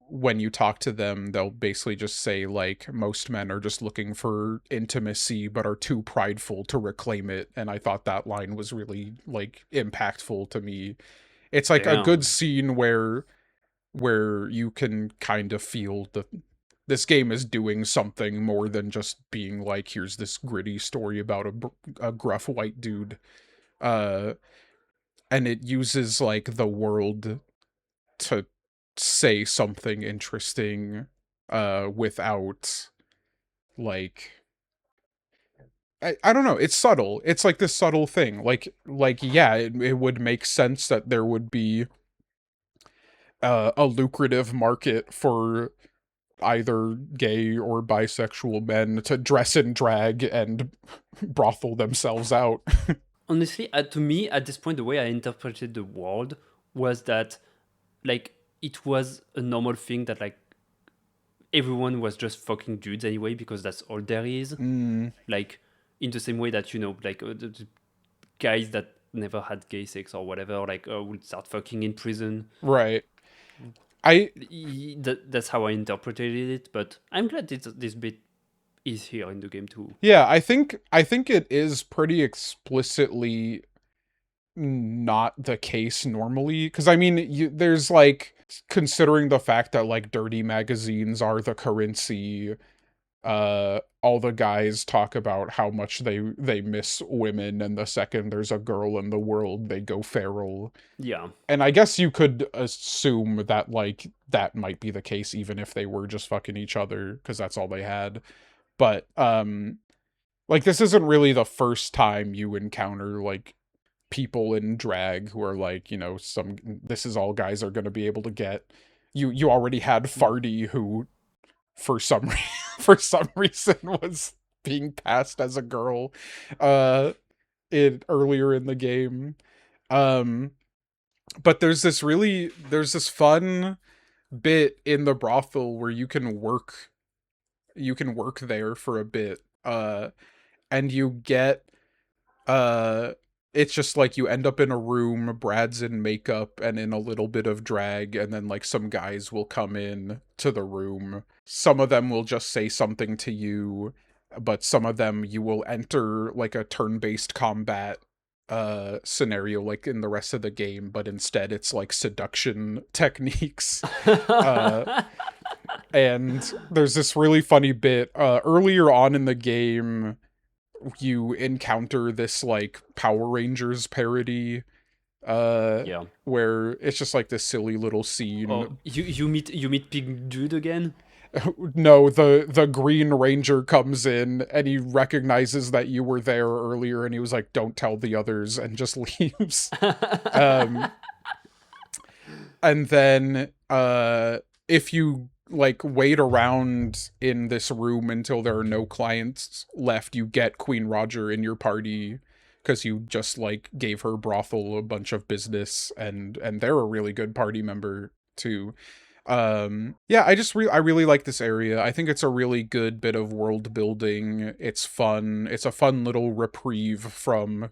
when you talk to them, they'll basically just say like most men are just looking for intimacy but are too prideful to reclaim it, and I thought that line was really like impactful to me. It's like a good Damn. scene where you can kind of feel this game is doing something more than just being like, here's this gritty story about a gruff white dude. uh and it uses like the world to say something interesting without like I don't know, it's subtle. It's like this subtle thing, like yeah, it would make sense that there would be a lucrative market for either gay or bisexual men to dress in drag and brothel themselves out. Honestly, to me, at this point, the way I interpreted the world was that, like, it was a normal thing that, like, everyone was just fucking dudes anyway because that's all there is. Mm, Like, in the same way that, like, the guys that never had gay sex or whatever, like, would start fucking in prison. right. I That's how I interpreted it, but I'm glad this bit is here in the game too. Yeah, I think it is pretty explicitly not the case normally, because I mean there's like, considering the fact that like dirty magazines are the currency, all the guys talk about how much they miss women, and the second there's a girl in the world they go feral. Yeah. And I guess you could assume that like that might be the case even if they were just fucking each other because that's all they had. But like this isn't really the first time you encounter like people in drag who are like, some, this is all guys are going to be able to get. You already had Farty, who for some for some reason was being passed as a girl. uh earlier in the game. Um, but there's this fun bit in the brothel where you can work there for a bit. And you get uh it's just like you end up in a room, Brad's in makeup and in a little bit of drag, and then like some guys will come in to the room. Some of them will just say something to you, but some of them you will enter like a turn-based combat scenario like in the rest of the game, but instead it's like seduction techniques. Uh and there's this really funny bit earlier on in the game. You encounter this like Power Rangers parody Yeah. where it's just like this silly little Oh, scene. you meet Pink Dude again? No, the Green Ranger comes in and he recognizes that you were there earlier, and he was like, "Don't tell the others," and just leaves. um and then if you like wait around in this room until there are no clients left, you get Queen Roger in your party because you just like gave her brothel a bunch of business, and they're a really good party member too. Yeah, I really like this area. I think it's a really good bit of world building. It's fun. It's a fun little reprieve from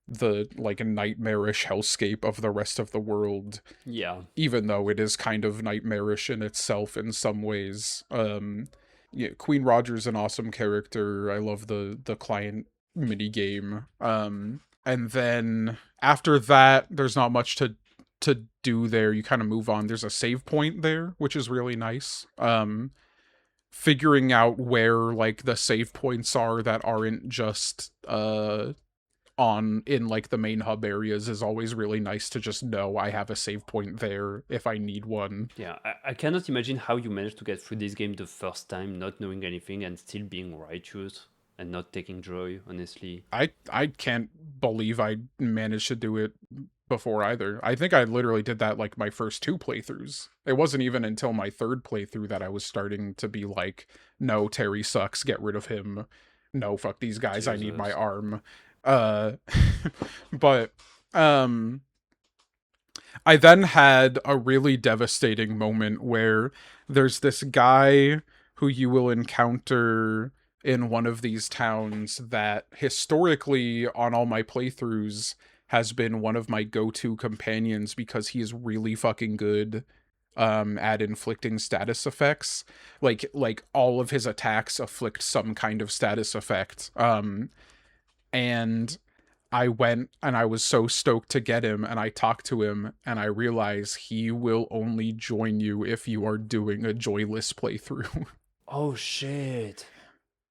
the like nightmarish hellscape of the rest of the world, Yeah. even though it is kind of nightmarish in itself in some ways. Yeah, Queen Roger's an awesome character. I love the client mini game. And then after that, there's not much to do there. You kind of move on. There's a save point there, which is really nice. Figuring out where like the save points are that aren't just on in like the main hub areas is always really nice to just know I have a save point there if I need one. Yeah, I cannot imagine how you managed to get through this game the first time, not knowing anything and still being righteous and not taking joy, honestly. I can't believe I managed to do it before either. I think I literally did that like my first two playthroughs. It wasn't even until my third playthrough that I was starting to be like, no, Terry sucks, get rid of him. No, fuck these guys, I need my Jesus. arm. Uh but um I then had a really devastating moment where there's this guy who you will encounter in one of these towns that historically on all my playthroughs has been one of my go-to companions because he is really fucking good at inflicting status effects. Like all of his attacks afflict some kind of status effect. And I went and I was so stoked to get him, and I talked to him and I realized he will only join you if you are doing a joyless playthrough. Oh shit.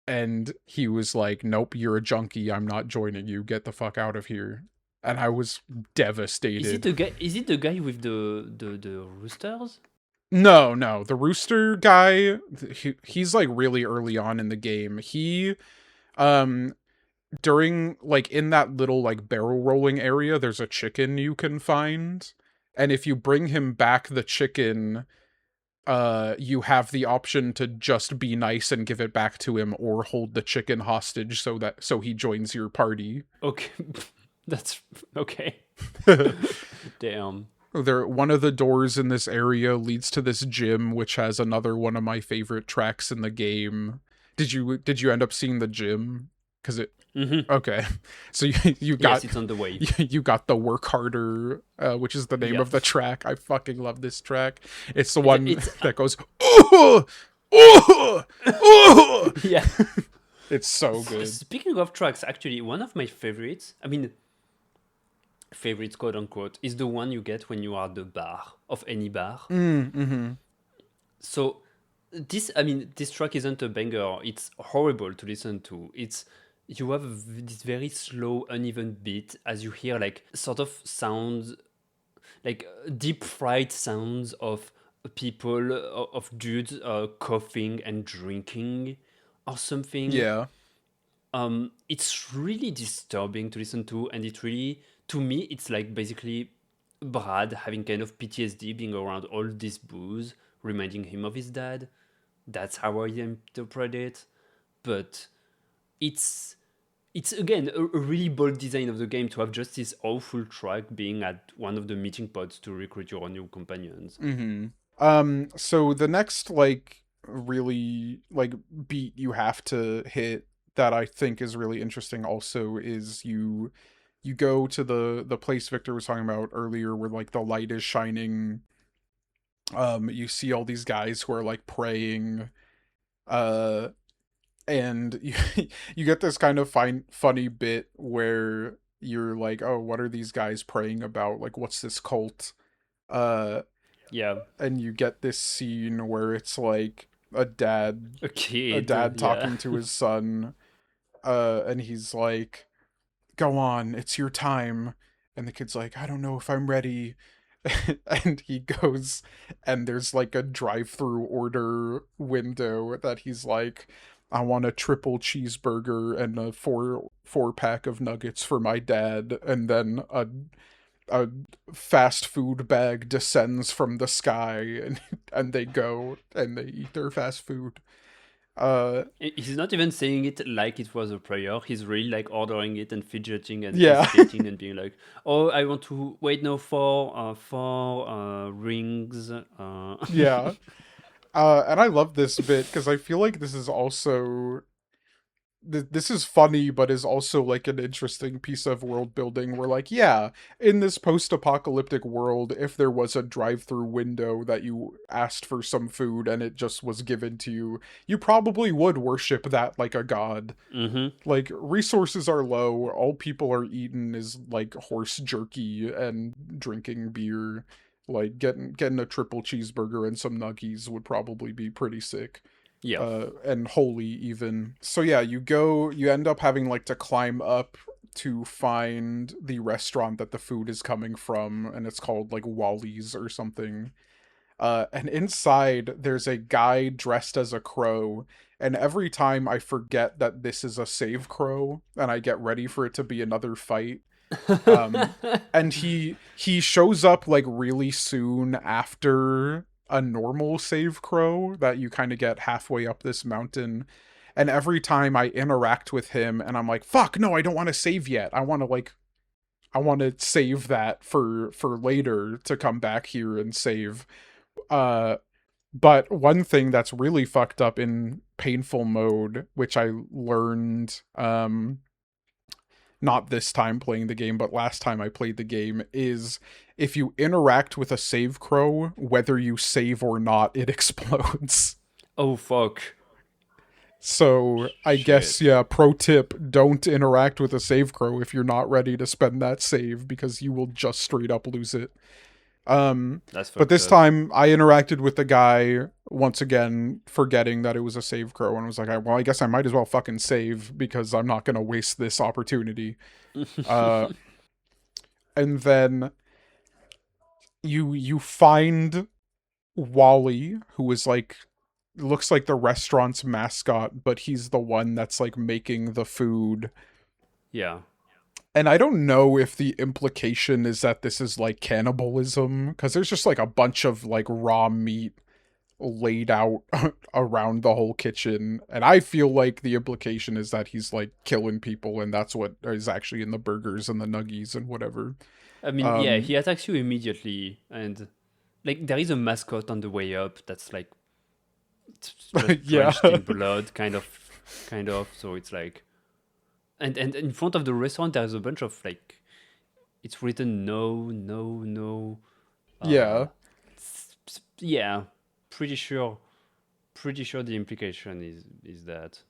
And he was like, "Nope, you're a junkie. I'm not joining you. Get the fuck out of here." And I was devastated. Is it the guy with the roosters? No, the rooster guy, he's like really early on in the game. He um during like in that little like barrel rolling area, there's a chicken you can find, and if you bring him back the chicken, you have the option to just be nice and give it back to him, or hold the chicken hostage so he joins your party. Okay. That's okay. Damn. There, one of the doors in this area leads to this gym, which has another one of my favorite tracks in the game. Did you end up seeing the gym? Because it Mm-hmm. Okay, so you Yes, got it's on the way. you got the Work Harder, which is the name Yeah. of the track. I fucking love this track. It's the It's, one it's that goes, "Oh, oh, oh." yeah. It's so good. Speaking of tracks, actually, one of my favorites, I mean, favorites, quote unquote, is the one you get when you are at the bar of any bar. Mm-hmm. So, this track isn't a banger. It's horrible to listen to. It's you have this very slow, uneven beat as you hear like sort of sounds like deep fried sounds of people of dudes coughing and drinking or something. Yeah. It's really disturbing to listen to, and it really, to me, it's like basically Brad having kind of PTSD being around all this booze, reminding him of his dad. That's how I interpret it. But it's it's again a really bold design of the game to have just this awful track being at one of the meeting pods to recruit your new companions. Mm-hmm. So the next like really like beat you have to hit that I think is really interesting also is you go to the place Victor was talking about earlier where like the light is shining. You see all these guys who are like praying, uh and you you get this kind of funny bit where you're like, oh, what are these guys praying about? Like, what's this cult? Uh, Yeah, and you get this scene where it's like a dad a a kid. dad Yeah. talking to his son, and he's like, go on, it's your time. And the kid's like, I don't know if I'm ready. And he goes, and there's like a drive-through order window that he's like, I want a triple cheeseburger and a four pack of nuggets for my dad. And then a fast food bag descends from the sky, and they go and they eat their fast food. Uh, He's not even saying it like it was a prayer. He's really like ordering it and fidgeting and yeah. hesitating and being like, "Oh, I want to wait now for rings." Yeah. And I love this bit because I feel like this is also this is funny, but is also like an interesting piece of world building. Where like, yeah, in this post-apocalyptic world, if there was a drive-through window that you asked for some food and it just was given to you, you probably would worship that like a god. Mm-hmm. Like resources are low, all people are eating is like horse jerky and drinking beer. Like getting a triple cheeseburger and some nuggies would probably be pretty sick. Yeah. And holy even. So yeah, you end up having like to climb up to find the restaurant that the food is coming from, and it's called like Wally's or something. And inside there's a guy dressed as a crow, and every time I forget that this is a save crow and I get ready for it to be another fight. Um and he shows up like really soon after a normal save crow that you kind of get halfway up this mountain. And every time I interact with him and I'm like, fuck, no, I don't want to save yet. I want to save that for later to come back here and save. Uh but one thing that's really fucked up in painful mode, which I learned not this time playing the game, but last time I played the game, is if you interact with a save crow, whether you save or not, it explodes. Oh fuck. So I guess, Shit. yeah, pro tip, don't interact with a save crow if you're not ready to spend that save, because you will just straight up lose it. That's But fucked this up. time I interacted with the guy once again, forgetting that it was a save crow, and was like, well, I guess I might as well fucking save because I'm not gonna waste this opportunity. Uh, and then you find Wally, who is like looks like the restaurant's mascot, but he's the one that's like making the food. Yeah. And I don't know if the implication is that this is like cannibalism, because there's just like a bunch of like raw meat laid out around the whole kitchen. And I feel like the implication is that he's like killing people, and that's what is actually in the burgers and the nuggies and whatever. I mean, yeah, Um, he attacks you immediately, and like there is a mascot on the way up that's like just yeah. drenched in blood, kind of. So it's like, and in front of the restaurant there's a bunch of like, it's written no, no, no. Uh, Yeah. yeah, pretty sure, pretty sure the implication is that.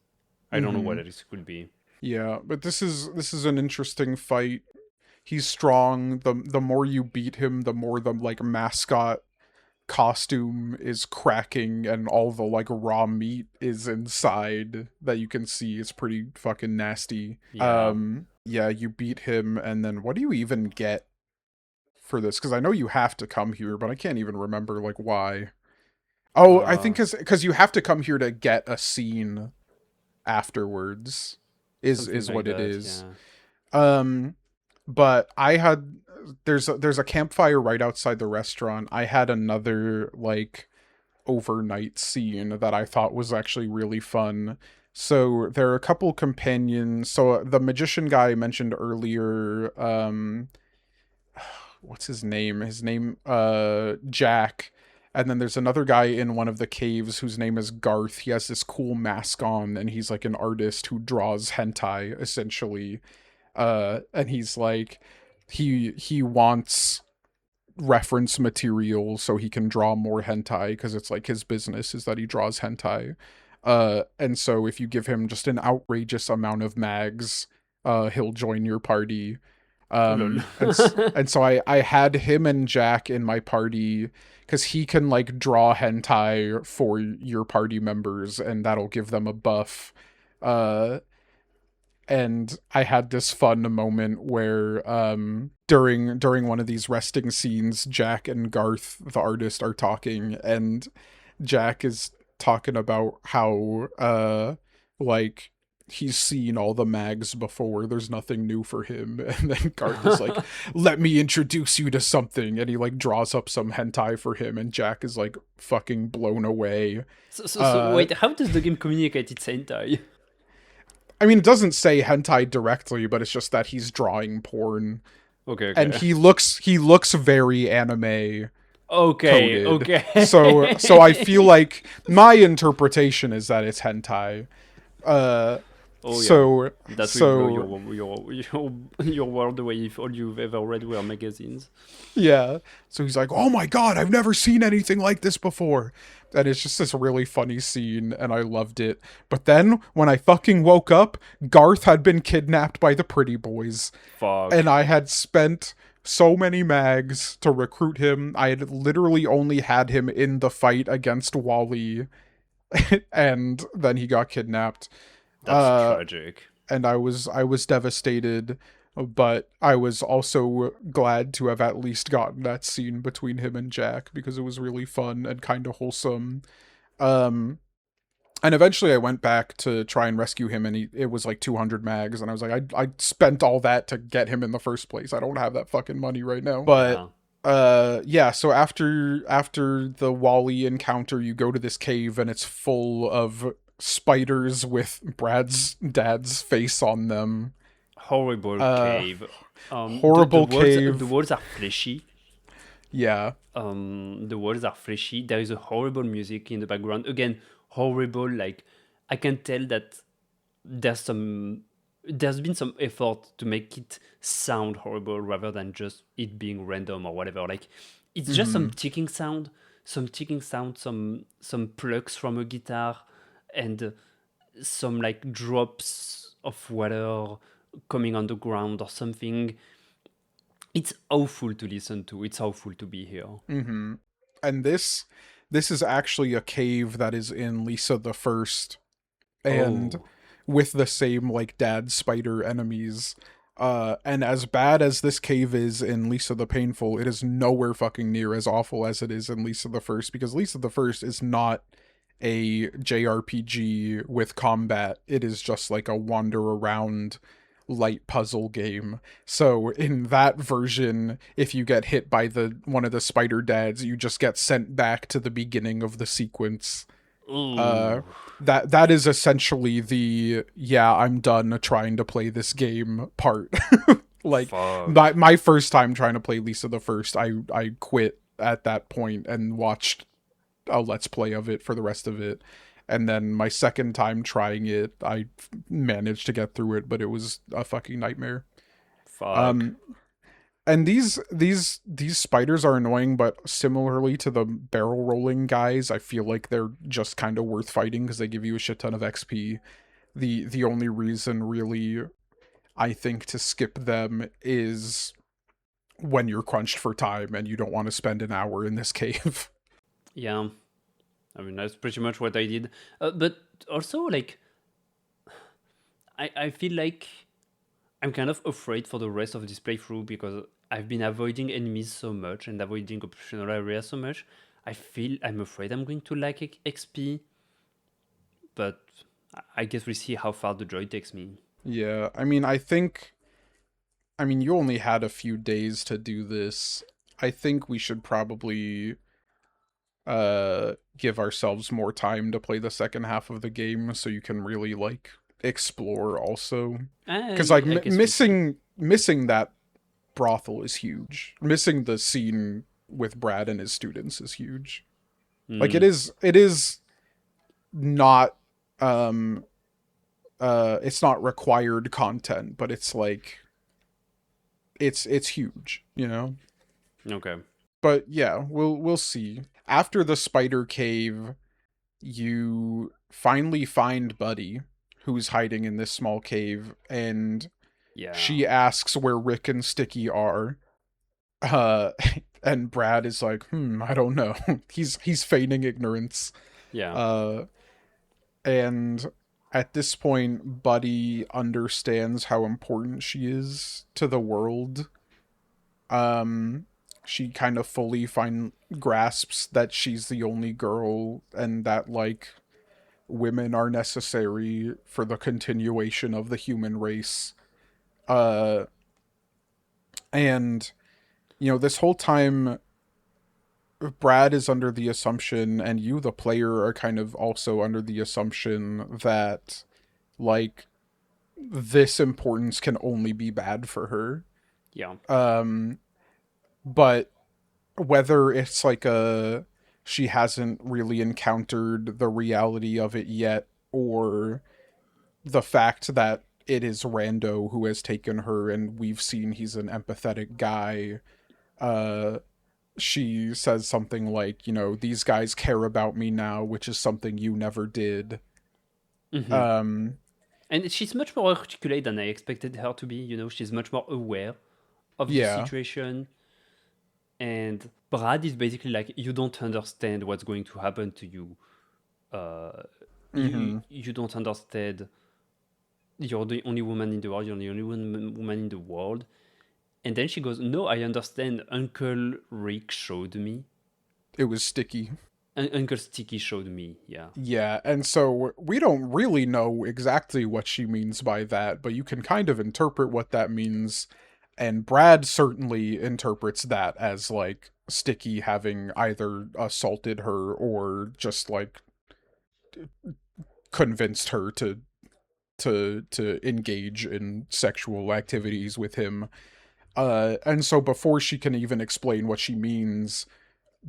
I don't know what Hmm. else could be. Yeah, but this is an interesting fight. He's strong. The more you beat him, the more the like mascot costume is cracking and all the like raw meat is inside that you can see. It's pretty fucking nasty. Yeah. Yeah, you beat him, and then what do you even get for this? Because I know you have to come here, but I can't even remember like why. Oh, I think Uh, because you have to come here to get a scene afterwards Something is like what it that. is. Yeah. Um but I had there's a campfire right outside the restaurant. I had another like overnight scene that I thought was actually really fun. So there are a couple companions. So the magician guy I mentioned earlier, what's his name? His name, Jack. And then there's another guy in one of the caves whose name is Garth. He has this cool mask on, and he's like an artist who draws hentai, essentially. And he's like, he wants reference material so he can draw more hentai because it's like his business is that he draws hentai. And so if you give him just an outrageous amount of mags, he'll join your party. Lol. And so I had him and Jack in my party because he can like draw hentai for your party members, and that'll give them a buff. Uh, and I had this fun moment where during one of these resting scenes, Jack and Garth, the artist, are talking, and Jack is talking about how like he's seen all the mags before, there's nothing new for him. And then Garth is like, let me introduce you to something, and he like draws up some hentai for him, and Jack is like fucking blown away. So wait, how does the game communicate its hentai? I mean, it doesn't say hentai directly, but it's just that he's drawing porn, Okay, and okay. he looks very anime Okay, coded. okay. So I feel like my interpretation is that it's hentai. Uh, Oh yeah, so that will blow so your world away if all you've ever read were magazines. yeah. So he's like, "Oh my god, I've never seen anything like this before." And it's just this really funny scene, and I loved it. But then, when I fucking woke up, Garth had been kidnapped by the pretty boys, and Fuck. I had spent so many mags to recruit him. I had literally only had him in the fight against Wally, and then he got kidnapped. That's Uh, tragic. and I was devastated, but I was also glad to have at least gotten that scene between him and Jack because it was really fun and kind of wholesome. Um, and eventually I went back to try and rescue him, and it was like 200 mags, and I was like, I spent all that to get him in the first place. I don't have that fucking money right now. But Yeah. yeah, so after the Wally encounter, you go to this cave, and it's full of spiders with Brad's dad's face on them. Horrible Uh cave. The Horrible walls cave. are fleshy. Yeah. The walls are fleshy. There is a horrible music in the background. Again, horrible. Like I can tell that there's some there's been some effort to make it sound horrible rather than just it being random or whatever. Like it's just Mm-hmm. some ticking sound, some plucks from a guitar, and some like drops of water coming on the ground or something. It's awful to listen to. It's awful to be here. Mm-hmm. And this is actually a cave that is in Lisa the First, and Oh, with the same like dad spider enemies. And as bad as this cave is in Lisa the Painful, it is nowhere fucking near as awful as it is in Lisa the First, because Lisa the First is not a JRPG with combat. It is just like a wander around light puzzle game. So in that version, if you get hit by the one of the spider dads, you just get sent back to the beginning of the sequence. Uh ooh, that is essentially the yeah, I'm done trying to play this game part. Like fuck. my first time trying to play Lisa the First, I quit at that point and watched a let's play of it for the rest of it. And then my second time trying it, I managed to get through it, but it was a fucking nightmare. Fuck. Um, and these spiders are annoying, but similarly to the barrel rolling guys, I feel like they're just kind of worth fighting because they give you a shit ton of XP. The only reason really I think to skip them is when you're crunched for time and you don't want to spend an hour in this cave. Yeah. I mean, that's pretty much what I did. But also, like, I feel like I'm kind of afraid for the rest of this playthrough because I've been avoiding enemies so much and avoiding optional areas so much. I'm afraid I'm going to lack XP, but I guess we'll see how far the joy takes me. Yeah, I mean, you only had a few days to do this. I think we should probably give ourselves more time to play the second half of the game so you can really like explore also. Because like I guess we'll see. missing that brothel is huge. Missing the scene with Brad and his students is huge. Like Mm, it is not um it's not required content, but it's like it's huge, you know? okay. But yeah, we'll see. After the spider cave, you finally find Buddy, who's hiding in this small cave, and Yeah. she asks where Rick and Sticky are. Uh and Brad is like, I don't know. He's feigning ignorance. Yeah. Uh and at this point, Buddy understands how important she is to the world. Um she kind of fully grasps that she's the only girl and that like women are necessary for the continuation of the human race. Uh and this whole time Brad is under the assumption and you the player are kind of also under the assumption that like this importance can only be bad for her. Yeah. Um but whether it's like a she hasn't really encountered the reality of it yet, or the fact that it is Rando who has taken her and we've seen he's an empathetic guy, uh she says something like, these guys care about me now, which is something you never did. Hmm. um And she's much more articulate than I expected her to be. She's much more aware of the yeah. situation. And Brad is basically like, you don't understand what's going to happen to you. Uh, Hmm. you don't understand. You're the only woman in the world. You're the only woman in the world. And then she goes, "No, I understand. Uncle Rick showed me. It was Sticky. Uncle Sticky showed me." Yeah. Yeah, and so we don't really know exactly what she means by that, but you can kind of interpret what that means. And Brad certainly interprets that as like Sticky having either assaulted her or just like convinced her to engage in sexual activities with him. And so before she can even explain what she means,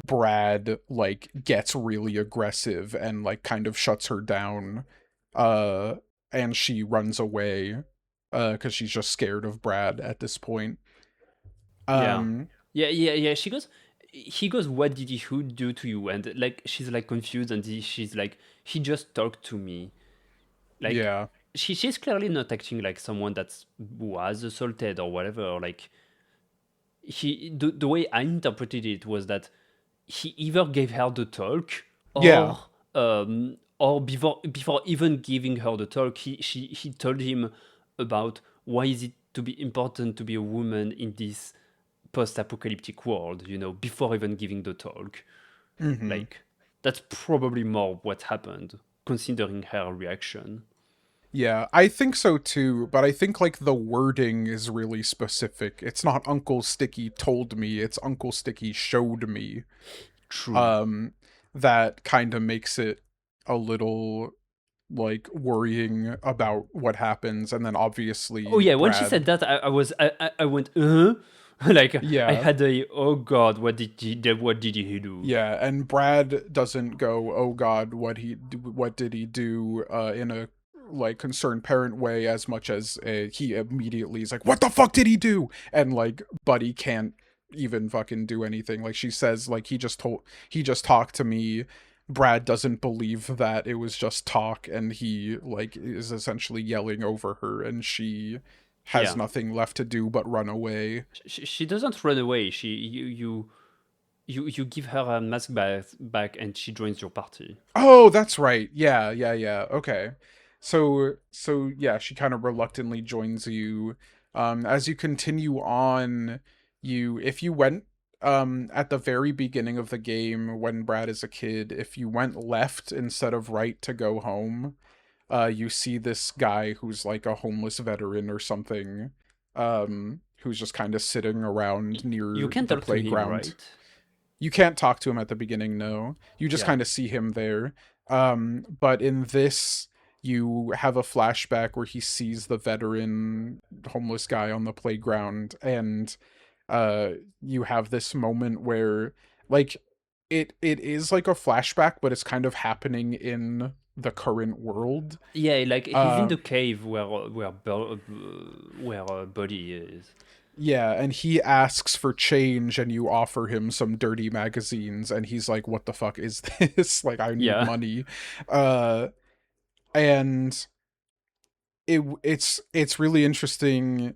Brad like gets really aggressive and like kind of shuts her down. Uh and she runs away cuz she's just scared of Brad at this point. Yeah. Um Yeah. He goes, "What did he who do to you?" And like, she's like confused, and she's like, "He just talked to me." Like, yeah. she's clearly not acting like someone that's was assaulted or whatever. Or like, the way I interpreted it was that he either gave her the talk, Yeah. or before even giving her the talk, he told him about why is it to be important to be a woman in this post-apocalyptic world, before even giving the talk. Mhm. Like, that's probably more what happened, considering her reaction. Yeah, I think so too, but I think like the wording is really specific. It's not Uncle Sticky told me, it's Uncle Sticky showed me. True. Um that kind of makes it a little like worrying about what happens, and then Oh obviously yeah, when she said Brad. that, I went, like, I Yeah. had a, oh god, what did he do? Yeah, and Brad doesn't go, "Oh god, what did he do?" In a like concerned parent way, as much as he immediately is like, "What the fuck did he do?" And like Buddy can't even fucking do anything. Like she says like he just talked to me. Brad doesn't believe that it was just talk, and he like is essentially yelling over her, and she has Yeah, nothing left to do but run away. she doesn't run away. You give her a mask back, and she joins your party. Oh, that's right. Yeah, yeah, yeah. Okay. So yeah, she kind of reluctantly joins you. As you continue on, if you went at the very beginning of the game when Brad is a kid, if you went left instead of right to go home, you see this guy who's like a homeless veteran or something, who's just kind of sitting around You near can the talk to him, playground. right? You can't talk to him at the beginning, no. You just Yeah. kind of see him there. But in this, you have a flashback where he sees the veteran homeless guy on the playground, and uh you have this moment where, like, it is like a flashback, but it's kind of happening in the current world. Yeah, like he's in Uh the cave where Buddy is. yeah, and he asks for change, and you offer him some dirty magazines, and he's like, what the fuck is this? Like, I need Yeah. money. uh and it's really interesting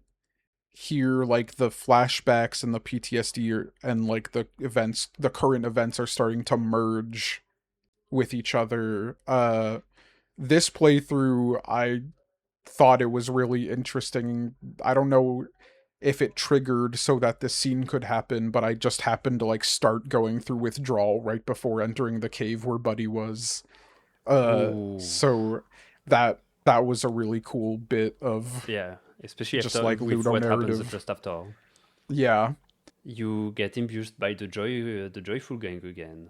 here, like the flashbacks and the PTSD and like the events, the current events are starting to merge with each other. This playthrough, I thought it was really interesting. I don't know if it triggered so that this scene could happen, but I just happened to like start going through withdrawal right before entering the cave where Buddy was. Ooh. So that was a really cool bit of Yeah, especially just after like with Ludo what happens narrative. just after. Yeah. You get imbued by the joyful gang again.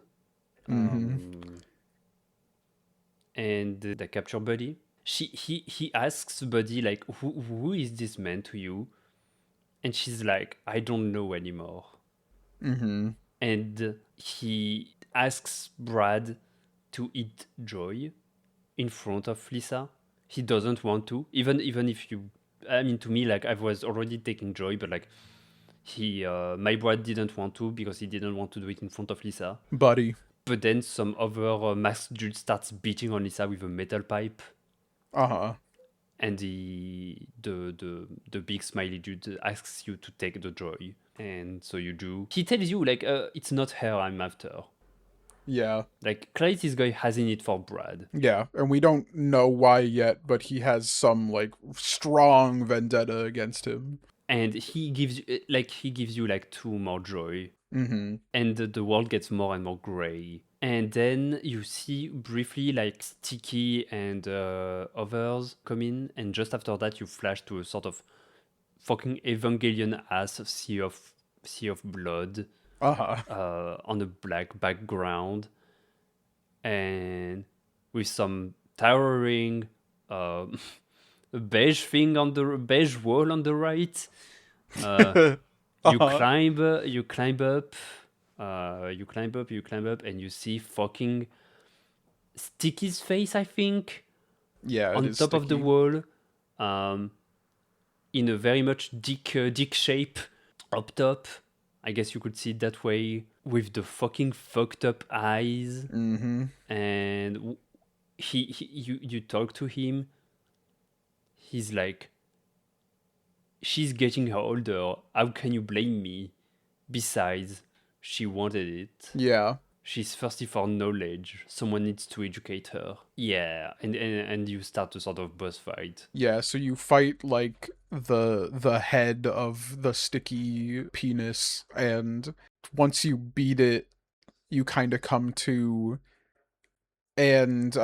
Mm-hmm. Um, and they capture Buddy. He asks Buddy like, who is this man to you? And she's like, I don't know anymore. Mm-hmm. And he asks Brad to eat Joy in front of Lisa. He doesn't want to, even if you. I mean, to me, like I was already taking Joy, but like my Brad didn't want to because he didn't want to do it in front of Lisa. Buddy. But then some other masked dude starts beating on Lisa with a metal pipe, Uh-huh. and the big smiley dude asks you to take the Joy, and so you do. He tells you like, it's not her I'm after. Yeah. Like clearly this guy has in it for Brad. Yeah, and we don't know why yet, but he has some like strong vendetta against him. And he gives you like two more Joy, Mm-hmm. and the world gets more and more gray. And then you see briefly like Sticky and others come in, and just after that you flash to a sort of fucking Evangelion ass sea of blood Uh-huh. on a black background, and with some towering beige thing on the beige wall on the right. Uh, Uh-huh. you climb up, you climb up, and you see fucking Sticky's face, I think, Yeah, it on is top of the sticky. wall, um, in a very much dick shape up top. I guess you could see it that way, with the fucking fucked up eyes. Mm-hmm. And you talk to him. He's like, she's getting older. How can you blame me? Besides, she wanted it. Yeah. She's thirsty for knowledge. Someone needs to educate her. Yeah, and you start a sort of boss fight. Yeah, so you fight like the head of the sticky penis, and once you beat it, you kind of come to, and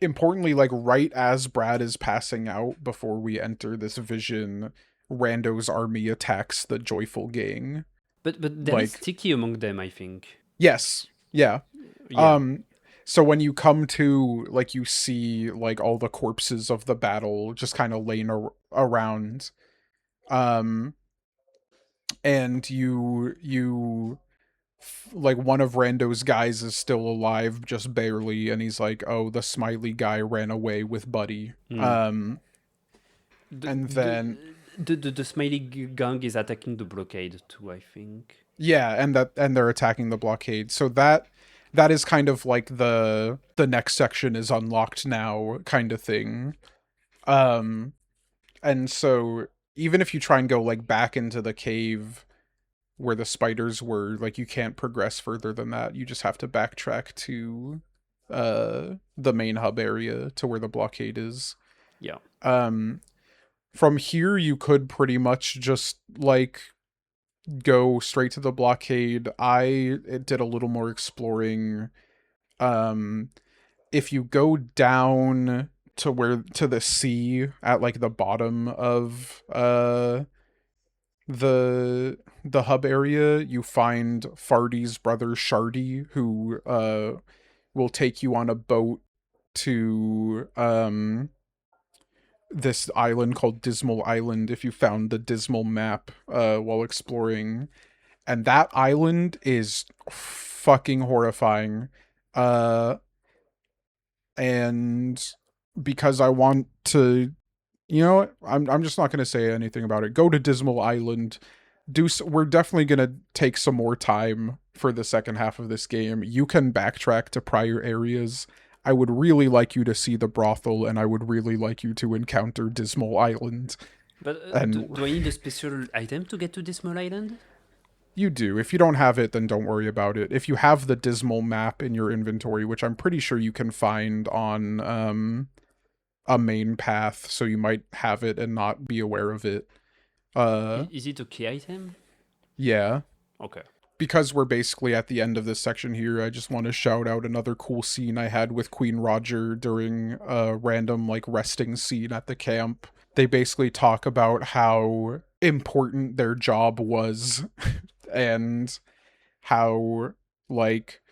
importantly, like right as Brad is passing out before we enter this vision, Rando's army attacks the joyful gang. But there is Like, Sticky among them, I think. yes, yeah. Yeah. Um so when you come to, like, you see like all the corpses of the battle just kind of laying around, um and you like one of Rando's guys is still alive, just barely, and he's like, "Oh, the smiley guy ran away with Buddy." Hmm. The, And the, then the Smiley gang is attacking the blockade too, I think. yeah, and they're attacking the blockade. So that is kind of like the next section is unlocked now kind of thing. Um and so even if you try and go like back into the cave where the spiders were, like, you can't progress further than that. You just have to backtrack to the main hub area to where the blockade is. Yeah. Um from here you could pretty much just like go straight to the blockade. I did a little more exploring. Um if you go down to the sea at like the bottom of the hub area, you find Fardy's brother Shardy, who will take you on a boat to this island called Dismal Island if you found the Dismal map while exploring. And that island is fucking horrifying. Uh and because I want to, you know what? I'm just not going to say anything about it. Go to Dismal Island. We're definitely going to take some more time for the second half of this game. You can backtrack to prior areas. I would really like you to see the brothel, and I would really like you to encounter Dismal Island. But And do I need a special item to get to Dismal Island? you do. If you don't have it, then don't worry about it. If you have the Dismal map in your inventory, which I'm pretty sure you can find on a main path, so you might have it and not be aware of it. Is it a key item? Yeah. Okay. Because we're basically at the end of this section here, I just want to shout out another cool scene I had with Queen Roger during a random, like, resting scene at the camp. They basically talk about how important their job was and how, like,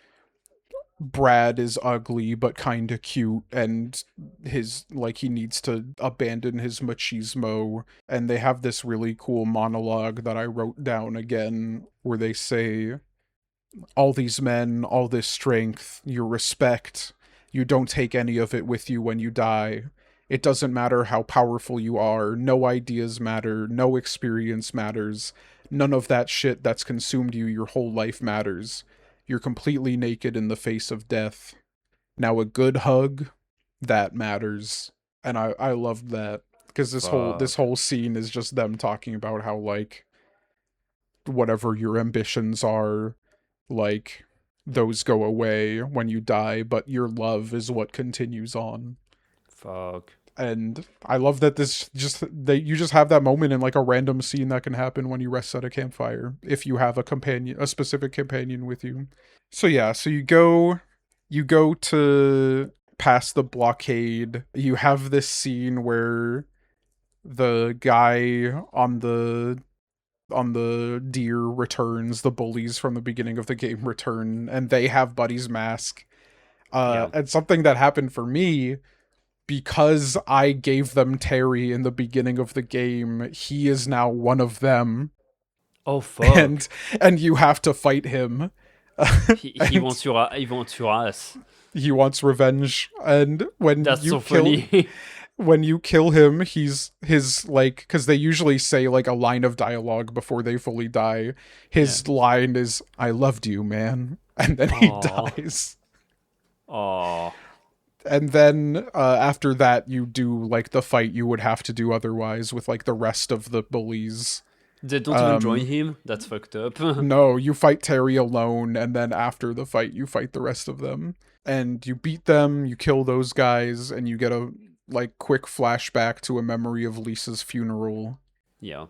Brad is ugly but kind of cute, and he needs to abandon his machismo. And they have this really cool monologue that I wrote down again, where they say, all these men, all this strength, your respect, you don't take any of it with you when you die. It doesn't matter how powerful you are, no ideas matter, no experience matters, none of that shit that's consumed you your whole life matters. You're completely naked in the face of death. Now a good hug, that matters. And I loved that. Because this Fuck. whole scene is just them talking about how, like, whatever your ambitions are, like, those go away when you die, but your love is what continues on. Fuck. And I love that you just have that moment in, like, a random scene that can happen when you rest at a campfire if you have a specific companion with you. So yeah, so you go to past the blockade. You have this scene where the guy on the deer returns, the bullies from the beginning of the game return, and they have Buddy's mask. Yeah. And something that happened for me, because I gave them Terry in the beginning of the game, he is now one of them, Oh fuck. and you have to fight him. He And wants your ass. he wants revenge. And That's so funny. when you kill him, his, like, because they usually say, like, a line of dialogue before they fully die. Yeah. His line is, "I loved you, man," and then he Oh. dies. Oh. And then after that, you do, like, the fight you would have to do otherwise with, like, the rest of the bullies. They don't even join him. That's fucked up. No, you fight Terry alone, and then after the fight, you fight the rest of them. And you beat them, you kill those guys, and you get a, like, quick flashback to a memory of Lisa's funeral. Yeah.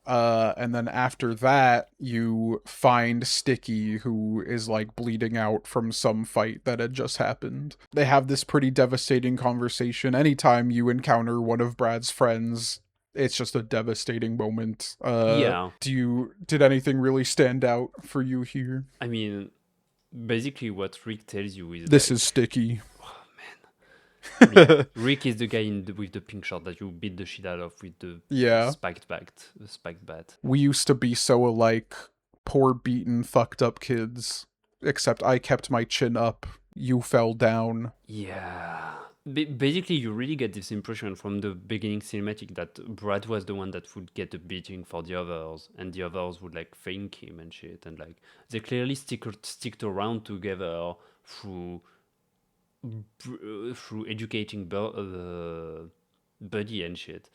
And then after that, you find Sticky, who is, like, bleeding out from some fight that had just happened. They have this pretty devastating conversation. Anytime you encounter one of Brad's friends, it's just a devastating moment. Yeah. Did anything really stand out for you here? I mean, basically what Rick tells you is This like, is Sticky. oh man. Yeah, Rick is the guy with the pink shirt that you beat the shit out of with the Yeah. spiked bat. We used to be so alike. Poor, beaten, fucked up kids. Except I kept my chin up. You fell down. Yeah. Basically, you really get this impression from the beginning cinematic that Brad was the one that would get a beating for the others, and the others would like thank him and shit. And like they clearly stick around together through through educating Buddy and shit.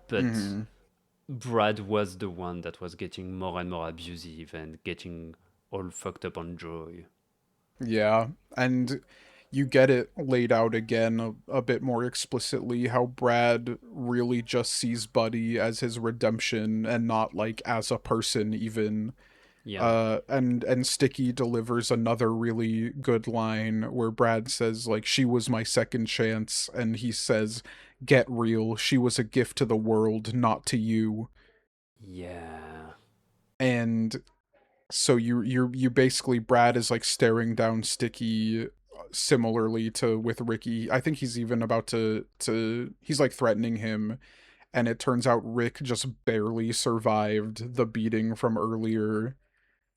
But Brad was the one that was getting more and more abusive and getting all fucked up on Joy. Yeah. And you get it laid out again a bit more explicitly how Brad really just sees Buddy as his redemption and not, like, as a person even. Yeah. And Sticky delivers another really good line where Brad says, like, she was my second chance, and he says, get real, she was a gift to the world, not to you. Yeah. and so you basically, Brad is like staring down Sticky, similarly to with Ricky. I think he's even about to he's like threatening him, and it turns out Rick just barely survived the beating from earlier.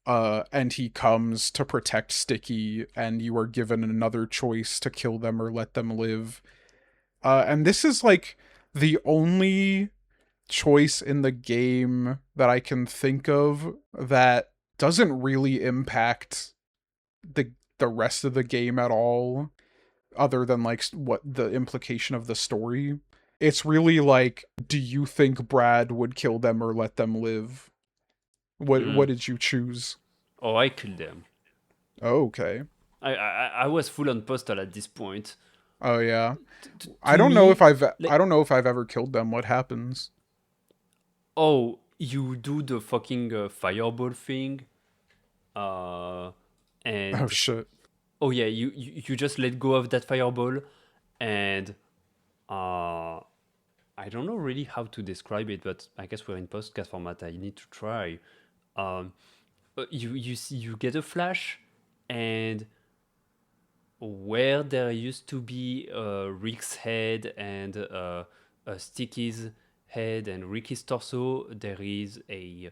And he comes to protect Sticky, and you are given another choice to kill them or let them live. And this is like the only choice in the game that I can think of that doesn't really impact the rest of the game at all, other than like what the implication of the story. It's really like, do you think Brad would kill them or let them live? What Mm. did you choose? Oh, I killed them. Oh, okay. I was full on Postal at this point. Oh yeah. To me, I like, don't know if I've ever killed them. What happens? oh, you do the fucking fireball thing, uh, Oh and shit. oh yeah, you just let go of that fireball, and uh, I don't know really how to describe it, but I guess we're in podcast format. I need to try. Um, you get a flash, and where there used to be Rick's head and Sticky's head and Ricky's torso, there is a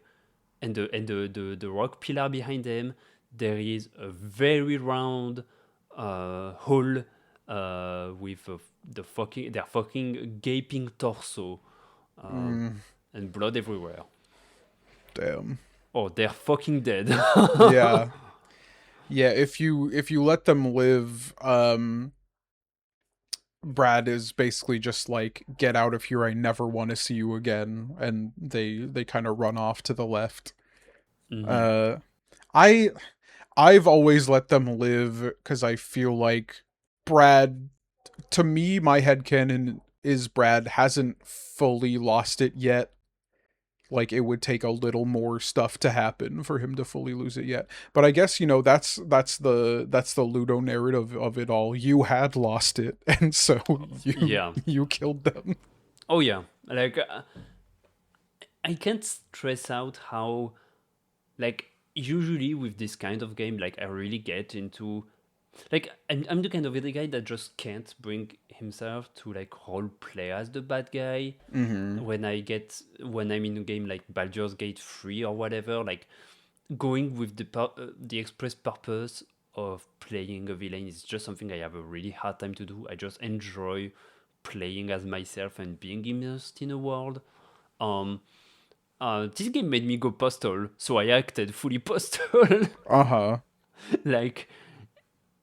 and the rock pillar behind them. There is a very round hole with their fucking gaping torso, um, Mm, and blood everywhere. damn. Oh, they're fucking dead. Yeah. Yeah, if you let them live, Brad is basically just like, get out of here, I never want to see you again, and they kind of run off to the left. Mhm. Uh I I've always let them live cuz I feel like Brad, to me, my headcanon is Brad hasn't fully lost it yet. Like, it would take a little more stuff to happen for him to fully lose it yet. But I guess, that's the Ludo narrative of it all. You had lost it, and so you Yeah. you killed them. Oh yeah. Like I can't stress out how, like, usually with this kind of game, like, I really get into, like, I'm the kind of the guy that just can't bring himself to like role play as the bad guy Mm-hmm. when I'm in a game like Baldur's Gate 3 or whatever, like going with the express purpose of playing a villain is just something I have a really hard time to do. I just enjoy playing as myself and being immersed in a world. Um, this game made me go postal, so I acted fully postal. Uh-huh. Like,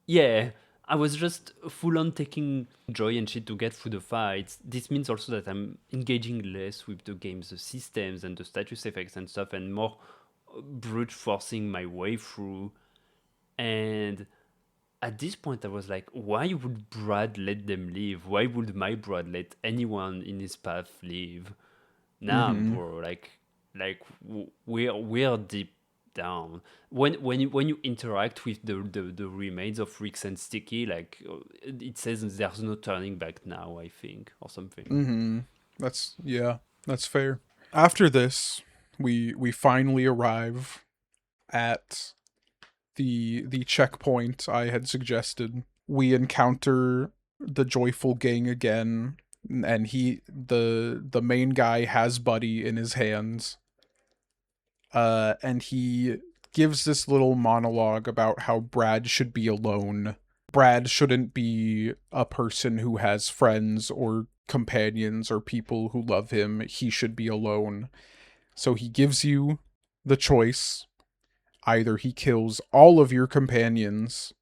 yeah, I was just full on taking joy and shit to get through the fights. This means also that I'm engaging less with the game's systems and the status effects and stuff, and more brute forcing my way through. And at this point, I was like, why would Brad let them live? Why would my Brad let anyone in his path live? Nah, Mm-hmm. bro, we're deep down. When you interact with the remains of Rix and Sticky, like it says there's no turning back now, I think, or something. Mm-hmm. Yeah, that's fair. After this, we finally arrive at the checkpoint I had suggested. We encounter the Joyful Gang again, and the main guy has Buddy in his hands. And he gives this little monologue about how Brad should be alone. Brad shouldn't be a person who has friends or companions or people who love him. He should be alone. So he gives you the choice. Either he kills all of your companions,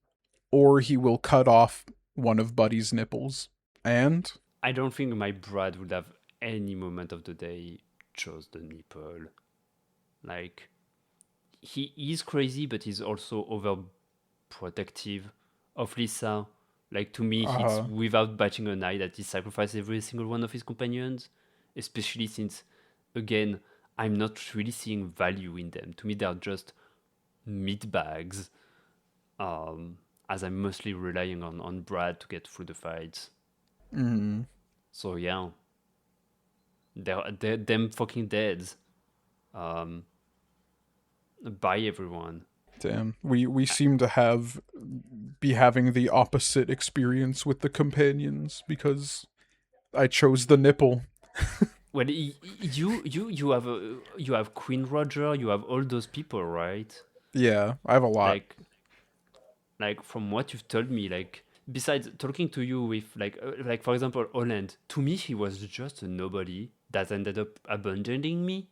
or he will cut off one of Buddy's nipples. And I don't think my Brad would have any moment of the day chose the nipple. Like he is crazy, but he's also overprotective of Lisa. Like to me, it's uh without batching an eye that he sacrificed every single one of his companions, especially since, again, I'm not really seeing value in them. To me, they're just meat bags. Um, as I'm mostly relying on Brad to get through the fights. mm, So yeah, they're them fucking dead. Um, by everyone. Damn. We seem to be having the opposite experience with the companions because I chose the nipple. Well, you have Queen Roger, you have all those people, right? Yeah, I have a lot. Like from what you've told me, like besides talking to you with like for example Holland, to me he was just a nobody that ended up abandoning me.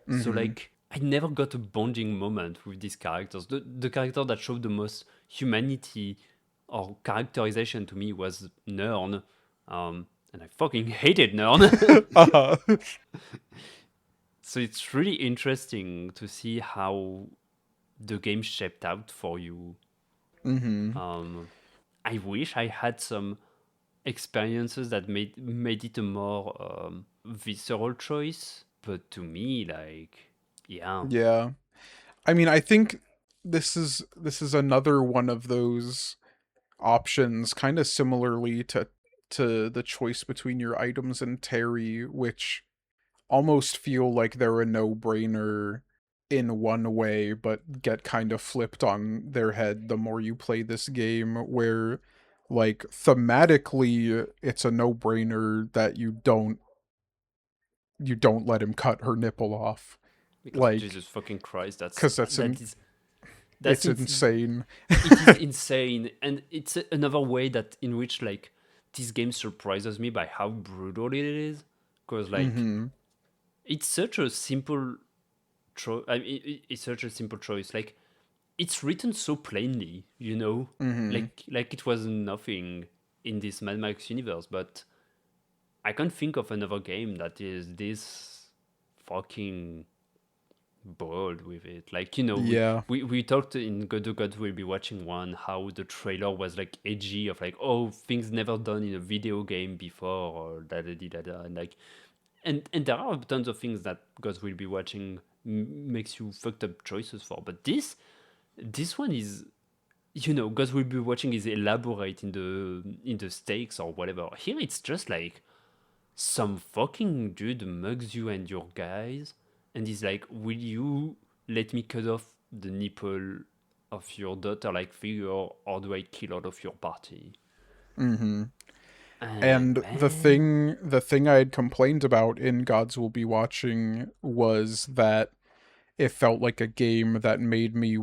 So Mm-hmm. like I never got a bonding moment with these characters. The character that showed the most humanity or characterization to me was Nern. And I fucking hated Nern. uh-huh. So it's really interesting to see how the game shaped out for you. Mm-hmm. Um, I wish I had some experiences that made it a more visceral choice. But to me, like, yeah, Yeah. I mean, I think this is another one of those options kind of similarly to the choice between your items and Terry, which almost feel like they're a no-brainer in one way, but get kind of flipped on their head the more you play this game, where like thematically it's a no-brainer that you don't let him cut her nipple off. because Like, Jesus fucking Christ, cuz that's that's it's insane. it is insane, and it's another way that in which like this game surprises me by how brutal it is. Because like Mhm. it's such a simple choice. I mean, it's such a simple choice. Like it's written so plainly, you know, Mhm. like it was nothing in this Mad Max universe. But I can't think of another game that is this fucking bored with it. Like, you know, Yeah. we talked in God to God We'll Be Watching One how the trailer was like edgy of like, oh, things never done in a video game before or da da da da, and like and there are tons of things that God Will Be Watching makes you fucked up choices for, but this one is, you know, God Will Be Watching is elaborate in the stakes or whatever. Here it's just like some fucking dude mugs you and your guys and he's like, will you let me cut off the nipple of your daughter like figure, or do I kill all of your party? Mhm. And And the man, thing the thing I had complained about in Gods Will Be Watching was that it felt like a game that made me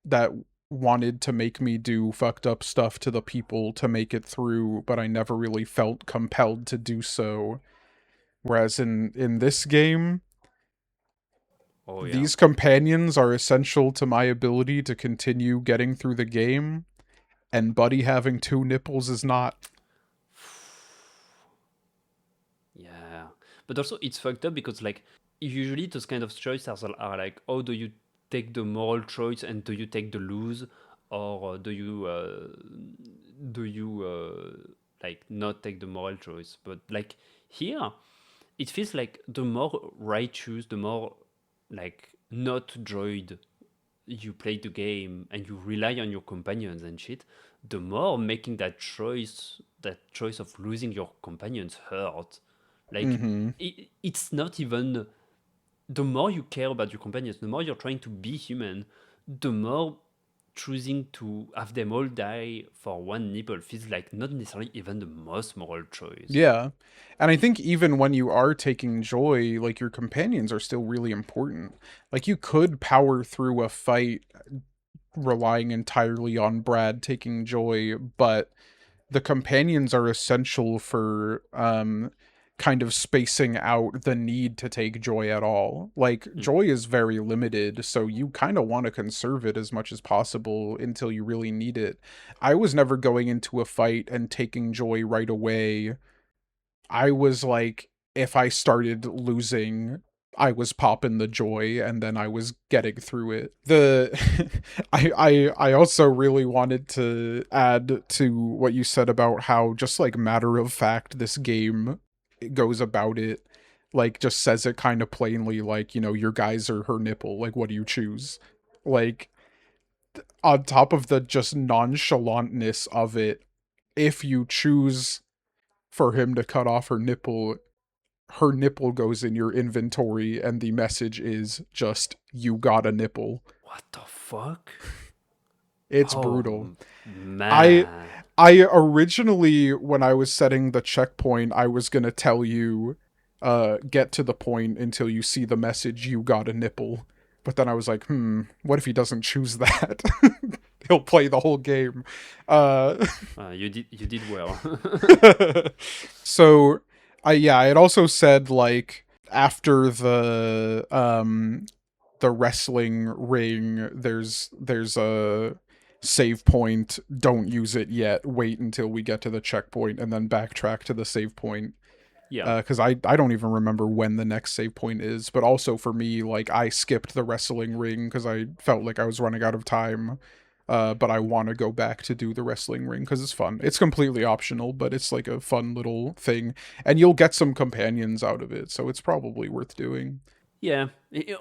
that wanted to make me do fucked up stuff to the people to make it through, but I never really felt compelled to do so. Whereas in this game, oh yeah. these companions are essential to my ability to continue getting through the game, and Buddy having two nipples is not. Yeah, but also it's fucked up because like usually those kind of choices are like, oh, do you take the moral choice and do you take the lose, or do you like not take the moral choice? But like here, it feels like the more right choose, the more like not droid you play the game and you rely on your companions and shit, the more making that choice of losing your companions hurt. Like Mm-hmm. it's not even the more you care about your companions, the more you're trying to be human, the more choosing to have them all die for one nipple feels like not necessarily even the most moral choice. Yeah. And I think even when you are taking joy, like your companions are still really important. Like you could power through a fight relying entirely on Brad taking joy, but the companions are essential for kind of spacing out the need to take joy at all. Like Mm. joy is very limited, so you kind of want to conserve it as much as possible until you really need it. I was never going into a fight and taking joy right away. I was like, if I started losing, I was popping the joy and then I was getting through it. I also really wanted to add to what you said about how just like matter of fact this game goes about it, like just says it kind of plainly, like, you know, your guys are her nipple, like what do you choose? Like on top of the just nonchalantness of it, if you choose for him to cut off her nipple, her nipple goes in your inventory, and the message is just, "You got a nipple." What the fuck? It's brutal. Oh I man. I originally, when I was setting the checkpoint, I was gonna tell you, get to the point until you see the message, "You got a nipple." But then I was like, what if he doesn't choose that? He'll play the whole game. Uh, You did well. so, I had also said, like, after the wrestling ring, there's a save point. Don't use it yet. Wait until we get to the checkpoint and then backtrack to the save point. Yeah. Because I don't even remember when the next save point is. But also for me, like, I skipped the wrestling ring because I felt like I was running out of time. But I want to go back to do the wrestling ring because it's fun. It's completely optional, but it's like a fun little thing, and you'll get some companions out of it, so it's probably worth doing. Yeah.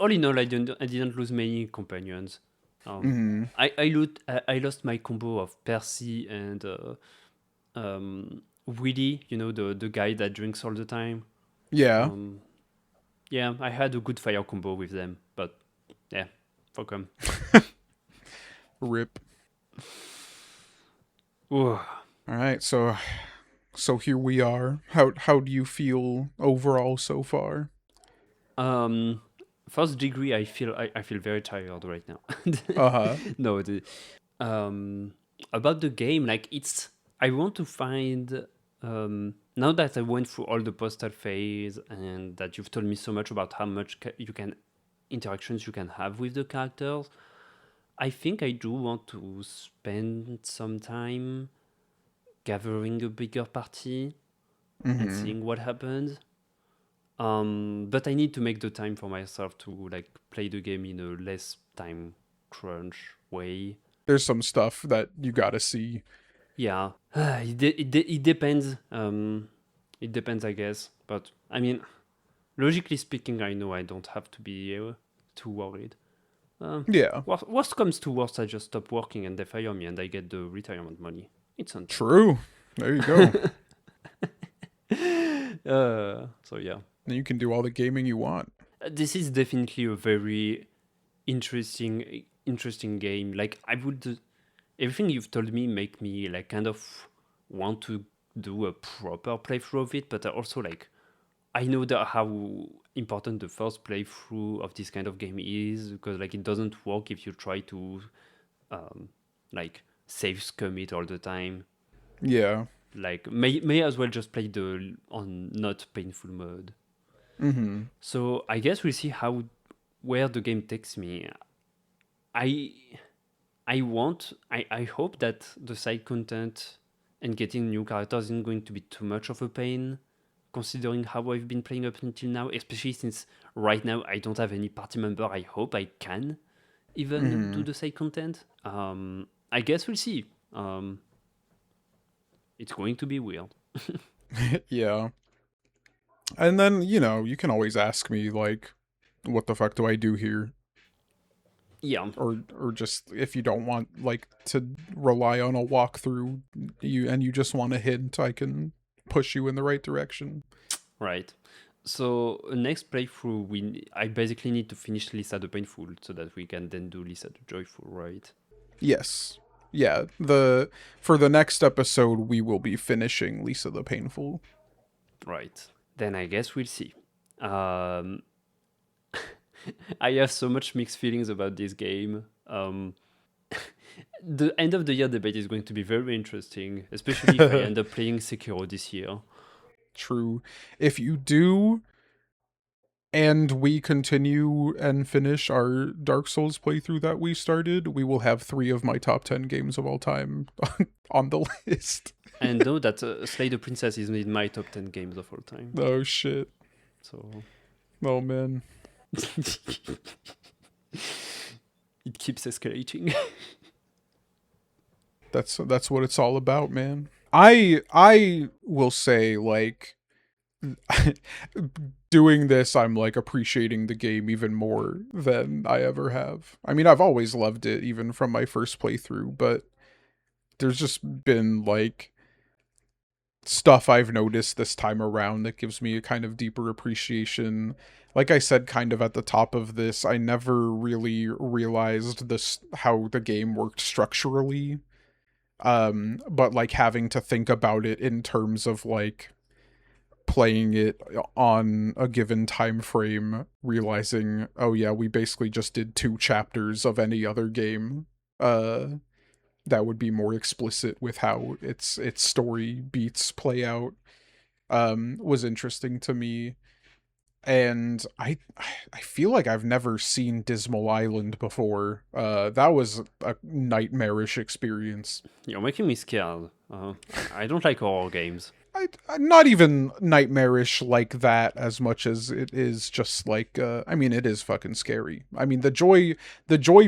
All in all, I didn't lose many companions. Um, Hmm. I lost my combo of Percy and Willy, the guy that drinks all the time. Yeah. Um, yeah, I had a good fire combo with them, but yeah, fuck them. Rip. Ooh. All right, so here we are. How do you feel overall so far? Um, First degree, I feel very tired right now. Uh-huh. No, um, about the game, like I want to find now that I went through all the postal phase and that you've told me so much about how much you can interactions you can have with the characters. I think I do want to spend some time gathering a bigger party and Mm-hmm. seeing what happens. But I need to make the time for myself to like play the game in a less time crunch way. There's some stuff that you gotta see. Yeah, it depends. It depends, I guess. But I mean, logically speaking, I know I don't have to be too worried. Yeah. Worst comes to worst, I just stop working and they fire me and I get the retirement money. It's not too True. There you go. bad. So yeah, Then you can do all the gaming you want. this is definitely a very interesting game. Like I would, everything you've told me make me like kind of want to do a proper playthrough of it, but I also like I know that how important the first playthrough of this kind of game is because like it doesn't work if you try to um, like save scum it all the time. Yeah. Like may as well just play the on not painful mode. Mm-hmm. So I guess we'll see how where the game takes me. I I hope that the side content and getting new characters isn't going to be too much of a pain considering how I've been playing up until now, especially since right now I don't have any party member. I hope I can even do Mm-hmm. the side content. I guess we'll see. It's going to be weird. Yeah. And then, you can always ask me, like, what the fuck do I do here? Yeah, Or just if you don't want, like, to rely on a walkthrough, you just want a hint, I can push you in the right direction. right. So next playthrough, I basically need to finish Lisa the Painful so that we can then do Lisa the Joyful, right? Yes. Yeah, for the next episode we will be finishing Lisa the Painful. Right. Then I guess we'll see. Um, I have so much mixed feelings about this game. The end of the year debate is going to be very interesting, especially if I end up playing Sekiro this year. True. If you do, and we continue and finish our Dark Souls playthrough that we started, we will have 3 of my top 10 games of all time on the list. And know that Slay the Princess is in my top 10 games of all time. Oh shit. So Oh man. it keeps escalating. That's what it's all about, man. I will say, like, doing this, I'm like appreciating the game even more than I ever have. I mean, I've always loved it even from my first playthrough, but there's just been like stuff I've noticed this time around that gives me a kind of deeper appreciation. Like I said, kind of at the top of this, I never really realized this how the game worked structurally. But like having to think about it in terms of like playing it on a given time frame, realizing, oh yeah, we basically just did 2 chapters of any other game. That would be more explicit with how its story beats play out. Was interesting to me. And I feel like I've never seen Dismal Island before. That was a nightmarish experience. You're making me scared. I don't like horror games. I'm not even nightmarish like that as much as it is just like, I mean, it is fucking scary. I mean, the joy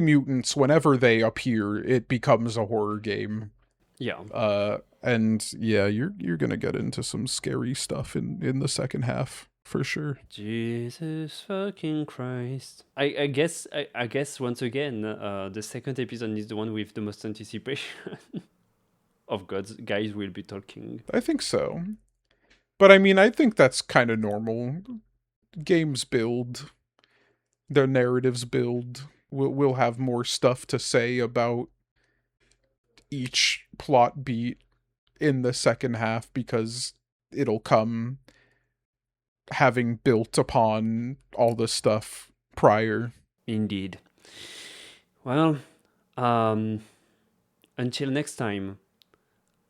mutants, whenever they appear, it becomes a horror game. Yeah. And yeah, you're gonna get into some scary stuff in the second half. For sure. Jesus fucking Christ. I guess once again, the second episode is the one with the most anticipation of God's guys will be talking. I think so. But I mean, I think that's kind of normal. Games build. Their narratives build. We'll have more stuff to say about each plot beat in the second half because it'll come having built upon all the stuff prior. Indeed. Well, until next time,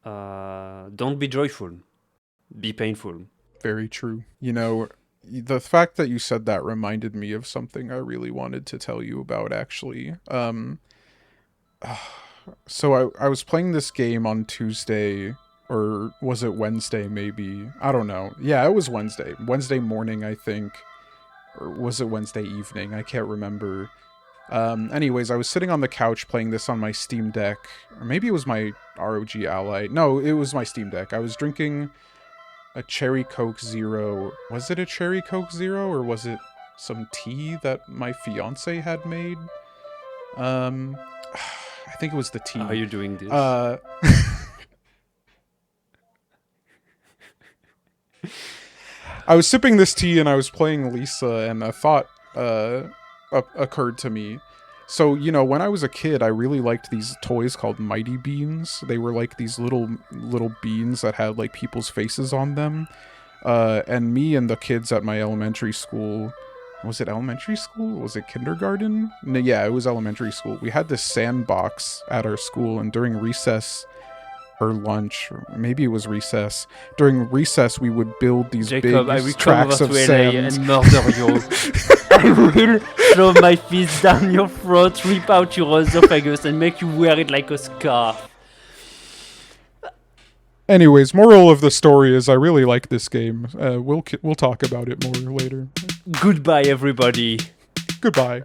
don't be joyful. Be painful. Very true. You know, the fact that you said that reminded me of something I really wanted to tell you about, actually. So I was playing this game on Tuesday, or was it Wednesday maybe? I don't know. Yeah, it was Wednesday. Wednesday morning, I think. Or was it Wednesday evening? I can't remember. Anyways, I was sitting on the couch playing this on my Steam Deck. Or maybe it was my ROG Ally. No, it was my Steam Deck. I was drinking a Cherry Coke Zero. Was it a Cherry Coke Zero, or was it some tea that my fiance had made? I think it was the tea. How are you doing this? I was sipping this tea and I was playing Lisa, and a thought occurred to me. So, you know, when I was a kid, I really liked these toys called Mighty Beans. They were like these little beans that had like people's faces on them. And me and the kids at my elementary school, was it elementary school? Was it kindergarten? No, yeah, it was elementary school. We had this sandbox at our school, and during recess or lunch, or maybe it was recess. During recess, we would build these Jacob, big tracks of sand. And murder you. I will shove my fist down your throat, rip out your esophagus, and make you wear it like a scarf. Anyways, moral of the story is I really like this game. We'll talk about it more later. Goodbye, everybody. Goodbye.